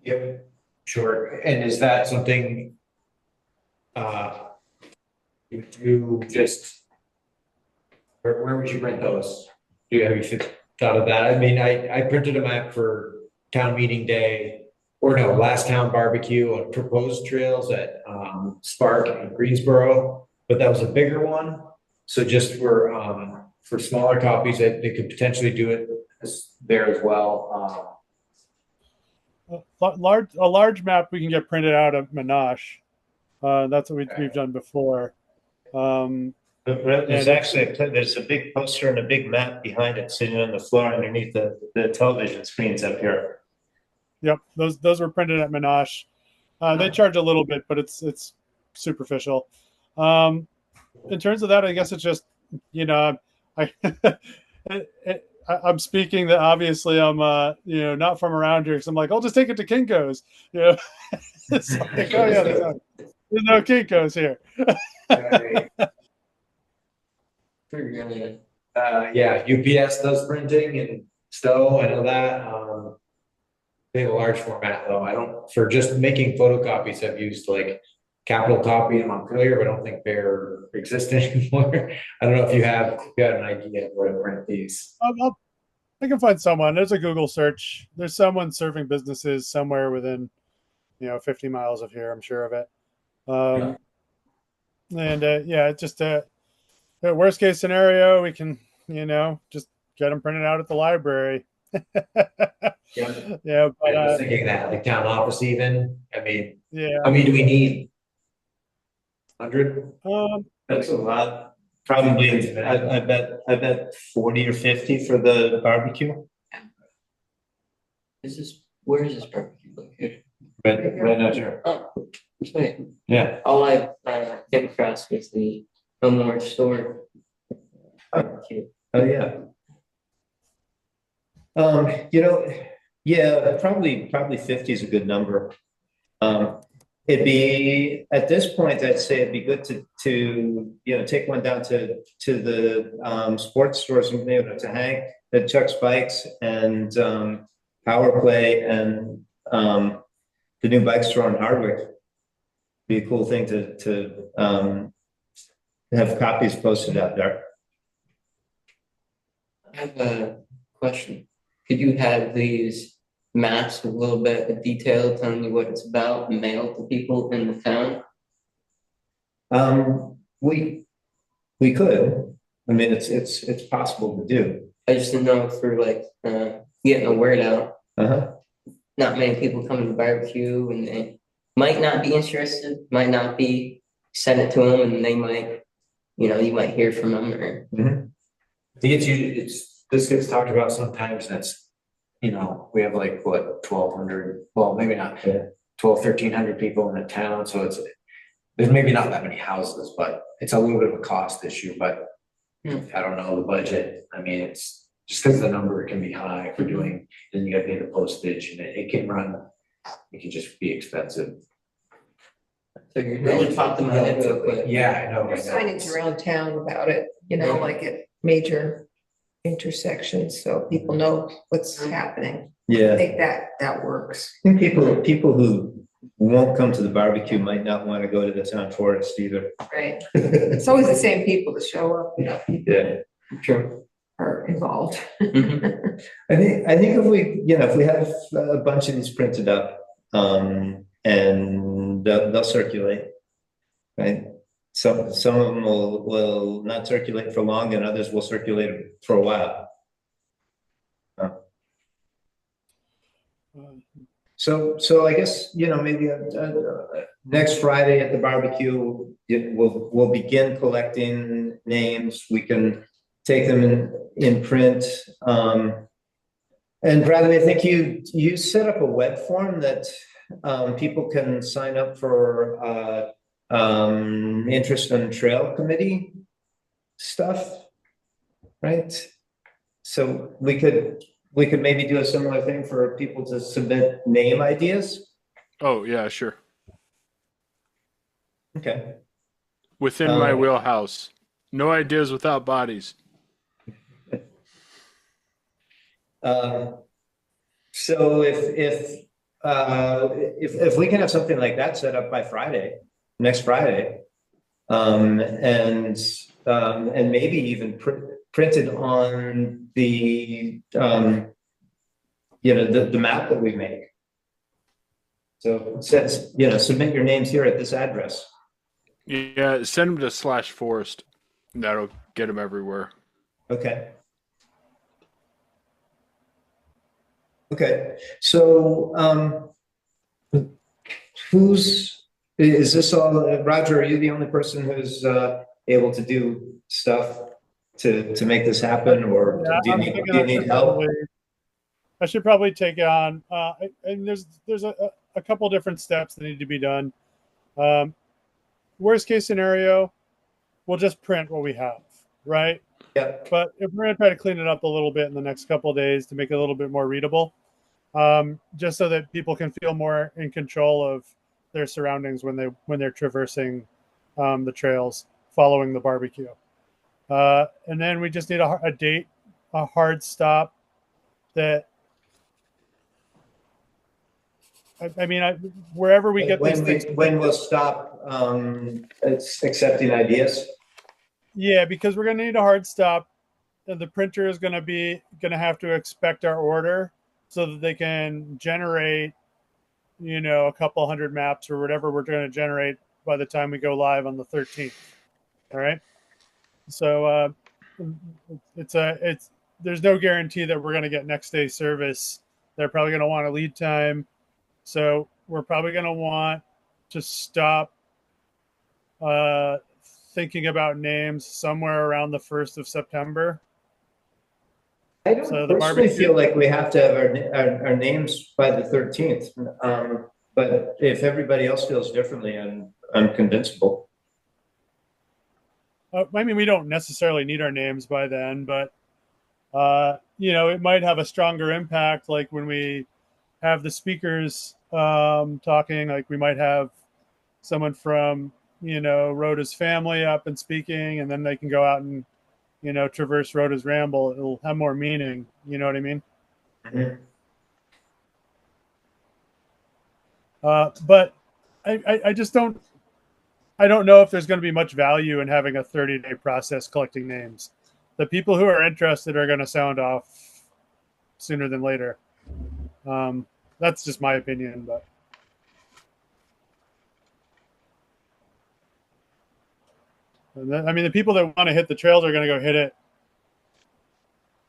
Yep, sure. And is that something you just, where would you print those? Have you thought of that? I mean, I printed a map for town meeting day, or no, last town barbecue on proposed trails at Spark and Greensboro, but that was a bigger one. So just for smaller copies, they could potentially do it there as well. A large map we can get printed out of Menage. That's what we've done before. There's a big poster and a big map behind it sitting on the floor underneath the television screens up here. Yep, those were printed at Menage. They charge a little bit, but it's superficial. In terms of that, I guess it's just, I'm speaking that obviously I'm not from around here, because I'm like, I'll just take it to Kinko's. It's like, oh yeah, there's no Kinko's here. Yeah, UPS does printing and Stowe, I know that. They have a large format though. For just making photocopies, I've used like Capital Copy in Montpelier, but I don't think they're existing anymore. I don't know if you have an idea of where to print these. I can find someone. There's a Google search. There's someone serving businesses somewhere within, 50 miles of here. I'm sure of it. And yeah, it's just worst case scenario, we can, just get them printed out at the library. Yeah. Yeah, I but was thinking that, like town office even, yeah. do we need 100? That's a lot. Probably, I bet 40 or 50 for the barbecue. Where is this barbecue located? Right out here. Oh, sweet. Yeah. All I came across was the no more store barbecue. Oh, yeah. Yeah, probably 50 is a good number. It'd be, at this point, I'd say it'd be good to take one down to the sports stores and maybe to Hank, at Chuck's Bikes and Power Play and the new bike store in Hardwick. Be a cool thing to have copies posted out there. I have a question. Could you have these maps with a little bit of detail telling you what it's about and mailed to people in the town? We could. I mean, it's possible to do. I just didn't know if for getting the word out. Uh-huh. Not many people come to the barbecue and they might not be interested, might not be, send it to them and they might, you might hear from them or. Mhm. This gets talked about sometimes, that's, we have like, what, 1,200, well, maybe not, Yeah. 1,300 people in the town, so there's maybe not that many houses, but it's a little bit of a cost issue, but I don't know, the budget, it's just because the number can be high if we're doing, then you gotta pay the postage and it can just be expensive. So you're really popped in my head real quick. Yeah, I know. There's signage around town about it, like at major intersections, so people know what's happening. I Yeah. think that works. I think people who won't come to the barbecue might not want to go to the town forest either. Right. It's always the same people that show up, Yeah. True. are involved. Mhm. I think if we have a bunch of these printed up, and they'll circulate, right? Some of them will not circulate for long, and others will circulate for a while. So I guess maybe next Friday at the barbecue, we'll begin collecting names. We can take them in print. And Bradley, I think you set up a web form that people can sign up for interest in trail committee stuff, right? So we could maybe do a similar thing for people to submit name ideas. Oh, yeah, sure. Okay. Within my wheelhouse. No ideas without bodies. So if we can have something like that set up by next Friday, and maybe even printed on the the map that we make. So it says, submit your names here at this address. Yeah, send them to /forest. That'll get them everywhere. Okay. Okay. So is this all, Roger, are you the only person who's able to do stuff to make this happen, or do you need help? I should probably take on, and there's a couple different steps that need to be done. Worst case scenario, we'll just print what we have, right? Yeah. But if we're going to try to clean it up a little bit in the next couple of days to make it a little bit more readable, just so that people can feel more in control of their surroundings when they're traversing the trails following the barbecue. And then we just need a date, a hard stop that, wherever we get these things. When we'll stop accepting ideas? Yeah, because we're going to need a hard stop. And the printer is going to have to expect our order so that they can generate, a couple hundred maps or whatever we're going to generate by the time we go live on the 13th. All right. So there's no guarantee that we're going to get next day service. They're probably going to want a lead time. So we're probably going to want to stop thinking about names somewhere around the 1st of September. I don't So the personally barbecue- feel like we have to have our names by the 13th. But if everybody else feels differently, I'm convincible. I mean, we don't necessarily need our names by then, but it might have a stronger impact. Like when we have the speakers talking, like we might have someone from Rhoda's family up and speaking, and then they can go out and traverse Rhoda's ramble. It'll have more meaning. You know what I mean? Mhm. But I just don't. I don't know if there's going to be much value in having a 30-day process collecting names. The people who are interested are going to sound off sooner than later. That's just my opinion, but I mean, the people that want to hit the trails are going to go hit it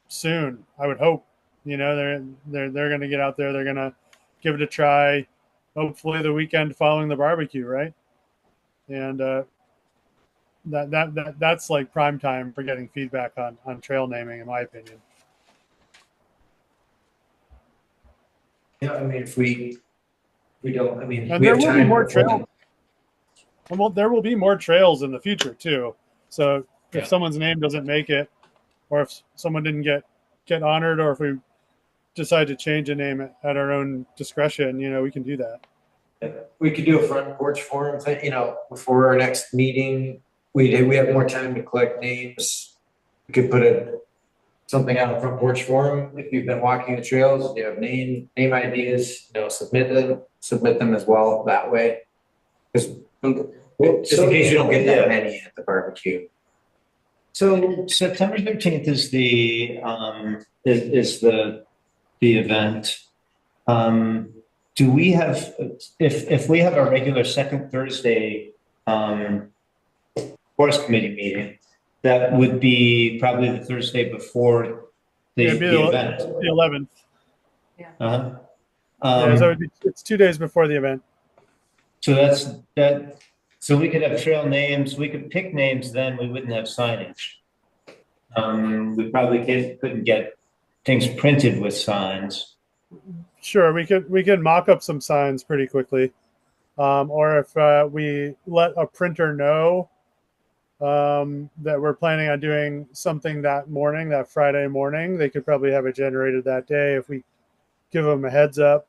soon. I would hope. They're going to get out there. They're going to give it a try. Hopefully, the weekend following the barbecue, right? And that's like prime time for getting feedback on trail naming, in my opinion. Yeah, I mean, if we don't, I mean, And we there have will be time more before trails. And there will be more trails in the future too. So if Yeah. someone's name doesn't make it, or if someone didn't get honored, or if we decide to change a name at our own discretion, we can do that. we could do a front porch forum thing, before our next meeting. We have more time to collect names. We could put something out on front porch forum. If you've been walking the trails, you have name ideas, submit them as well that way. Just in case you don't get that many at the barbecue. So September 13th is the event. Do we have, if we have our regular second Thursday forest committee meeting, that would be probably the Thursday before the event. The 11th. Uh-huh. So it's 2 days before the event. So that's that. So we could have trail names. We could pick names. Then we wouldn't have signage. We probably couldn't get things printed with signs. Sure, we could mock up some signs pretty quickly, or if we let a printer know that we're planning on doing something that Friday morning, they could probably have it generated that day if we give them a heads up,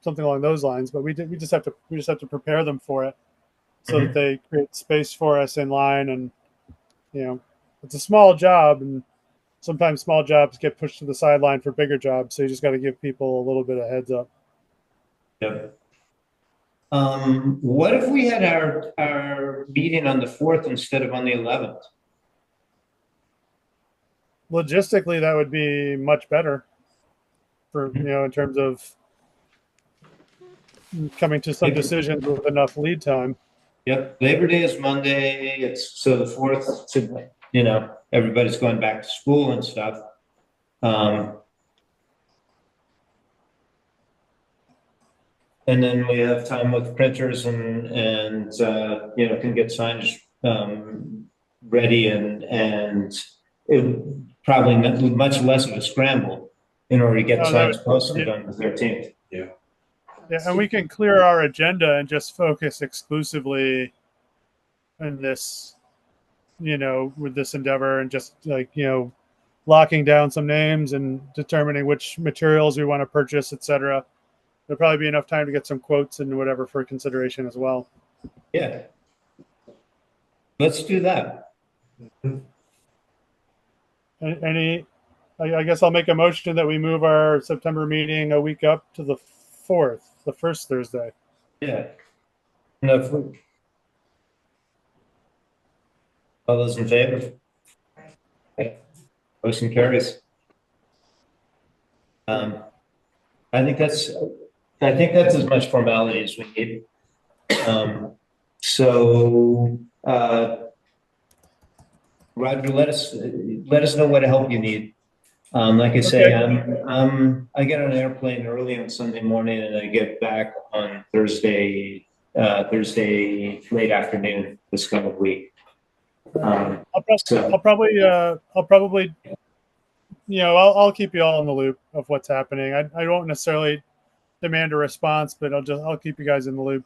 something along those lines. But we just have to prepare them for it so that they create space for us in line. And it's a small job, and sometimes small jobs get pushed to the sideline for bigger jobs. So you just got to give people a little bit of heads up. Yep. What if we had our meeting on the 4th instead of on the 11th? Logistically, that would be much better for, in terms of coming to some decisions with enough lead time. Yep. Labor Day is Monday. It's so the 4th, everybody's going back to school and stuff. And then we have time with printers and can get signs ready and it probably much less of a scramble in order to get signs posted on the 13th. Yeah. Yeah, and we can clear our agenda and just focus exclusively on this, with this endeavor, and just locking down some names and determining which materials we want to purchase, etc. There'll probably be enough time to get some quotes and whatever for consideration as well. Yeah. Let's do that. I guess I'll make a motion that we move our September meeting a week up to the 4th, the first Thursday. Yeah. All those in favor? Motion carries. I think that's as much formality as we need. So, Roger, let us know what help you need. Like I say, I get on an airplane early on Sunday morning and I get back on Thursday late afternoon this coming week. I'll probably, I'll keep you all in the loop of what's happening. I won't necessarily demand a response, but I'll keep you guys in the loop.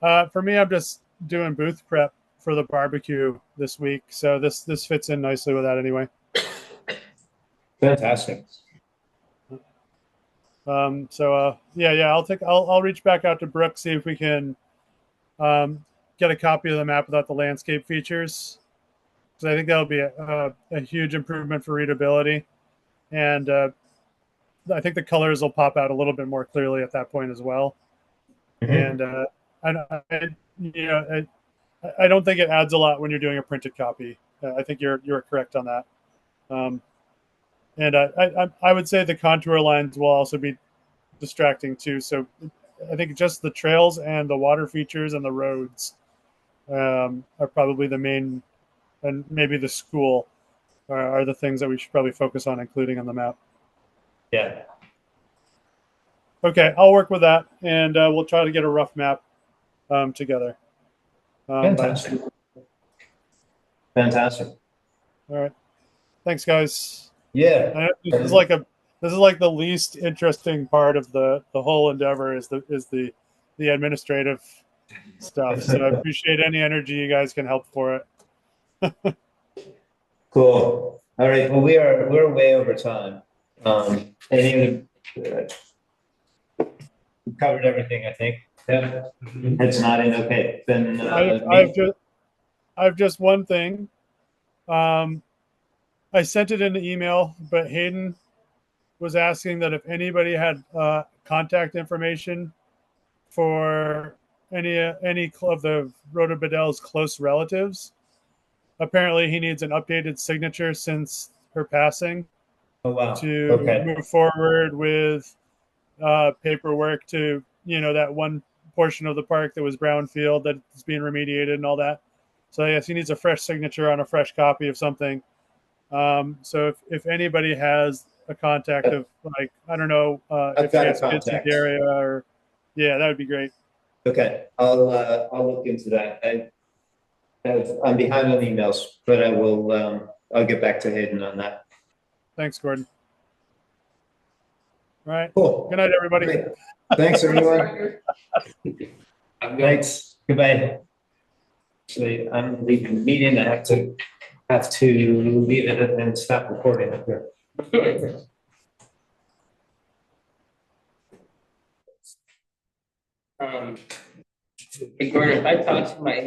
For me, I'm just doing booth prep for the barbecue this week, so this fits in nicely with that anyway. Fantastic. I'll reach back out to Brooke, see if we can get a copy of the map without the landscape features, because I think that'll be a huge improvement for readability, and I think the colors will pop out a little bit more clearly at that point as well. Mhm. And I don't think it adds a lot when you're doing a printed copy. I think you're correct on that. And I would say the contour lines will also be distracting too. So I think just the trails and the water features and the roads are probably the main, and maybe the school are the things that we should probably focus on including on the map. Yeah. Okay, I'll work with that, and we'll try to get a rough map together. Fantastic. Fantastic. All right, thanks, guys. Yeah. This is like the least interesting part of the whole endeavor is the administrative stuff. So I appreciate any energy you guys can help for it. Cool. All right. Well, we're way over time. Any other, we covered everything, I think. Yeah. It's nodding. Okay. Then I've just one thing. I sent it in the email, but Hayden was asking that if anybody had contact information for any of the Rhoda Bedell's close relatives. Apparently, he needs an updated signature since her passing oh wow. to Okay. move forward with paperwork to that one portion of the park that was brownfield that is being remediated and all that. So yes, he needs a fresh signature on a fresh copy of something. So if anybody has a contact of like I don't know if she has kids in the area or that would be great. Okay, I'll look into that. I'm behind on emails, but I will I'll get back to Hayden on that. Thanks, Gordon. All right. Cool. Good night, everybody. Great. Thanks, everyone. Thanks. Goodbye. Actually, I'm leaving the meeting. I have to leave it and stop recording it here. Hey, Gordon, if I talk to my